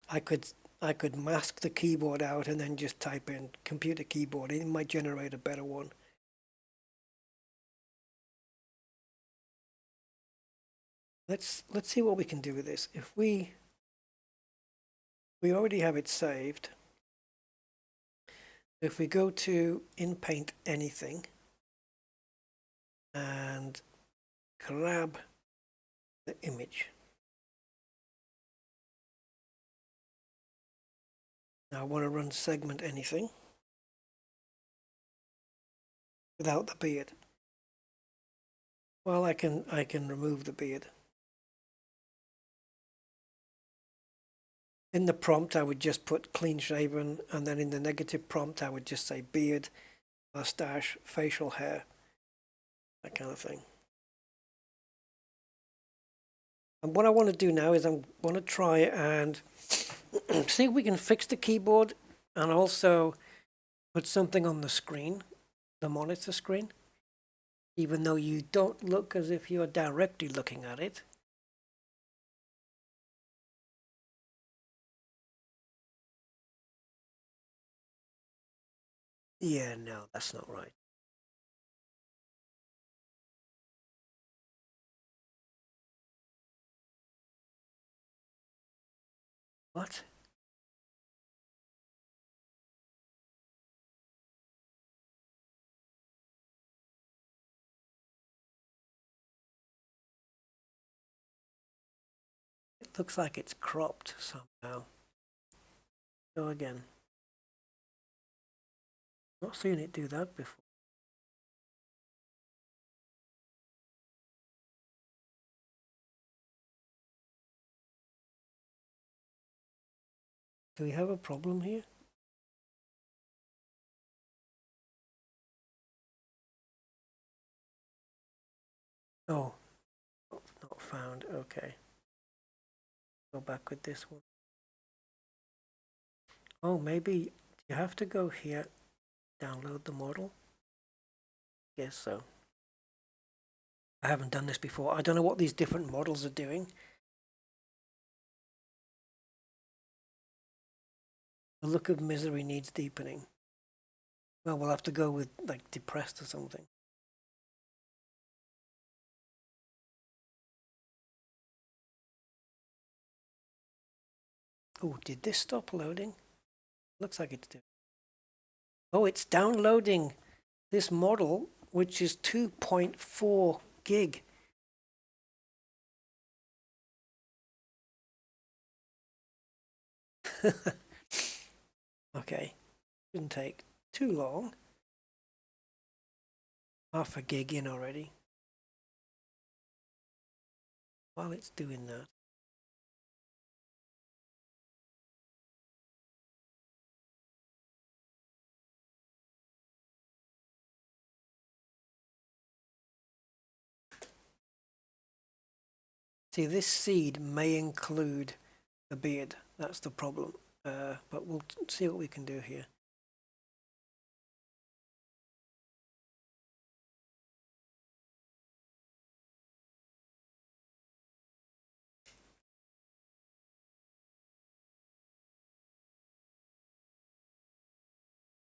I could mask the keyboard out and then just type in computer keyboard. It might generate a better one. Let's see what we can do with this. If we already have it saved. If we go to in Paint anything and grab the image. Now I want to run segment anything without the beard. Well, I can remove the beard. In the prompt, I would just put clean shaven, and then in the negative prompt, I would just say beard, mustache, facial hair, that kind of thing. And what I want to do now is I want to try and see if we can fix the keyboard and also put something on the screen, the monitor screen, even though you don't look as if you're directly looking at it. Yeah, no, that's not right. What? It looks like it's cropped somehow. Go again. Not seen it do that before. Do we have a problem here? Oh, not found. Okay. Go back with this one. Oh, maybe you have to go here, download the model. Guess so. I haven't done this before. I don't know what these different models are doing. The look of misery needs deepening. Well, we'll have to go with like depressed or something. Oh, did this stop loading? Looks like it's doing. Oh, it's downloading this model, which is 2.4 gig. Okay, shouldn't take too long. Half a gig in already. While it's doing that, See, this seed may include the beard. That's the problem. But we'll see what we can do here.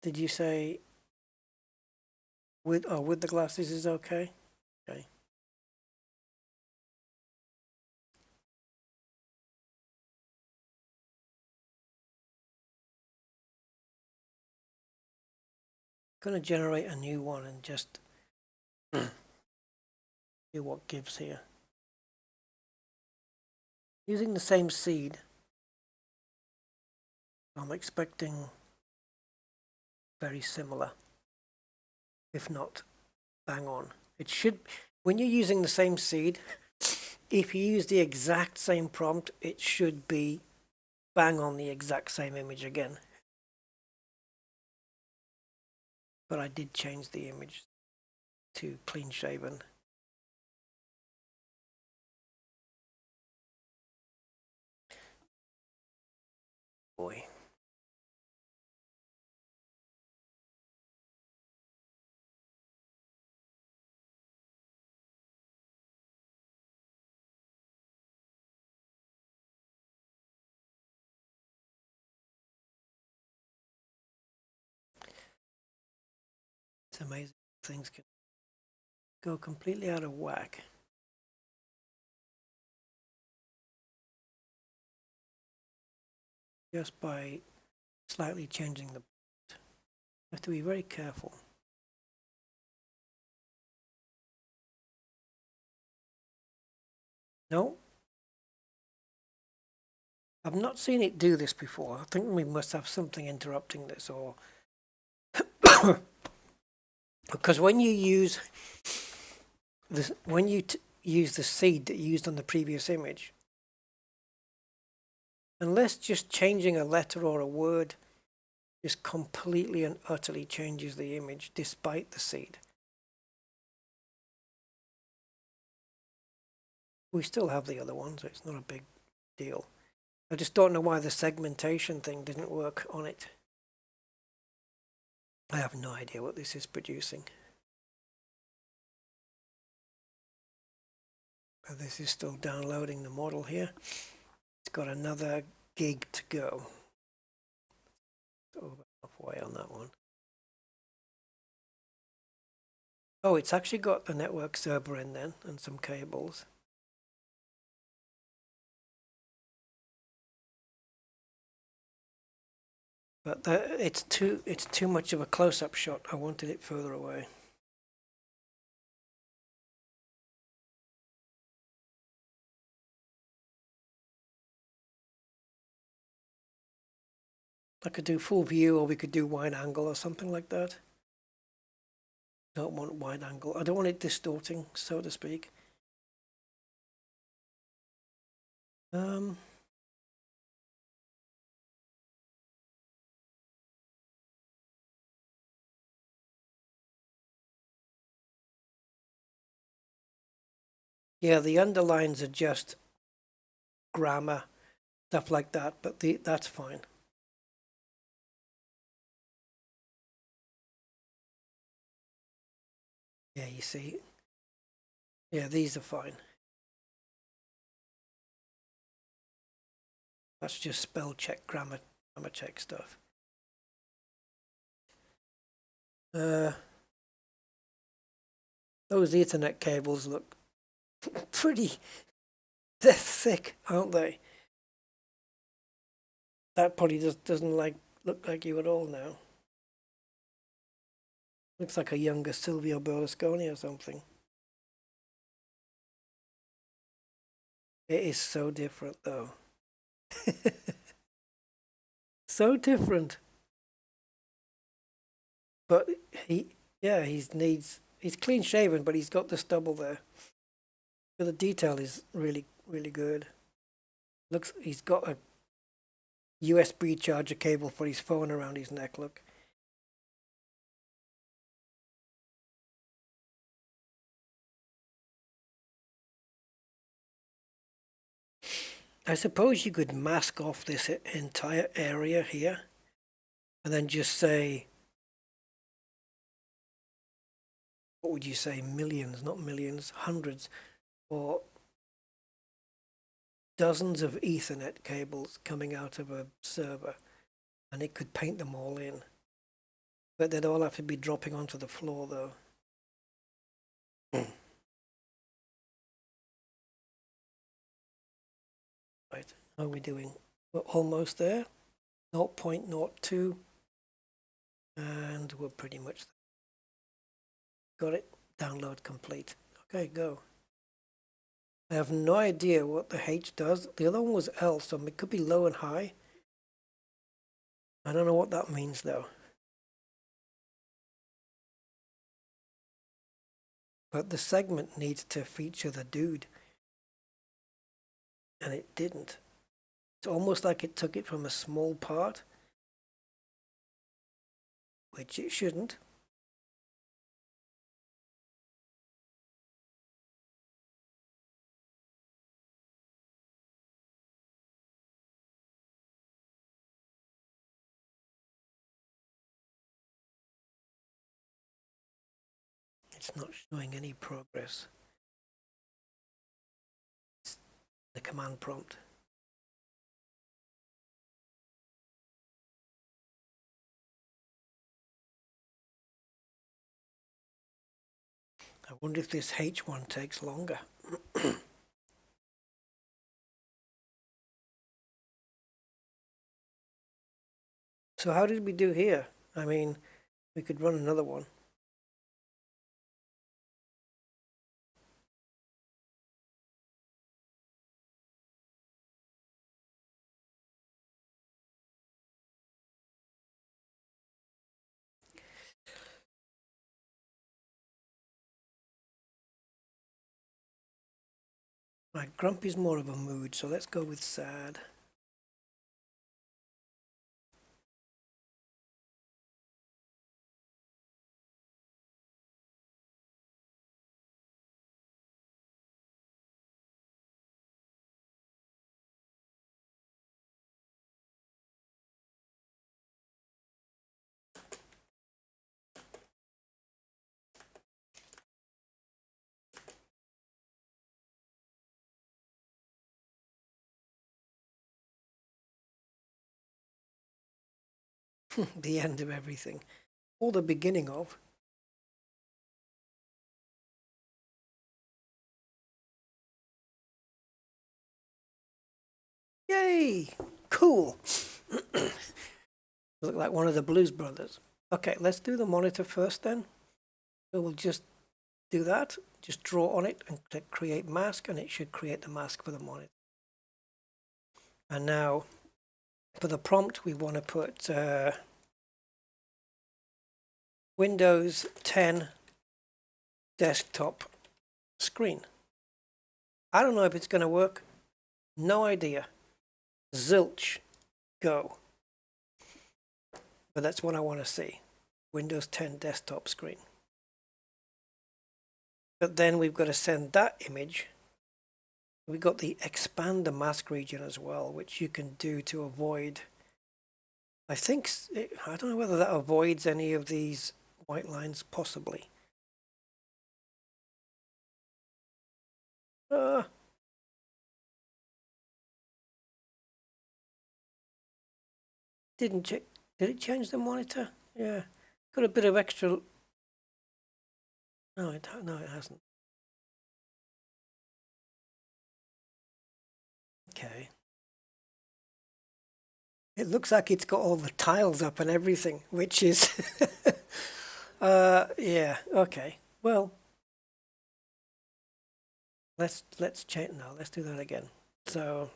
Did you say with the glasses is okay? Okay. Going to generate a new one and just see what gives here. Using the same seed, I'm expecting very similar, if not bang on. It should, when you're using the same seed, if you use the exact same prompt, it should be bang on the exact same image again. But I did change the image to clean shaven. Boy. It's amazing. Things can go completely out of whack. Just by slightly changing the... You have to be very careful. No. I've not seen it do this before. I think we must have something interrupting this, or... Because when you use this, when you use the seed that you used on the previous image, unless just changing a letter or a word just completely and utterly changes the image despite the seed, we still have the other one, so it's not a big deal. I just don't know why the segmentation thing didn't work on it. I have no idea what this is producing. But this is still downloading the model here. It's got another gig to go. It's over halfway on that one. Oh, it's actually got a network server in then and some cables. But it's too much of a close-up shot. I wanted it further away. I could do full view, or we could do wide angle or something like that. Don't want wide angle. I don't want it distorting, so to speak. Yeah, the underlines are just grammar, stuff like that, but that's fine. Yeah, you see. Yeah, these are fine. That's just spell check, grammar check stuff. Those Ethernet cables look pretty, they're thick, aren't they? That probably just doesn't look like you at all now. Looks like a younger Silvio Berlusconi or something. It is so different though. So different. But he's clean shaven, but he's got the stubble there. So the detail is really, really good. Looks, he's got a USB charger cable for his phone around his neck, look. I suppose you could mask off this entire area here and then just say, what would you say, millions, not millions, hundreds or dozens of Ethernet cables coming out of a server, and it could paint them all in. But they'd all have to be dropping onto the floor though. Right, how are we doing? We're almost there. 0.02, and we're pretty much there. Got it. Download complete. Okay, go. I have no idea what the H does. The other one was L, so it could be low and high. I don't know what that means though. But the segment needs to feature the dude, and it didn't. It's almost like it took it from a small part, which it shouldn't. It's not showing any progress. It's the command prompt. I wonder if this H one takes longer. So how did we do here? I mean, we could run another one. Right, grumpy's more of a mood, so let's go with sad. The end of everything. Or the beginning of. Yay! Cool! Look like one of the Blues Brothers. Okay, let's do the monitor first then. So we'll just do that. Just draw on it and click create mask, and it should create the mask for the monitor. And now for the prompt, we want to put Windows 10 desktop screen. I don't know if it's going to work. No idea. Zilch. Go. But that's what I want to see. Windows 10 desktop screen. But then we've got to send that image. We've got the expand the mask region as well, which you can do to avoid. I don't know whether that avoids any of these white lines, possibly. Did it change the monitor? Yeah, got a bit of extra. No, it hasn't. Okay. It looks like it's got all the tiles up and everything, which is, yeah, okay. Well, let's change. No, let's do that again. So,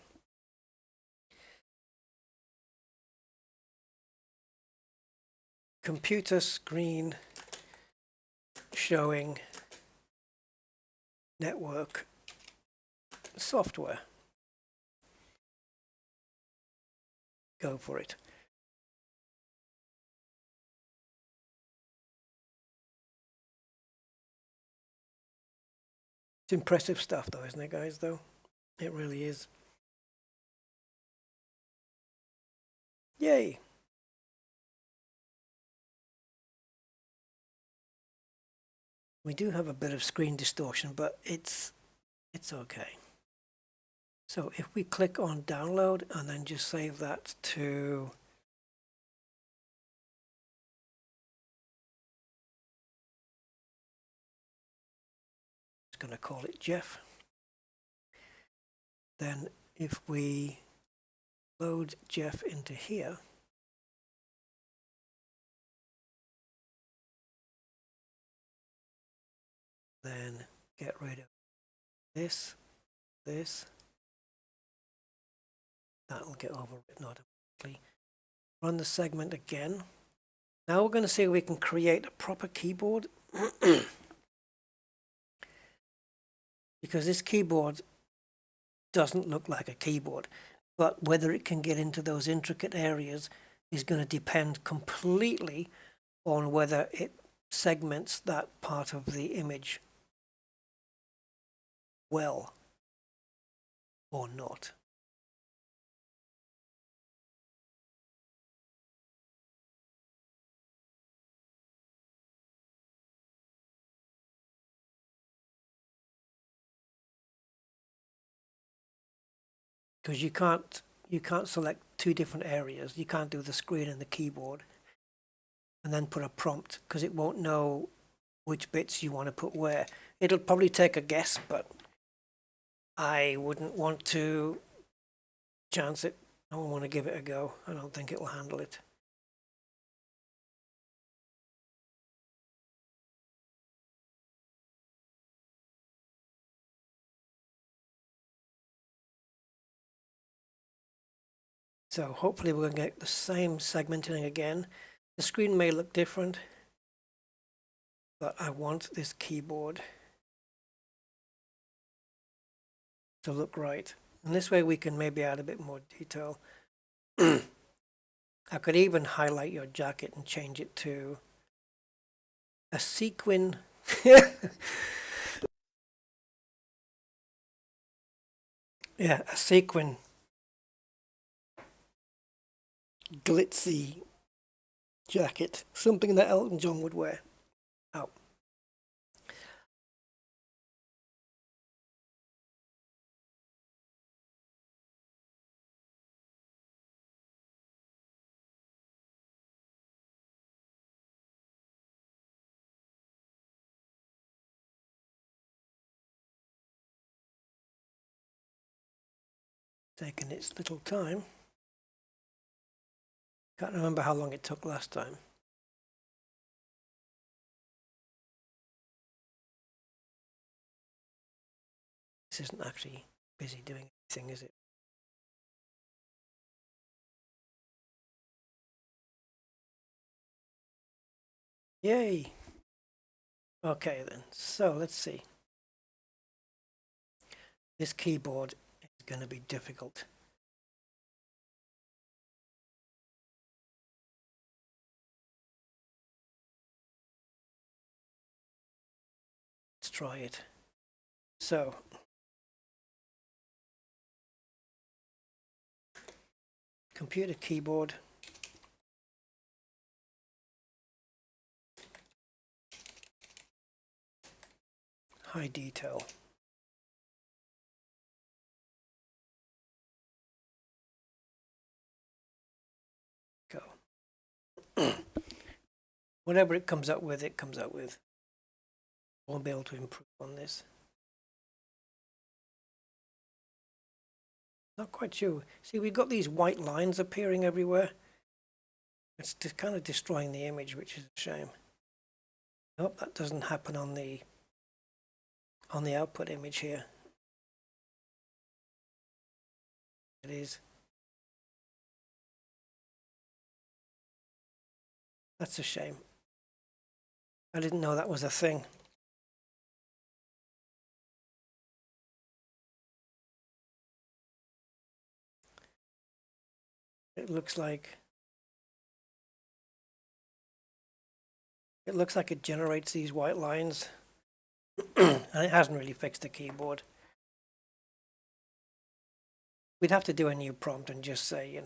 computer screen showing network software. Go for it. It's impressive stuff though, isn't it, guys, though? It really is. Yay! We do have a bit of screen distortion, but it's okay. So if we click on download and then just save that to going to call it Jeff. Then if we load Jeff into here, then get rid of this, that'll get overwritten automatically. Run the segment again. Now we're going to see if we can create a proper keyboard. Because this keyboard doesn't look like a keyboard, but whether it can get into those intricate areas is going to depend completely on whether it segments that part of the image well or not. Because you can't select two different areas. You can't do the screen and the keyboard and then put a prompt, because it won't know which bits you want to put where. It'll probably take a guess, but I wouldn't want to chance it. I won't want to give it a go. I don't think it will handle it. So hopefully we're going to get the same segmenting again. The screen may look different, but I want this keyboard to look right. And this way we can maybe add a bit more detail. I could even highlight your jacket and change it to a sequin. Yeah, a sequin glitzy jacket, something that Elton John would wear. Oh. Taking its little time. Can't remember how long it took last time. This isn't actually busy doing anything, is it? Yay! Okay then, so let's see. This keyboard is going to be difficult. Let's try it. So, computer keyboard. High detail. Go. Whatever it comes up with, it comes up with. Won't be able to improve on this. Not quite sure. See, we've got these white lines appearing everywhere. It's just kind of destroying the image, which is a shame. Nope, that doesn't happen on the output image here. It is. That's a shame. I didn't know that was a thing. It looks like it generates these white lines, and it hasn't really fixed the keyboard. We'd have to do a new prompt and just say,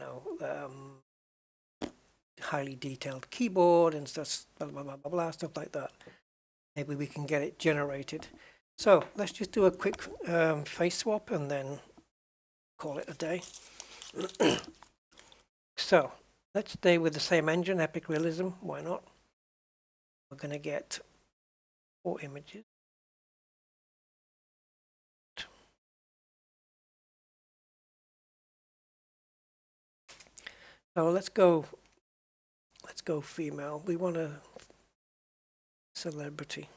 highly detailed keyboard and stuff, blah, blah, blah, blah, blah, stuff like that. Maybe we can get it generated. So let's just do a quick face swap and then call it a day. So let's stay with the same engine, Epic Realism. Why not? We're going to get 4 images. So let's go female. We want a celebrity.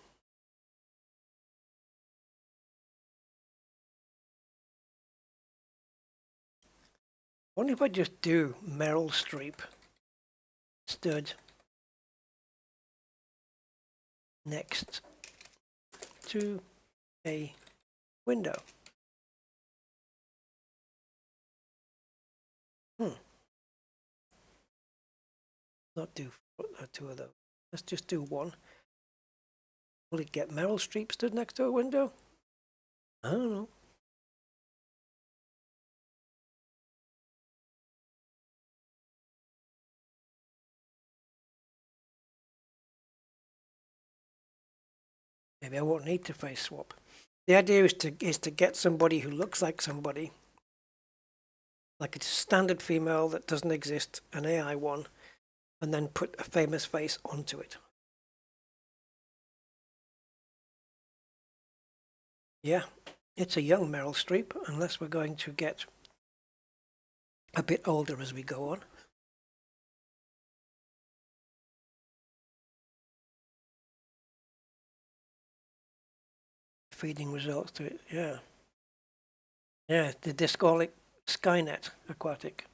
I wonder if I just do Meryl Streep stood next to a window. Not do 2 of those. Let's just do 1. Will it get Meryl Streep stood next to a window? I don't know. Maybe I won't need to face swap. The idea is to get somebody who looks like somebody, like a standard female that doesn't exist, an AI one, and then put a famous face onto it. Yeah, it's a young Meryl Streep, unless we're going to get a bit older as we go on. Feeding results to it, yeah. Yeah, did they call it Skynet Aquatic?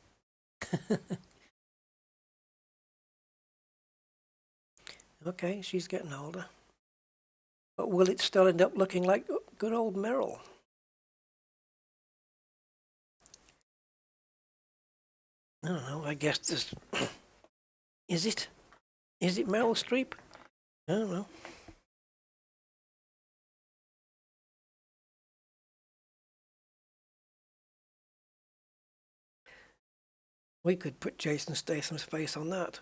Okay, she's getting older. But will it still end up looking like good old Meryl? I don't know, I guess this... Is it? Is it Meryl Streep? I don't know. We could put Jason Statham's face on that.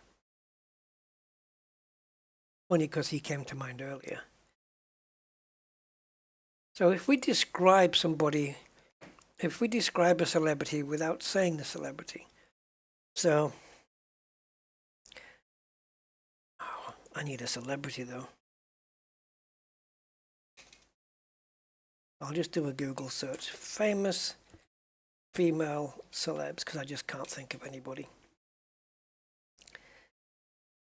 Only because he came to mind earlier. So if we describe somebody, if we describe a celebrity without saying the celebrity, so, oh, I need a celebrity though. I'll just do a Google search, famous female celebs, because I just can't think of anybody.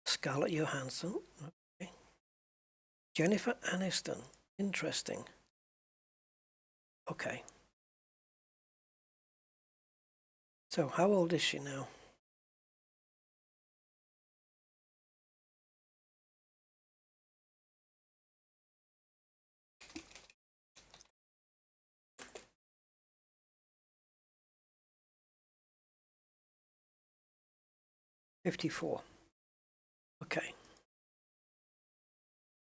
Scarlett Johansson, okay. Jennifer Aniston, interesting. Okay. So how old is she now? '54. Okay.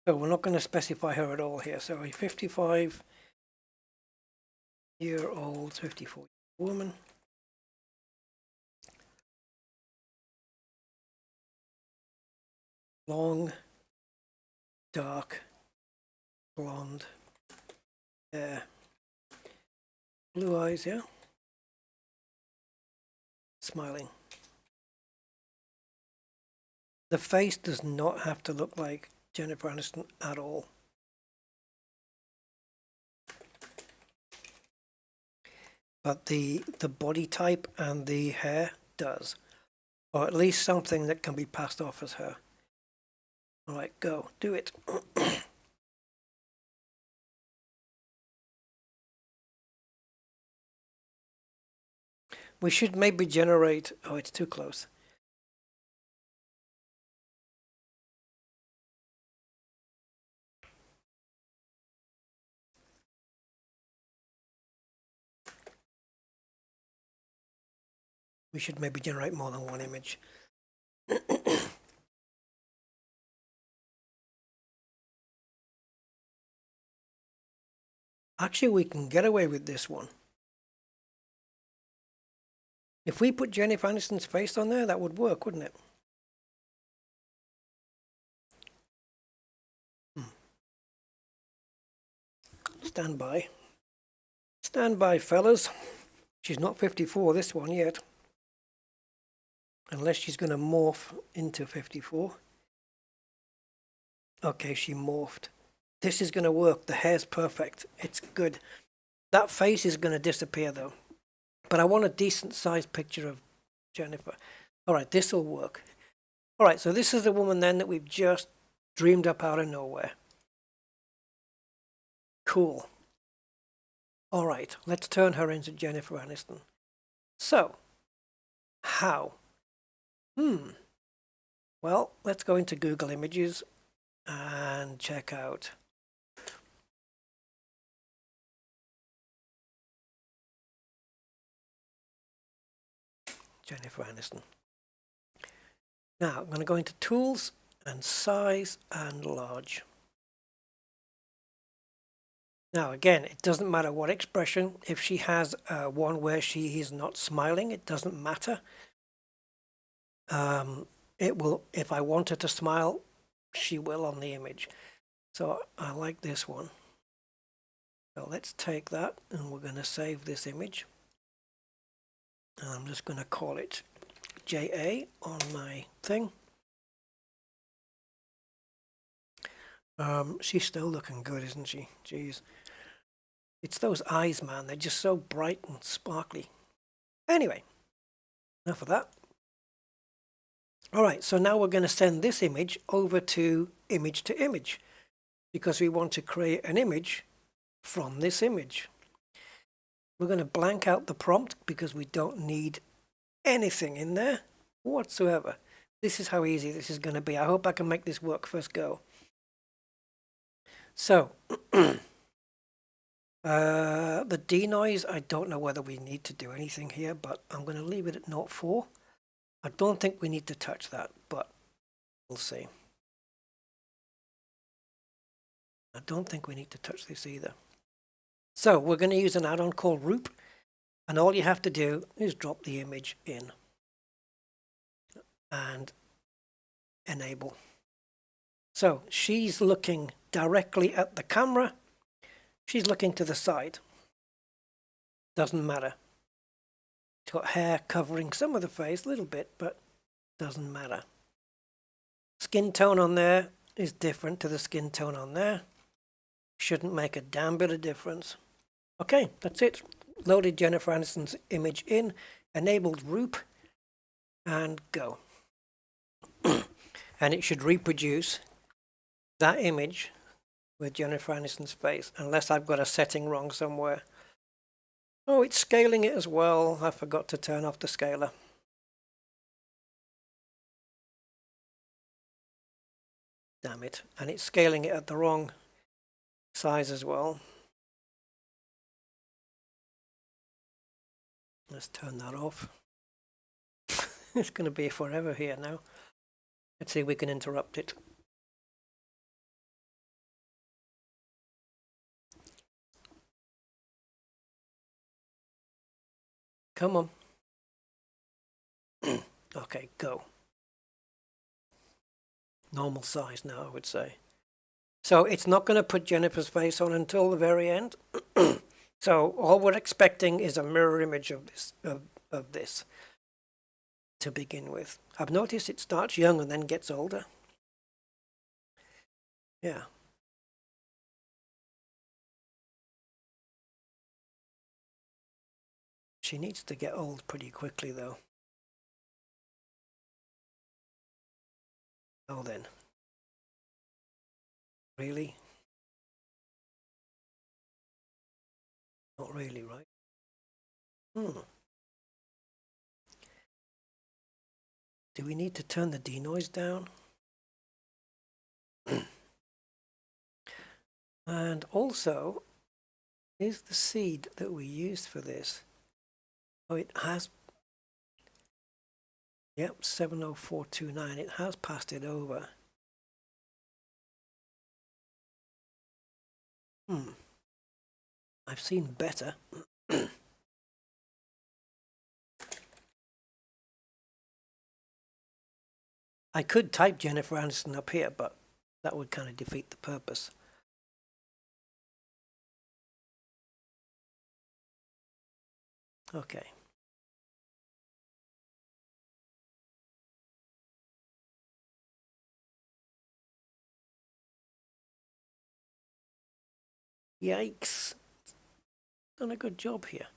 So we're not going to specify her at all here. So a 55-year-old, 54 woman. Long, dark, blonde hair. Blue eyes, yeah? Smiling. The face does not have to look like Jennifer Aniston at all. But the body type and the hair does. Or at least something that can be passed off as her. All right, go, do it. We should maybe generate, oh, it's too close. We should maybe generate more than one image. Actually, we can get away with this one. If we put Jennifer Aniston's face on there, that would work, wouldn't it? stand by. Stand by, fellas. She's not 54, this one, yet. Unless she's going to morph into 54. Okay, she morphed. This is going to work. The hair's perfect. It's good. That face is going to disappear, though. But I want a decent-sized picture of Jennifer. All right, this will work. All right, so this is the woman then that we've just dreamed up out of nowhere. Cool. All right, let's turn her into Jennifer Aniston. So, how? Well, let's go into Google Images and check out Jennifer Aniston. Now, I'm going to go into Tools and Size and Large. Now, again, it doesn't matter what expression. If she has one where she is not smiling, it doesn't matter. It will, if I want her to smile, she will on the image. So I like this one. So let's take that and we're going to save this image. And I'm just going to call it JA on my thing. She's still looking good, isn't she? Jeez. It's those eyes, man. They're just so bright and sparkly. Anyway, enough of that. All right, so now we're going to send this image over to image, because we want to create an image from this image. We're going to blank out the prompt because we don't need anything in there whatsoever. This is how easy this is going to be. I hope I can make this work first go. So, the denoise, I don't know whether we need to do anything here, but I'm going to leave it at 0.4. I don't think we need to touch that, but we'll see. I don't think we need to touch this either. So we're going to use an add-on called Roop, and all you have to do is drop the image in and enable. So she's looking directly at the camera. She's looking to the side. Doesn't matter. She's got hair covering some of the face, a little bit, but doesn't matter. Skin tone on there is different to the skin tone on there. Shouldn't make a damn bit of difference. Okay, that's it. Loaded Jennifer Aniston's image in, enabled Roop, and go. And it should reproduce that image with Jennifer Aniston's face, unless I've got a setting wrong somewhere. Oh, it's scaling it as well. I forgot to turn off the scaler. Damn it. And it's scaling it at the wrong size as well. Let's turn that off. It's going to be forever here now. Let's see if we can interrupt it. Come on. Okay, go. Normal size now, I would say. So it's not going to put Jennifer's face on until the very end. So all we're expecting is a mirror image of this to begin with. I've noticed it starts young and then gets older. Yeah. She needs to get old pretty quickly, though. Oh, then. Really? Not really, right? Do we need to turn the denoise down? And also, is the seed that we used for this? Oh, it has. Yep, 70429. It has passed it over. I've seen better. I could type Jennifer Aniston up here, but that would kind of defeat the purpose. Okay. Yikes. Done a good job here.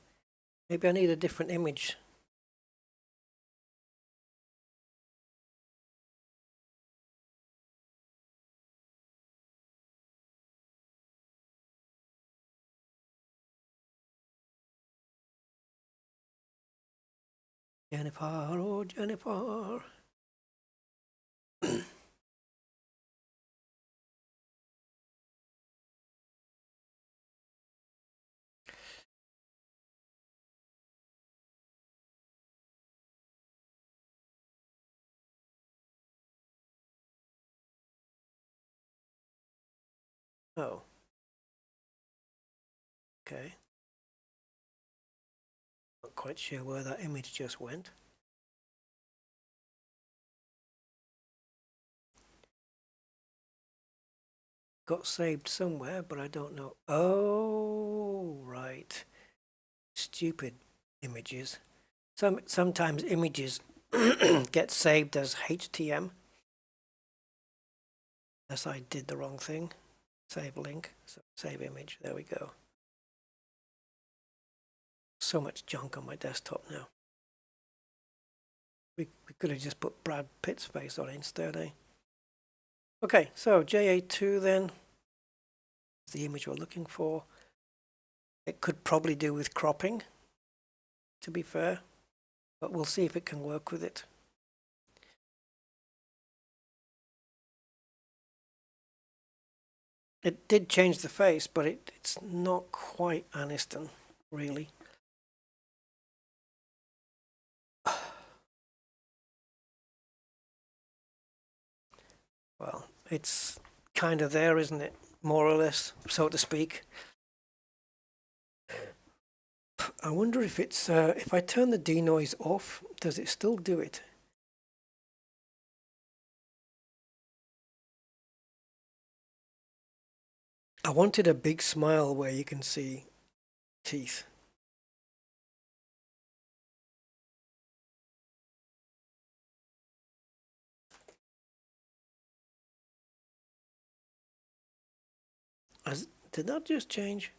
Maybe I need a different image. Jennifer, oh Jennifer. Oh, okay. Not quite sure where that image just went. Got saved somewhere, but I don't know. Oh, right. Stupid images. Sometimes images get saved as HTM. Unless I did the wrong thing. Save link. So save image. There we go. So much junk on my desktop now. We could have just put Brad Pitt's face on it instead, eh? Okay, so JA2 then is the image we're looking for. It could probably do with cropping, to be fair, but we'll see if it can work with it. It did change the face, but it's not quite Aniston, really. Well, it's kind of there, isn't it? More or less, so to speak. I wonder if it's if I turn the denoise off, does it still do it? I wanted a big smile where you can see teeth. Did that just change?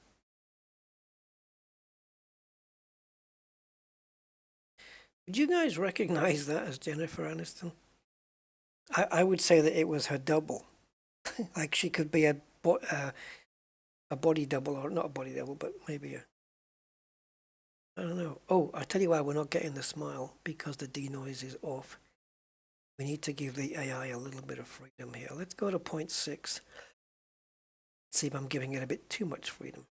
Did you guys recognize that as Jennifer Aniston? I would say that it was her double. Like she could be a body double, or not a body double, but maybe a... I don't know. Oh, I tell you why we're not getting the smile, because the denoise is off. We need to give the AI a little bit of freedom here. Let's go to 0.6. See if I'm giving it a bit too much freedom.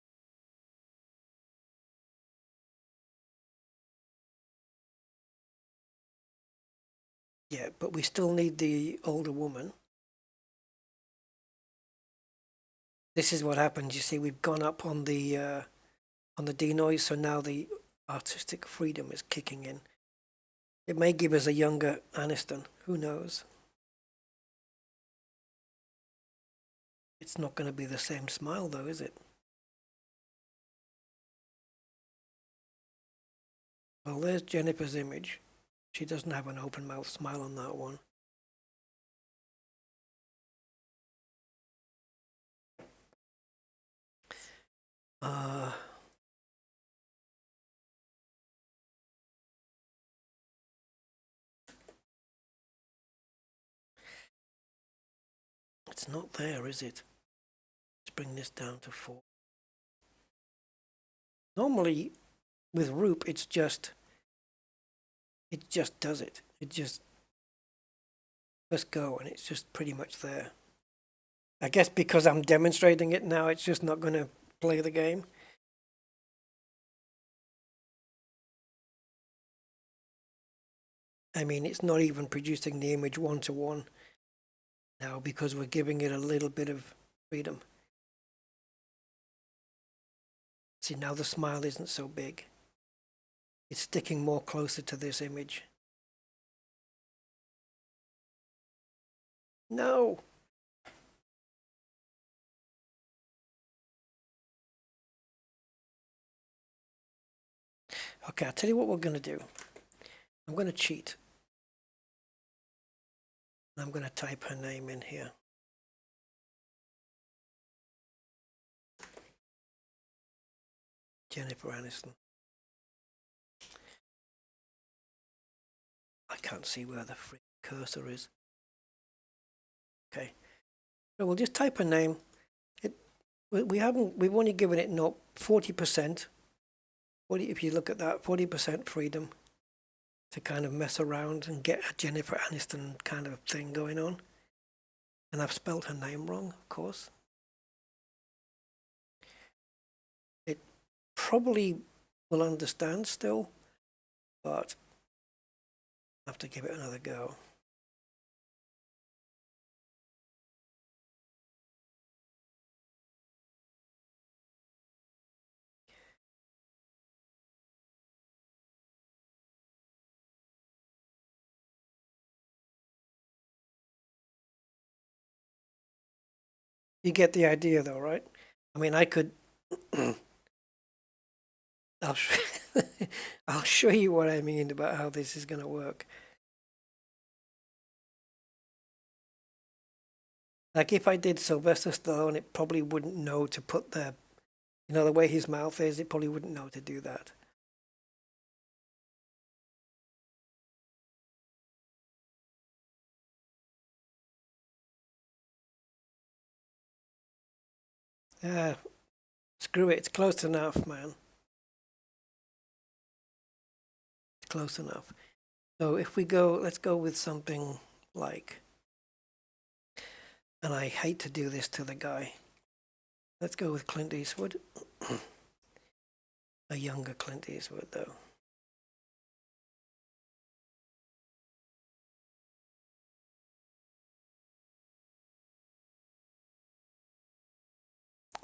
Yeah, but we still need the older woman. This is what happens. You see, we've gone up on the denoise, so now the artistic freedom is kicking in. It may give us a younger Aniston. Who knows? It's not going to be the same smile, though, is it? Well, there's Jennifer's image. She doesn't have an open mouth smile on that one. It's not there, is it? Let's bring this down to 4. Normally, with Roop, it just does it. It just go, and it's just pretty much there. I guess because I'm demonstrating it now, it's just not going to play the game. I mean, it's not even producing the image one-to-one now because we're giving it a little bit of freedom. See, now the smile isn't so big. It's sticking more closer to this image. No! Okay, I'll tell you what we're going to do. I'm going to cheat. I'm going to type her name in here. Jennifer Aniston. I can't see where the free cursor is. Okay. So we'll just type her name. We've only given it 40%. If you look at that, 40% freedom to kind of mess around and get a Jennifer Aniston kind of thing going on. And I've spelled her name wrong, of course. It probably will understand still, but I have to give it another go. You get the idea though, right? I mean, I could, I'll show you what I mean about how this is going to work. Like if I did Sylvester Stallone, it probably wouldn't know to put the way his mouth is, it probably wouldn't know to do that. Screw it, it's close enough, man. It's close enough. So if we go, let's go with something like, and I hate to do this to the guy. Let's go with Clint Eastwood. A younger Clint Eastwood, though.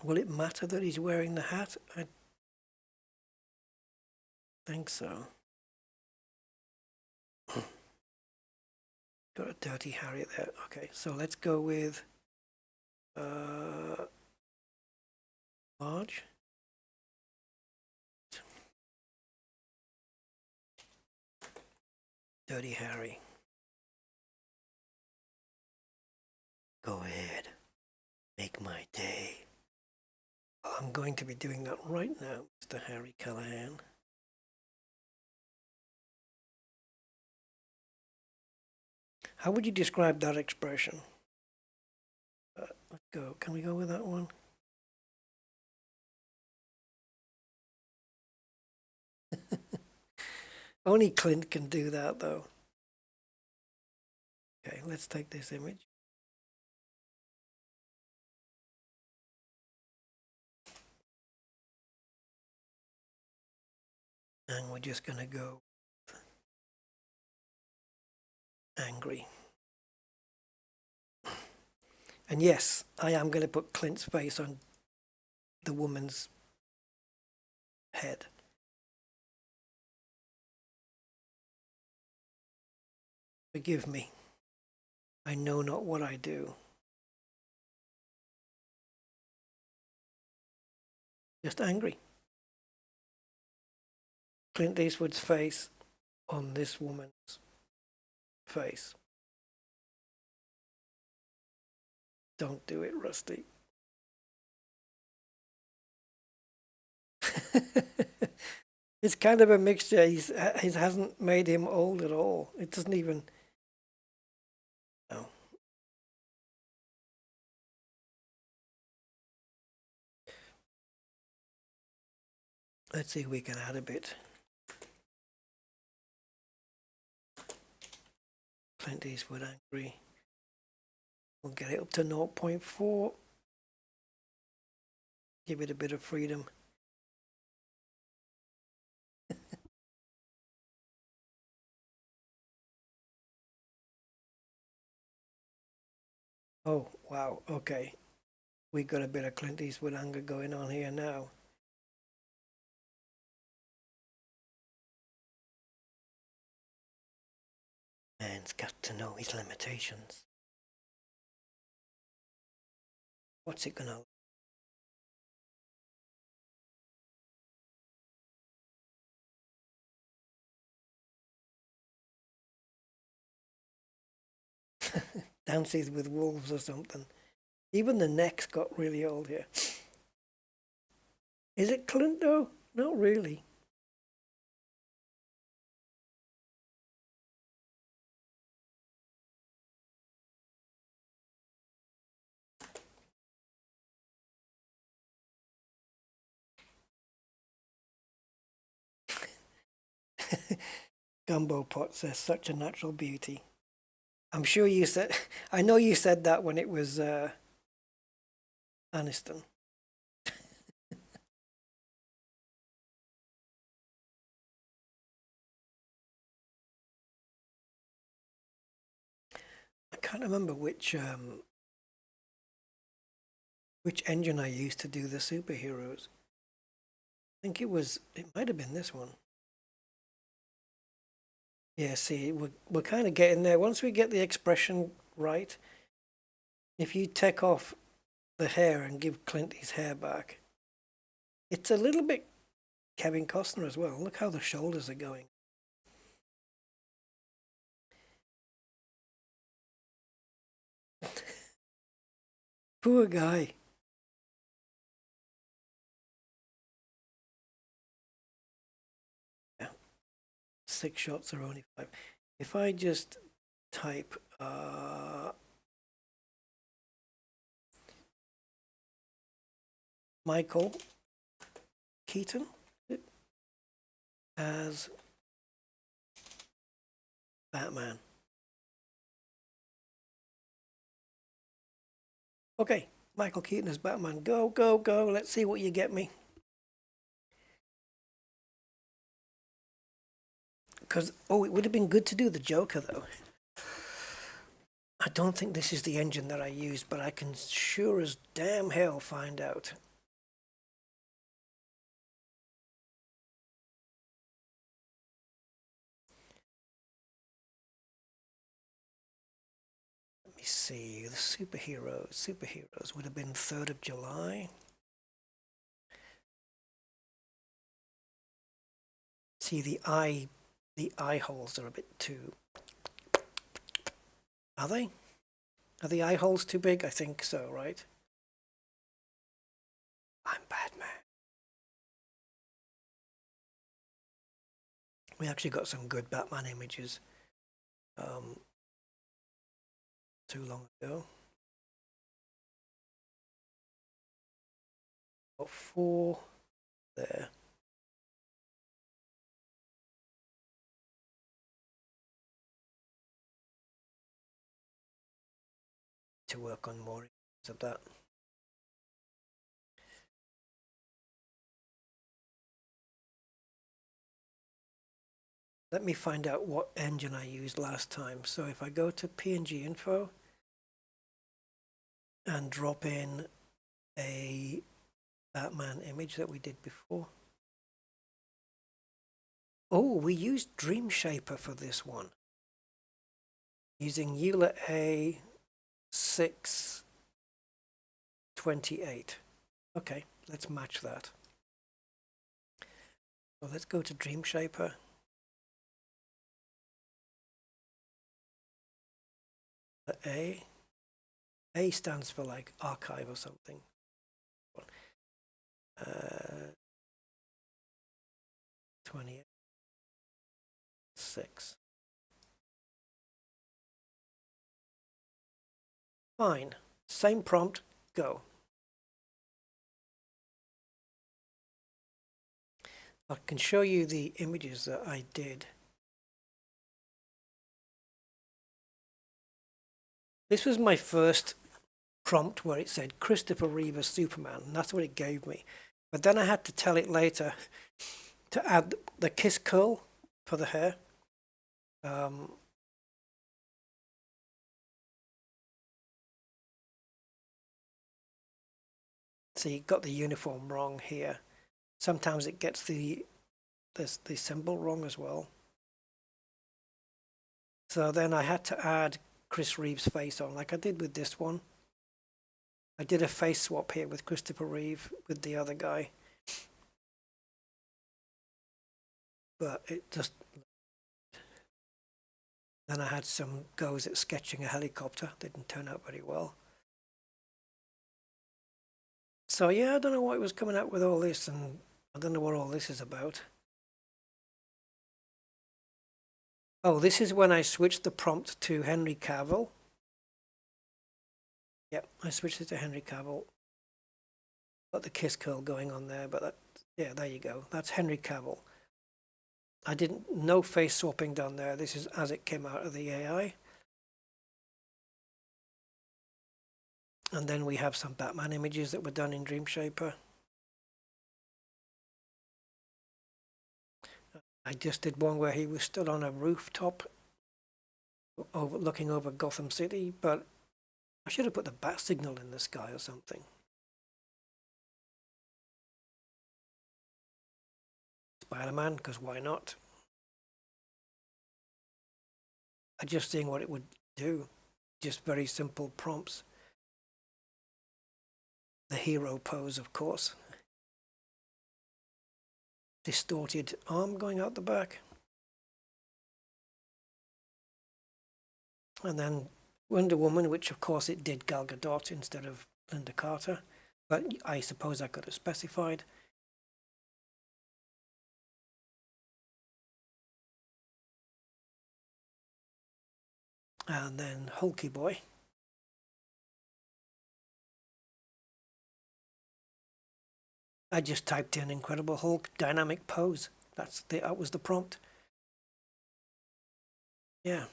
Will it matter that he's wearing the hat? I think so. Got a Dirty Harry there. Okay, so let's go with large. Dirty Harry. Go ahead. Make my day. I'm going to be doing that right now, Mr. Harry Callahan. How would you describe that expression? Let's go. Can we go with that one? Only Clint can do that, though. Okay, let's take this image. And we're just going to go angry. And yes, I am going to put Clint's face on the woman's head. Forgive me. I know not what I do. Just angry. Clint Eastwood's face on this woman's face. Don't do it, Rusty. It's kind of a mixture. He hasn't made him old at all. It doesn't even. No. Let's see if we can add a bit. Clint Eastwood angry. We'll get it up to 0.4. Give it a bit of freedom. Oh, wow. Okay. We got a bit of Clint Eastwood anger going on here now. Man's got to know his limitations. What's it gonna? Dances with Wolves or something. Even the neck's got really old here. Is it Clint though? Not really. Gumbo Pot says such a natural beauty. I'm sure you said, I know you said that when it was Aniston. I can't remember which engine I used to do the superheroes. I think it might have been this one. Yeah, see, we're kind of getting there. Once we get the expression right, if you take off the hair and give Clint his hair back, it's a little bit Kevin Costner as well. Look how the shoulders are going. Poor guy. Yeah, 6 shots are only 5. If I just type Michael Keaton as Batman. Okay, Michael Keaton as Batman. Go, go, go. Let's see what you get me. Because, oh, it would have been good to do the Joker, though. I don't think this is the engine that I used, but I can sure as damn hell find out. Let me see, the superheroes would have been 3rd of July. See, the eye holes are a bit too... Are they? Are the eye holes too big? I think so, right? I'm Batman. We actually got some good Batman images too long ago. Got 4 there. To work on more of that. Let me find out what engine I used last time. So if I go to PNG info and drop in a Batman image that we did before. Oh, we used Dream Shaper for this one. Using EULA A628. Okay, let's match that. So let's go to Dream Shaper. The A stands for like archive or something. 26. Fine. Same prompt, go. I can show you the images that I did. This was my first prompt where it said Christopher Reeve as Superman, and that's what it gave me. But then I had to tell it later to add the kiss curl for the hair. So you got the uniform wrong here. Sometimes it gets the symbol wrong as well. So then I had to add Chris Reeve's face on, like I did with this one. I did a face swap here with Christopher Reeve with the other guy. But it just... Then I had some goes at sketching a helicopter. Didn't turn out very well. So yeah, I don't know why it was coming out with all this, and I don't know what all this is about. Oh, this is when I switched the prompt to Henry Cavill. Yep, I switched it to Henry Cavill. Got the kiss curl going on there, but that, yeah, there you go. That's Henry Cavill. I didn't, no face swapping done there. This is as it came out of the AI. And then we have some Batman images that were done in Dreamshaper. I just did one where he was stood on a rooftop looking over Gotham City, but I should have put the bat signal in the sky or something. Spider-Man, because why not? I'm just seeing what it would do. Just very simple prompts. The hero pose, of course. Distorted arm going out the back. And then Wonder Woman, which of course it did Gal Gadot instead of Linda Carter. But I suppose I could have specified. And then Hulky Boy. I just typed in Incredible Hulk dynamic pose. That was the prompt. Yeah.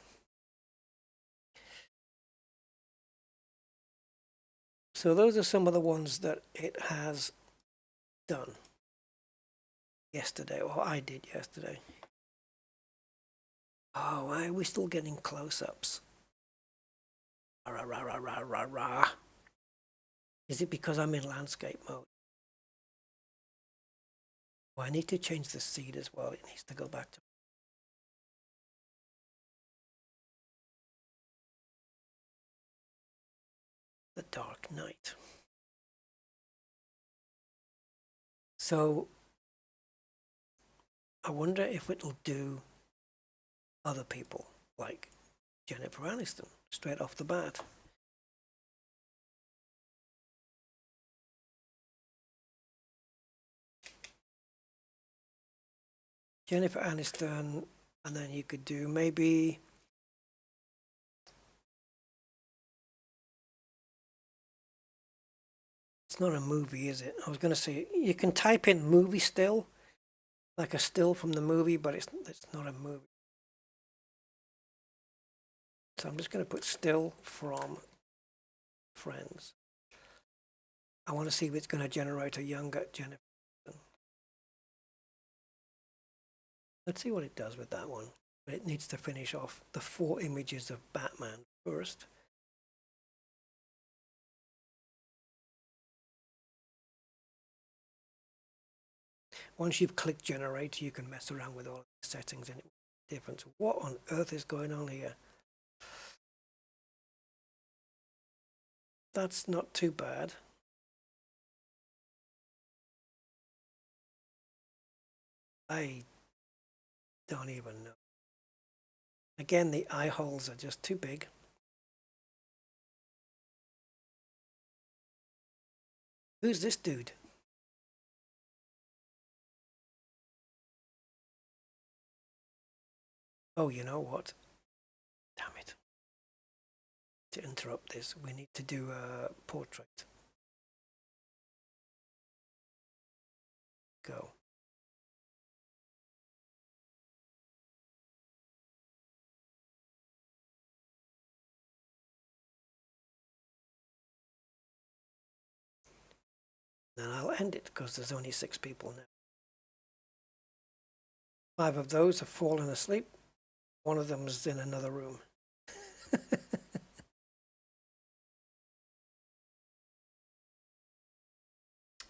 So those are some of the ones that it has done yesterday, or I did yesterday. Oh, why are we still getting close-ups? Rah, rah, rah, rah, rah, rah. Is it because I'm in landscape mode? Well, I need to change the seed as well. It needs to go back to the Dark Knight. So I wonder if it'll do other people, like Jennifer Aniston, straight off the bat. Jennifer Aniston, and then you could do maybe it's not a movie, is it? I was going to say you can type in movie still, like a still from the movie, but it's not a movie. So I'm just going to put still from Friends. I want to see if it's going to generate a younger Jennifer. Let's see what it does with that one. But it needs to finish off the 4 images of Batman first. Once you've clicked generate, you can mess around with all the settings and it will be different. What on earth is going on here? That's not too bad. I don't even know. Again, the eye holes are just too big. Who's this dude? Oh, you know what? Damn it. To interrupt this, we need to do a portrait. Go. Then I'll end it because there's only 6 people now. 5 of those have fallen asleep. One of them is in another room.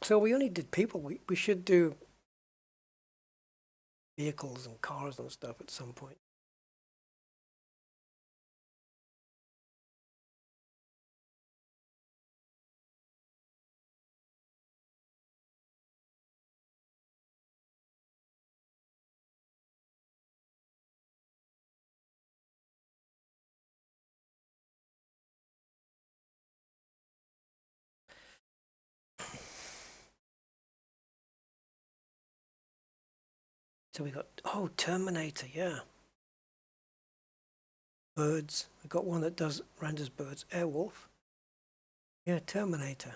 So we only did people. We should do vehicles and cars and stuff at some point. So we got, oh, Terminator, yeah. Birds. We got one that does renders birds. Airwolf. Yeah, Terminator.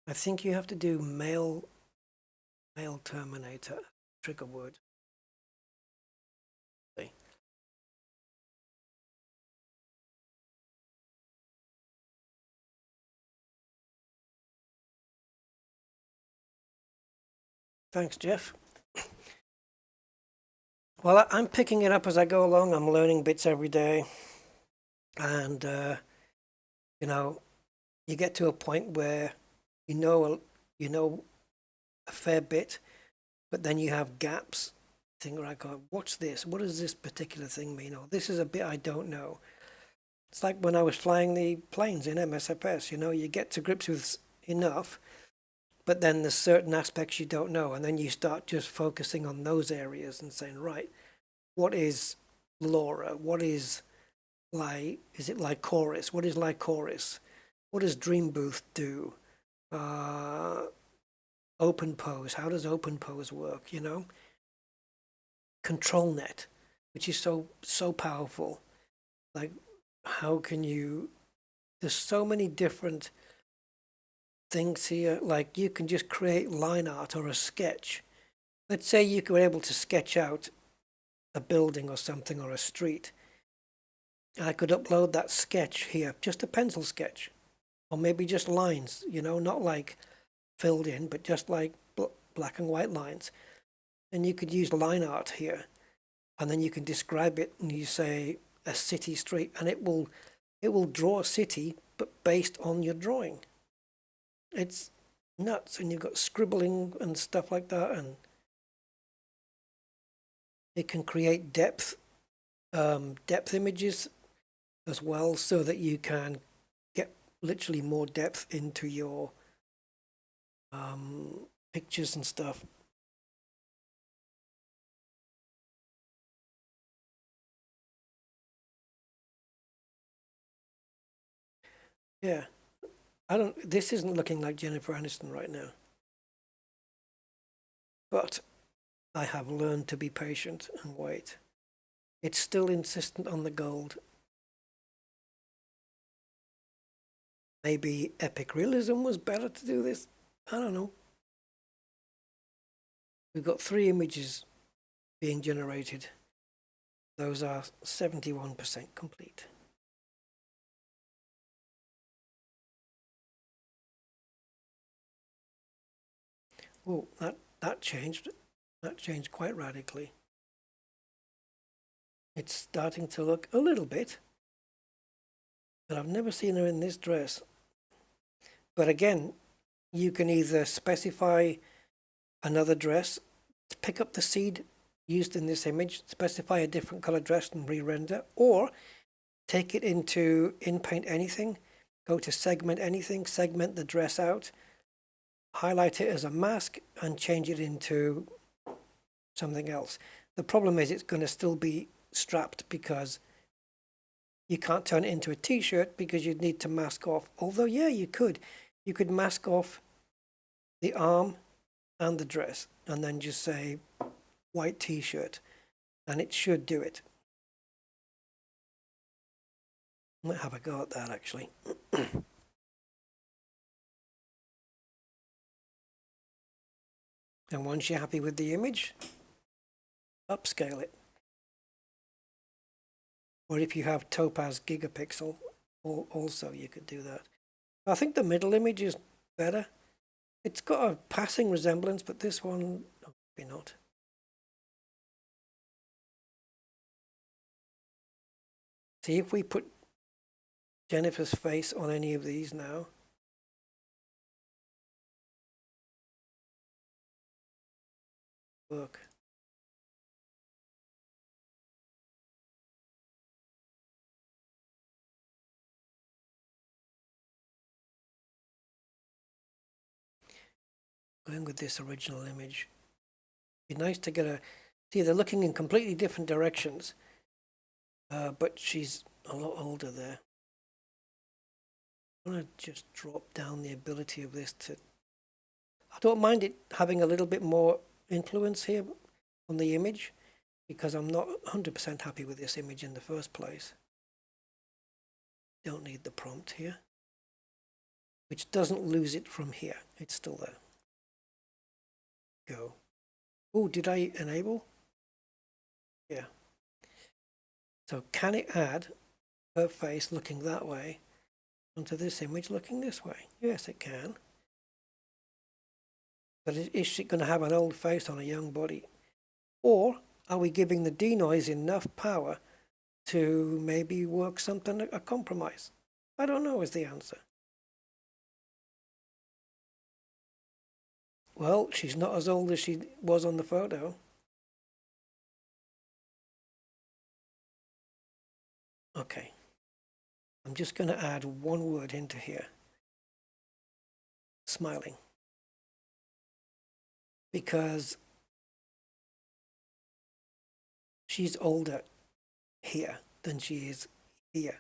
I think you have to do male Terminator trigger word. Thanks, Jeff. Well, I'm picking it up as I go along. I'm learning bits every day. And, you know, you get to a point where you know a fair bit, but then you have gaps. Think, like, oh, what's this? What does this particular thing mean? Or this is a bit I don't know. It's like when I was flying the planes in MSFS, you get to grips with enough, but then there's certain aspects you don't know. And then you start just focusing on those areas and saying, right, what is LoRa? What is it like Chorus? What is like Chorus? What does Dream Booth do? Open Pose. How does Open Pose work? ControlNet, which is so powerful. Like, how can you? There's so many different things here. Like, you can just create line art or a sketch. Let's say you were able to sketch out a building or something or a street. I could upload that sketch here, just a pencil sketch, or maybe just lines. Not like filled in, but just like black and white lines. And you could use line art here, and then you can describe it, and you say a city street, and it will draw a city, but based on your drawing. It's nuts. And you've got scribbling and stuff like that, and it can create depth images as well, so that you can get literally more depth into your pictures and stuff. Yeah, this isn't looking like Jennifer Aniston right now, but I have learned to be patient and wait. It's still insistent on the gold. Maybe Epic Realism was better to do this. I don't know. We've got 3 images being generated. Those are 71% complete. Oh, that changed. That changed quite radically. It's starting to look a little bit, but I've never seen her in this dress. But again, you can either specify another dress, pick up the seed used in this image, specify a different color dress and re-render, or take it into in-paint anything, go to segment anything, segment the dress out, highlight it as a mask, and change it into something else. The problem is it's going to still be strapped, because you can't turn it into a t-shirt because you'd need to mask off. Although, yeah, you could mask off the arm and the dress and then just say white t-shirt, and it should do it. I might have a go at that, actually. And once you're happy with the image, upscale it. Or if you have Topaz Gigapixel, also you could do that. I think the middle image is better. It's got a passing resemblance, but this one, oh, maybe not. See, if we put Jennifer's face on any of these now, look. Going with this original image. It'd be nice to get see, they're looking in completely different directions, but she's a lot older there. I want to just drop down the ability of this to I don't mind it having a little bit more influence here on the image, because I'm not 100% happy with this image in the first place. Don't need the prompt here, which doesn't lose it from here. It's still there. Go. Oh, did I enable? Yeah. So can it add her face looking that way onto this image looking this way? Yes, it can. But is she going to have an old face on a young body? Or are we giving the denoise enough power to maybe work something, a compromise? I don't know is the answer. Well, she's not as old as she was on the photo. Okay. I'm just going to add one word into here. Smiling. Because she's older here than she is here.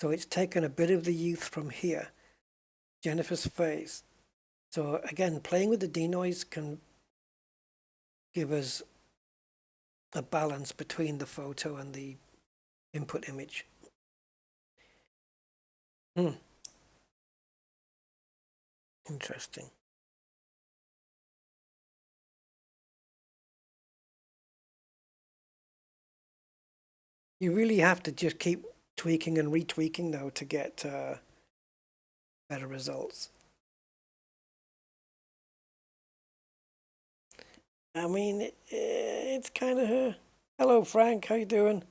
So it's taken a bit of the youth from here, Jennifer's face. So again, playing with the denoise can give us a balance between the photo and the input image. Interesting. You really have to just keep tweaking and retweaking though to get better results. I mean, it's kind of her. Hello, Frank. How you doing?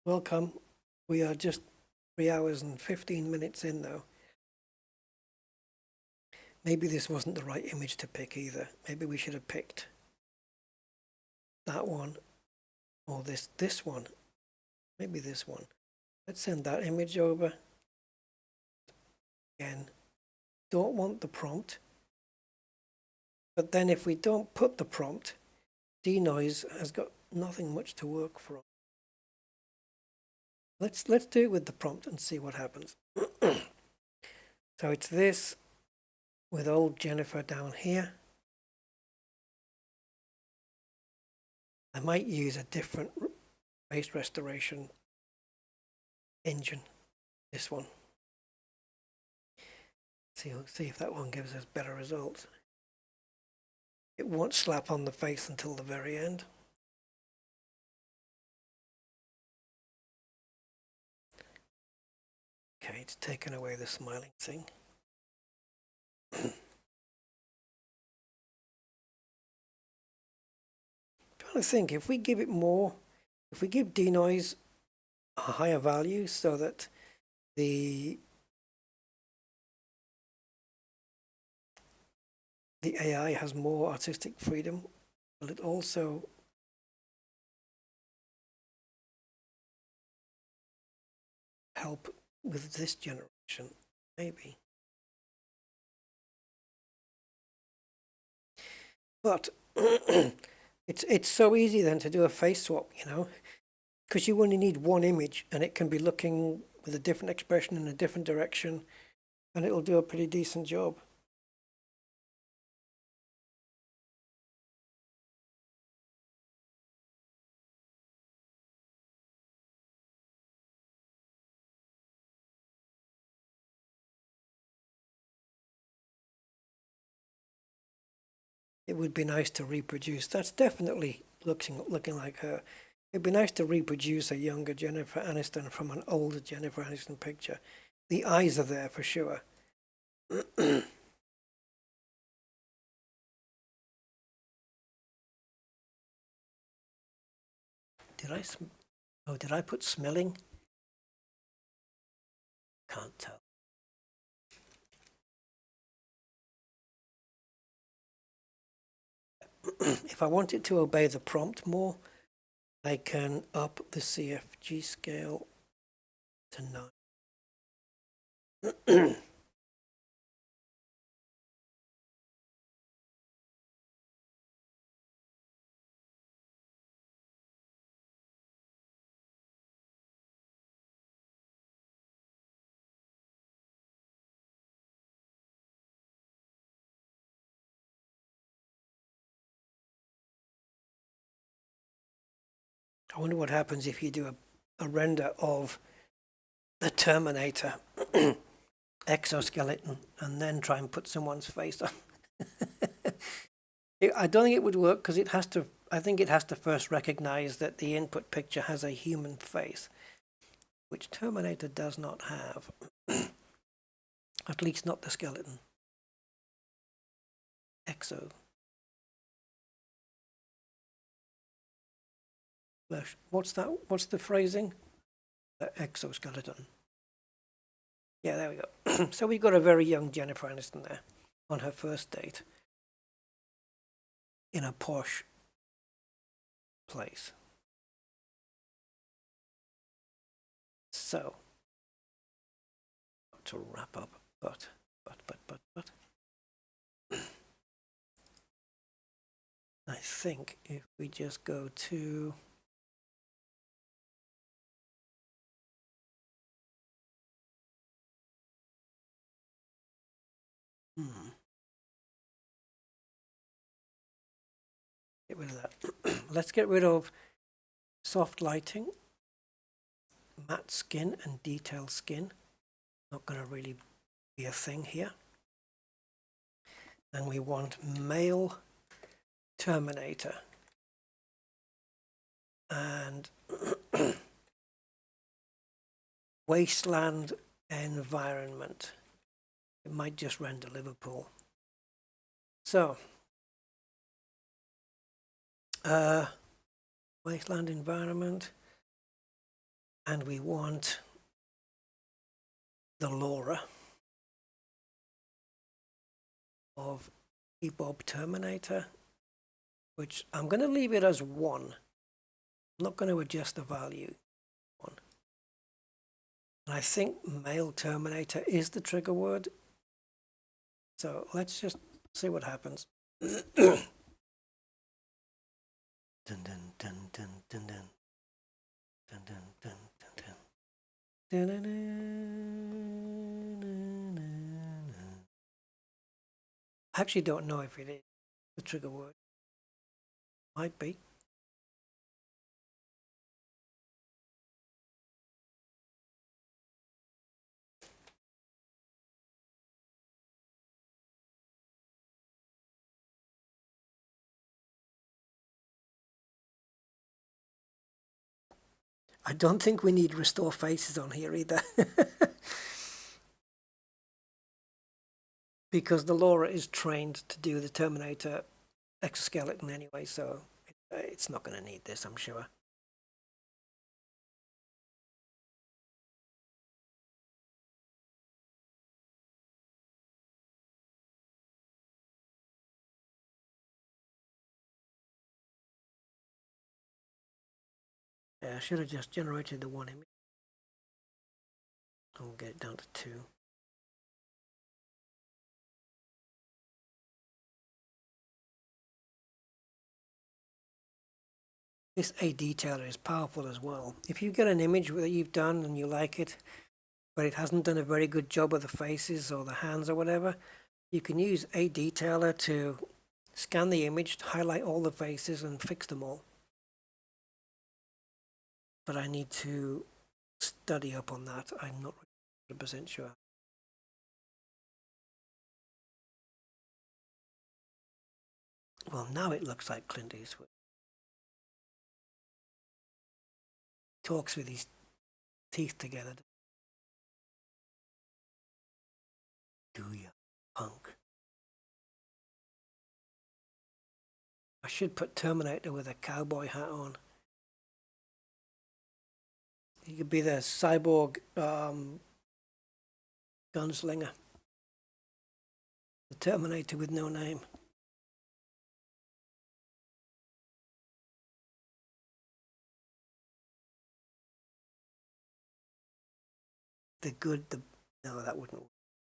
Welcome. We are just 3 hours and 15 minutes in now. Maybe this wasn't the right image to pick either. Maybe we should have picked that one or this one. Maybe this one. Let's send that image over. Again, don't want the prompt. But then if we don't put the prompt, denoise has got nothing much to work from. Let's do it with the prompt and see what happens. So it's this with old Jennifer down here. I might use a different face restoration engine. This one. See if that one gives us better results. It won't slap on the face until the very end. Okay, it's taken away the smiling thing. I think if we give it more, if we give denoise a higher value so that the AI has more artistic freedom, will it also help with this generation? Maybe. But it's so easy then to do a face swap, you know, because you only need one image and it can be looking with a different expression in a different direction and it'll do a pretty decent job. It would be nice to reproduce. That's definitely looking like her. It'd be nice to reproduce a younger Jennifer Aniston from an older Jennifer Aniston picture. The eyes are there for sure. Did I put smelling? Can't tell. If I want it to obey the prompt more, I can up the CFG scale to 9. I wonder what happens if you do a render of the Terminator exoskeleton and then try and put someone's face on. I don't think it would work because it has to, I think it has to first recognize that the input picture has a human face, which Terminator does not have. At least not the skeleton. Exo. What's that? What's the phrasing? Exoskeleton. Yeah, there we go. So we've got a very young Jennifer Aniston there on her first date in a posh place. So, to wrap up, but. I think if we just go to get rid of that. Let's get rid of soft lighting, matte skin and detailed skin. Not going to really be a thing here. And we want male Terminator and wasteland environment. It might just render Liverpool. So wasteland environment, and we want the LoRa of Bob Terminator, which I'm going to leave it as 1. I'm not going to adjust the value. 1. And I think male Terminator is the trigger word. So let's just see what happens. Dun, dun, dun, dun, dun, dun. Dun, dun, dun, dun, dun. Dun, dun, dun, dun, dun, dun. I actually don't know if it is the trigger word. Might be. I don't think we need restore faces on here either. Because the LoRa is trained to do the Terminator exoskeleton anyway, so it's not going to need this, I'm sure. Yeah, I should have just generated the 1 image. I'll get it down to 2. This A detailer is powerful as well. If you get an image that you've done and you like it, but it hasn't done a very good job of the faces or the hands or whatever, you can use A detailer to scan the image, highlight all the faces and fix them all. But I need to study up on that. I'm not 100% sure. Well, now it looks like Clint Eastwood. Talks with his teeth together. Do you, punk? I should put Terminator with a cowboy hat on. He could be the cyborg gunslinger. The Terminator with no name. The good, the... No, that wouldn't work.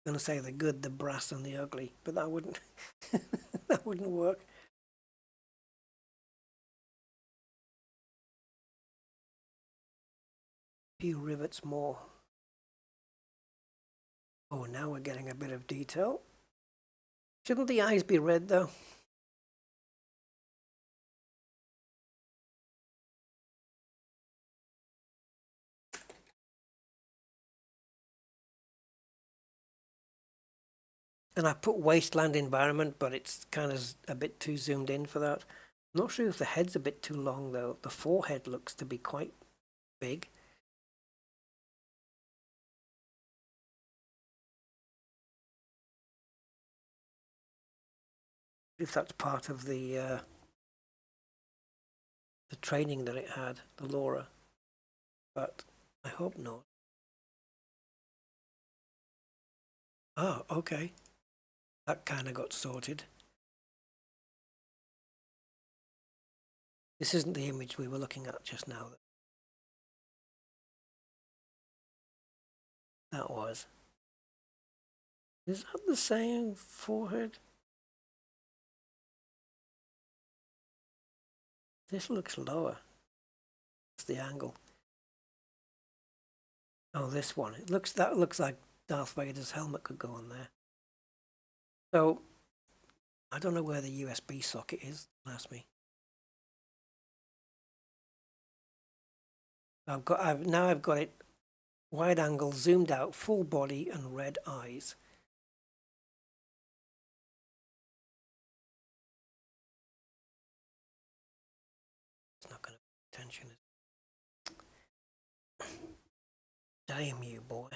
I'm going to say the good, the brass and the ugly, but that wouldn't... that wouldn't work. A few rivets more. Oh, now we're getting a bit of detail. Shouldn't the eyes be red, though? And I put wasteland environment, but it's kind of a bit too zoomed in for that. I'm not sure if the head's a bit too long though. The forehead looks to be quite big. If that's part of the training that it had, the LoRa, but I hope not. Oh, okay. That kind of got sorted. This isn't the image we were looking at just now. That was. Is that the same forehead? This looks lower. It's the angle. Oh, this one. That looks like Darth Vader's helmet could go on there. So I don't know where the USB socket is. Ask me. I've got it wide angle, zoomed out, full body, and red eyes. It's not going to pay attention. Damn you, boy.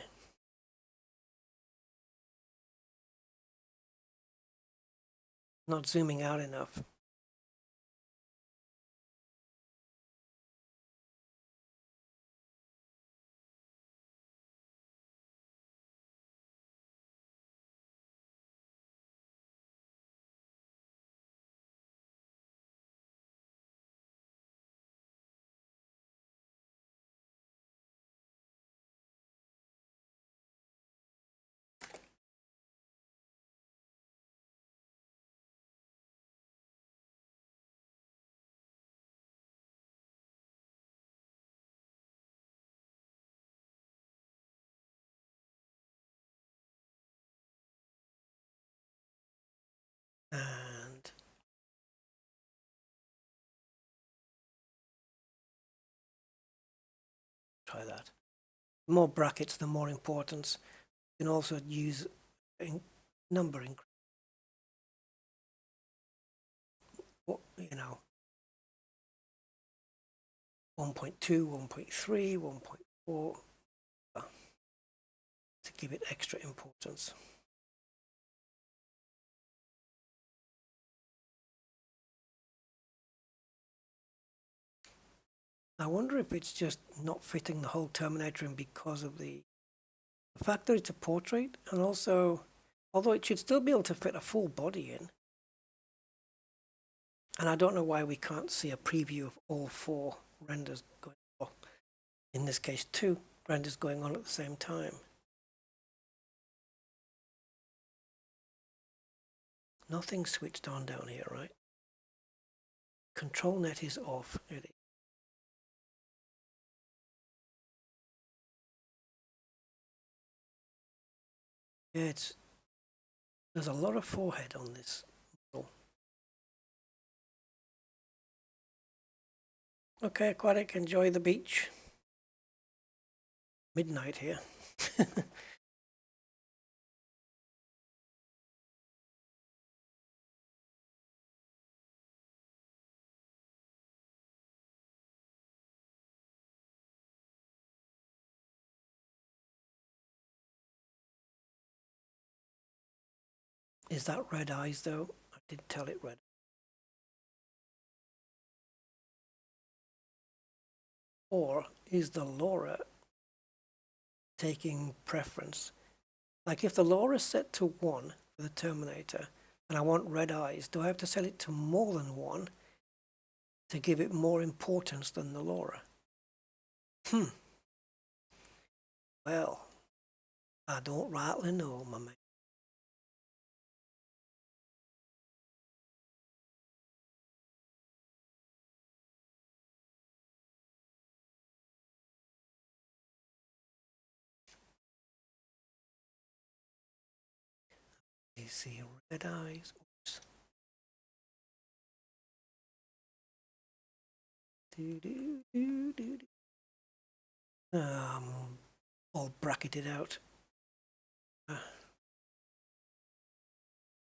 Not zooming out enough. And try that. The more brackets, the more importance. You can also use numbering. You know, 1.2, 1.3, 1.4 to give it extra importance. I wonder if it's just not fitting the whole Terminator in because of the fact that it's a portrait, and also, although it should still be able to fit a full body in. And I don't know why we can't see a preview of all four renders going on. In this case, two renders going on at the same time. Nothing switched on down here, right? ControlNet is off. It is. Yeah, there's a lot of forehead on this model. Okay, Aquatic, enjoy the beach. Midnight here. Is that red eyes though? I did tell it red. Or is the LoRa taking preference? Like if the LoRa is set to 1 for the Terminator and I want red eyes, do I have to set it to more than 1 to give it more importance than the LoRa? Well, I don't rightly know, my man. You see red eyes. Oops. All bracketed out.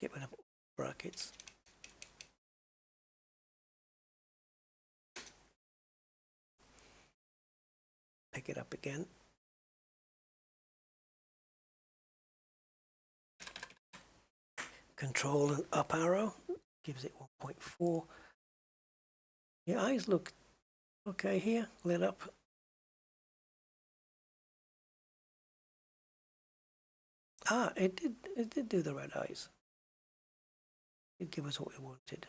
get rid of brackets. Pick it up again. Control and up arrow gives it 1.4. Your eyes look okay here, lit up. Ah, it did do the red eyes. It give us what we wanted.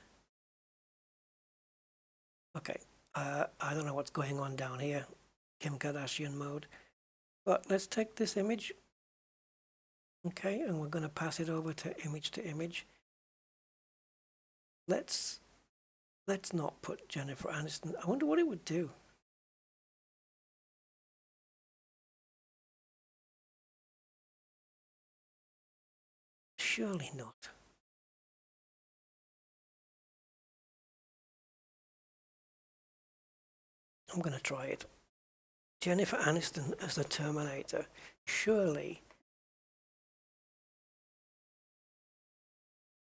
Okay, I don't know what's going on down here, Kim Kardashian mode, but let's take this image. Okay, and we're going to pass it over to image. Let's not put Jennifer Aniston. I wonder what it would do. Surely not. I'm going to try it. Jennifer Aniston as the Terminator. Surely.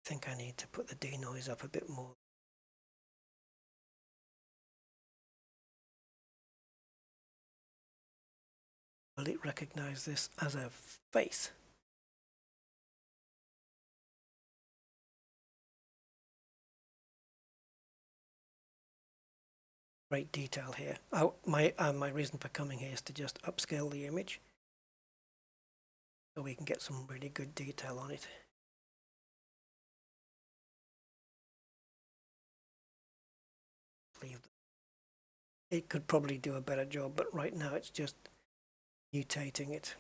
I think I need to put the denoise up a bit more. Will it recognize this as a face? Great detail here. Oh, my reason for coming here is to just upscale the image so we can get some really good detail on it. It could probably do a better job, but right now it's just mutating it.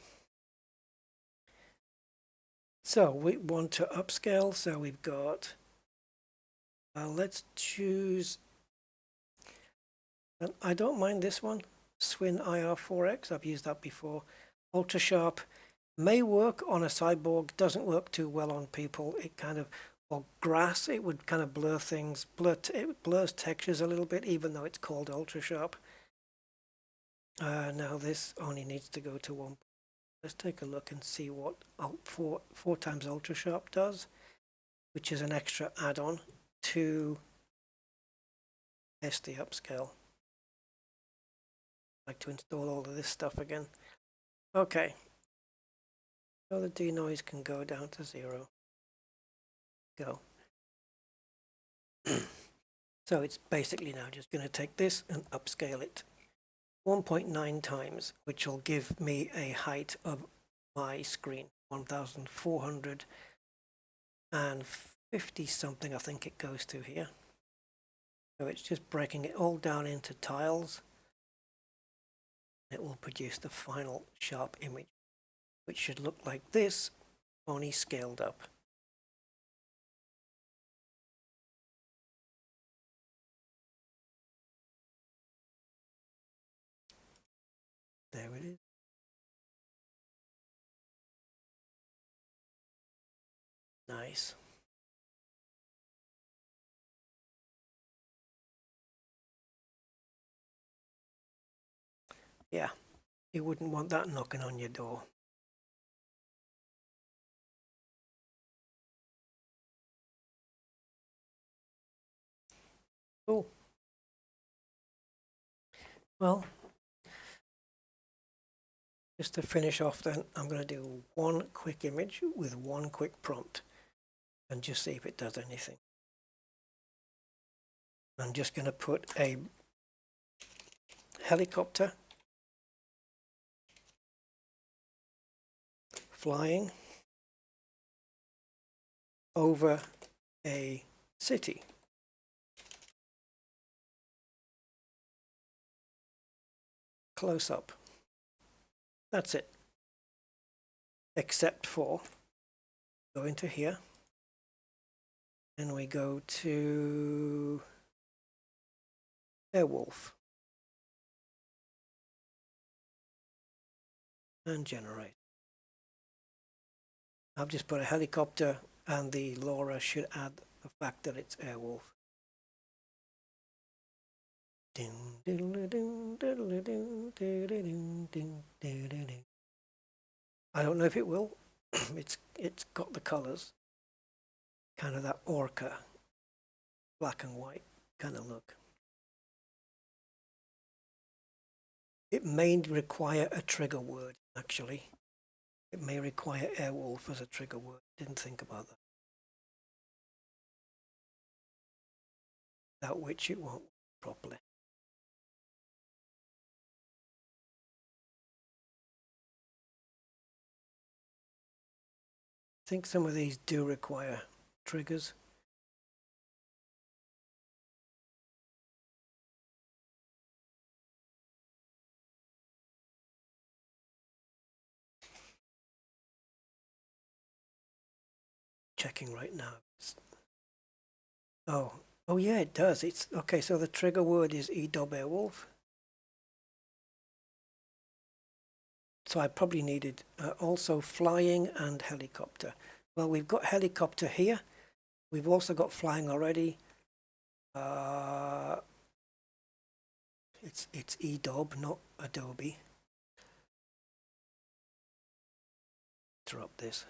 So we want to upscale, so we've got, let's choose, and I don't mind this one, Swin IR4X, I've used that before. Ultra sharp may work on a cyborg, doesn't work too well on people. It kind of, or grass, it would kind of blur things, it blurs textures a little bit, even though it's called ultra sharp. Now this only needs to go to 1. Let's take a look and see what 4 times ultra sharp does, which is an extra add-on to SD upscale. I'd like to install all of this stuff again. Okay, so the denoise can go down to 0. Go. So it's basically now just going to take this and upscale it 1.9 times, which will give me a height of my screen, 1450 something, I think it goes to here. So it's just breaking it all down into tiles. It will produce the final sharp image, which should look like this, only scaled up. There it is. Nice. Yeah, you wouldn't want that knocking on your door. Cool. Well, just to finish off then, I'm going to do one quick image with one quick prompt and just see if it does anything. I'm just going to put a helicopter flying over a city. Close up. That's it. Except for, go into here and we go to Airwolf and generate. I've just put a helicopter and the LoRa should add the fact that it's Airwolf. I don't know if it will. It's got the colors. kind of that orca, black and white kind of look. It may require a trigger word, actually. It may require Airwolf as a trigger word. Didn't think about that. Without which it won't work properly. I think some of these do require triggers. Checking right now. Oh yeah, it does. It's okay. So the trigger word is EDOB Airwolf. So I probably needed also flying and helicopter. Well, we've got helicopter here. We've also got flying already. It's EDOB, not Adobe. Drop this.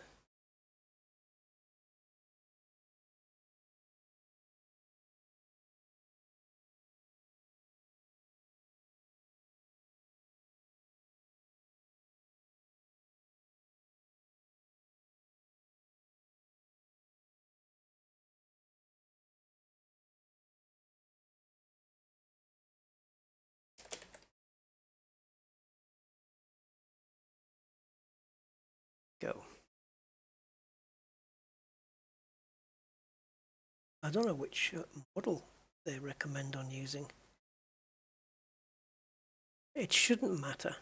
Go. I don't know which model they recommend on using. It shouldn't matter.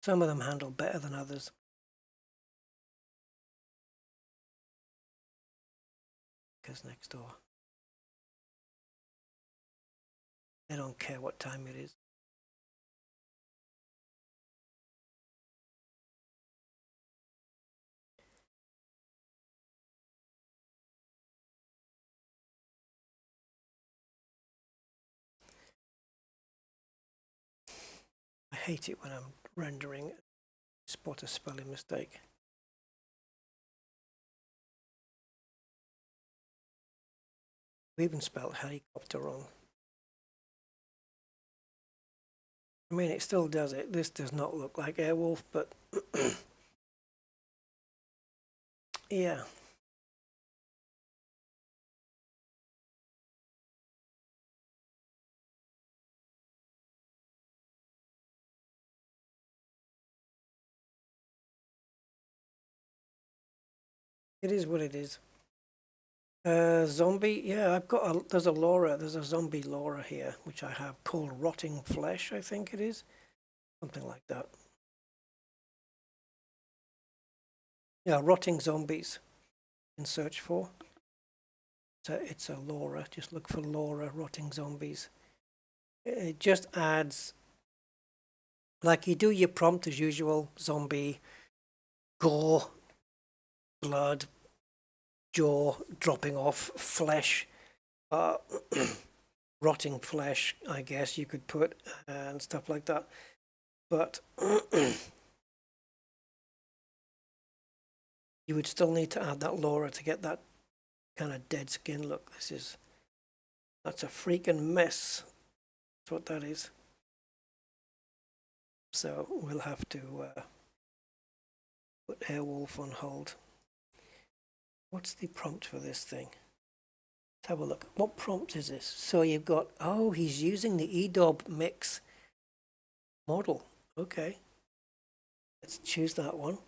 Some of them handle better than others. Because next door. They don't care what time it is. I hate it when I'm rendering, spot a spelling mistake. We even spelled helicopter wrong. I mean, it still does it. This does not look like Airwolf, but yeah. It is what it is. Zombie, yeah, I've got there's a zombie Laura here, which I have called Rotting Flesh, I think it is. Something like that. Yeah, Rotting Zombies in search for. It's a Laura, just look for Laura Rotting Zombies. It just adds, like you do your prompt as usual, zombie, gore, blood, jaw dropping off, flesh, rotting flesh, I guess you could put, and stuff like that. But you would still need to add that Laura to get that kind of dead skin look. That's a freaking mess. That's what that is. So we'll have to put Airwolf on hold. What's the prompt for this thing? Let's have a look. What prompt is this? So you've got, oh, he's using the EDOB mix model. Okay. Let's choose that one.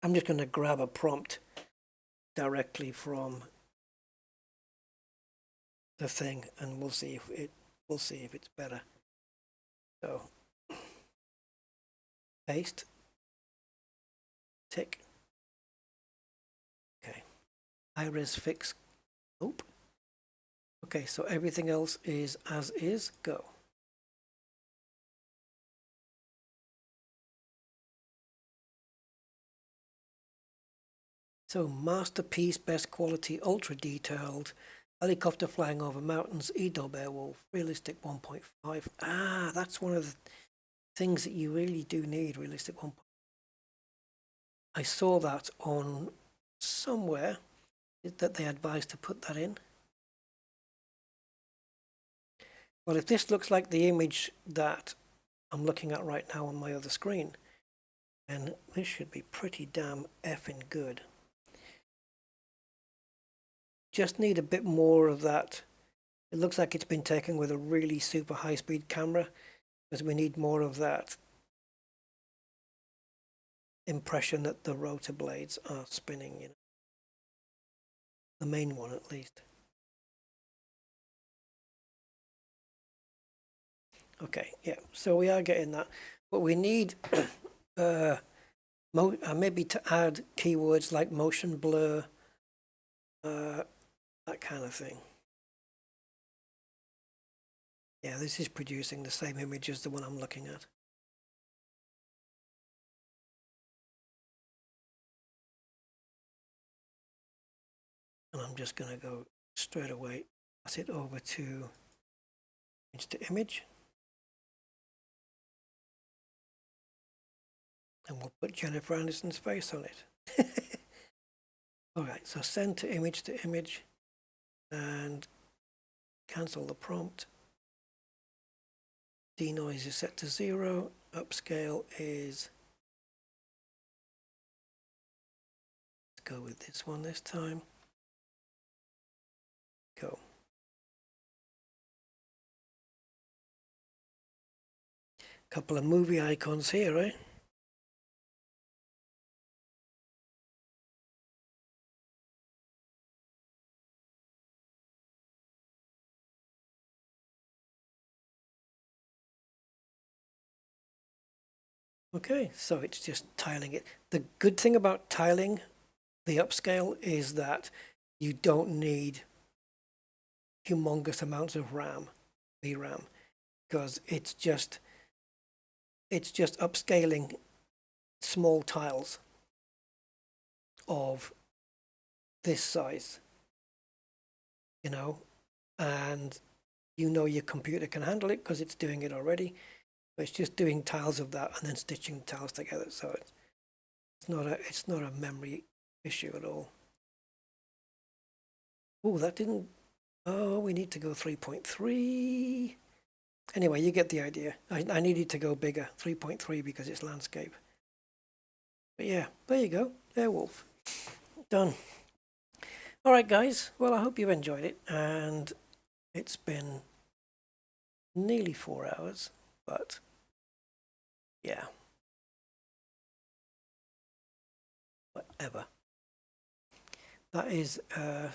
I'm just going to grab a prompt directly from the thing, and we'll see if it's better. So paste, tick. Okay. Iris fix. Nope. Okay, so everything else is as is. Go. So masterpiece, best quality, ultra detailed, helicopter flying over mountains, EDOB Airwolf, realistic 1.5. Ah, that's one of the, things that you really do need realistic 1. I saw that on somewhere that they advised to put that in. Well, if this looks like the image that I'm looking at right now on my other screen, then this should be pretty damn effing good. Just need a bit more of that. It looks like it's been taken with a really super high-speed camera, because we need more of that impression that the rotor blades are spinning, you know. The main one, at least. Okay, yeah, so we are getting that. But we need maybe to add keywords like motion blur, that kind of thing. Yeah, this is producing the same image as the one I'm looking at. And I'm just going to go straight away, pass it over to image to image. And we'll put Jennifer Aniston's face on it. All right, so send to image, and cancel the prompt. Denoise is set to 0. Upscale is, let's go with this one this time. Go. Couple of movie icons here, eh? Okay, so it's just tiling it. The good thing about tiling the upscale is that you don't need humongous amounts of VRAM, because it's just upscaling small tiles of this size, you know, and you know your computer can handle it because it's doing it already. But it's just doing tiles of that and then stitching the tiles together. So it's not a memory issue at all. Oh, that didn't. Oh, we need to go 3.3. Anyway, you get the idea. I needed to go bigger, 3.3, because it's landscape. But yeah, there you go. Airwolf. Done. All right, guys. Well, I hope you've enjoyed it. And it's been nearly 4 hours, but yeah. Whatever. That is a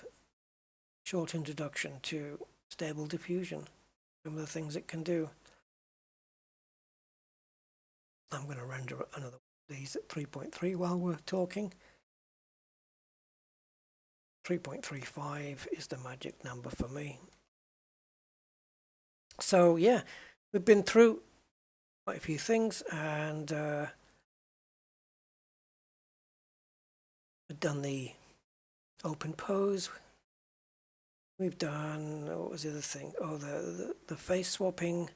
short introduction to Stable Diffusion, some of the things it can do. I'm going to render another one of these at 3.3 while we're talking. 3.35 is the magic number for me. So yeah, we've been through quite a few things, and we've done the open pose. We've done, what was the other thing? Oh, the face swapping.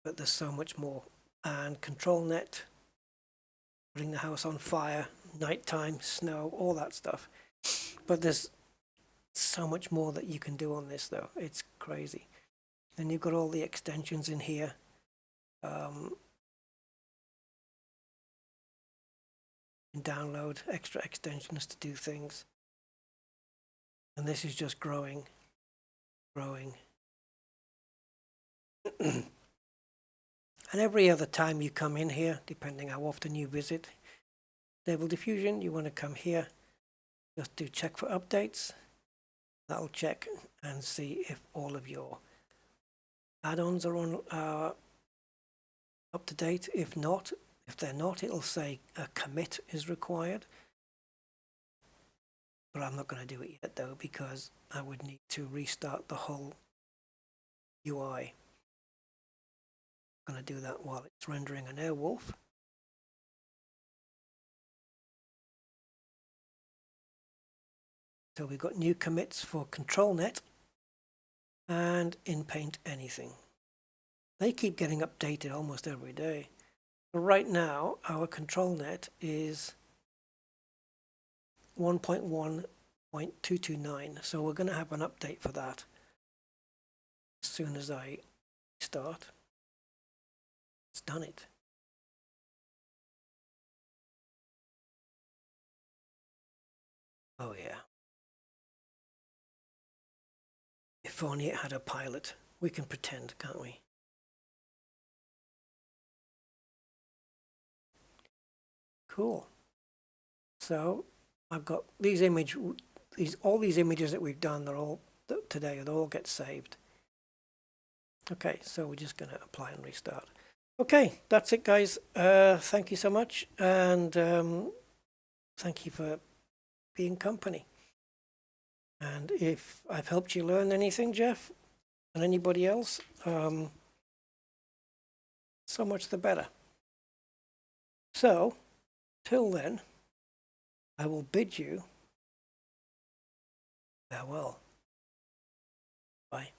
But there's so much more. And ControlNet, putting the house on fire, nighttime, snow, all that stuff. But there's so much more that you can do on this, though. It's crazy. And you've got all the extensions in here. You can download extra extensions to do things. And this is just growing. And every other time you come in here, depending how often you visit Stable Diffusion, you want to come here, just do check for updates. That'll check and see if all of your add-ons are on up to date. If they're not, it'll say a commit is required. But I'm not going to do it yet, though, because I would need to restart the whole UI. I'm going to do that while it's rendering an Airwolf. So we've got new commits for ControlNet and in Paint anything. They keep getting updated almost every day. But right now, our ControlNet is 1.1.229, so we're going to have an update for that as soon as I start. It's done it. Oh yeah. If only it had a pilot. We can pretend, can't we? Cool. So I've got these all these images that we've done. They're all today. They all get saved. Okay, so we're just going to apply and restart. Okay, that's it, guys. Thank you so much, and thank you for being company. And if I've helped you learn anything, Jeff, and anybody else, so much the better. So, till then, I will bid you farewell. Bye.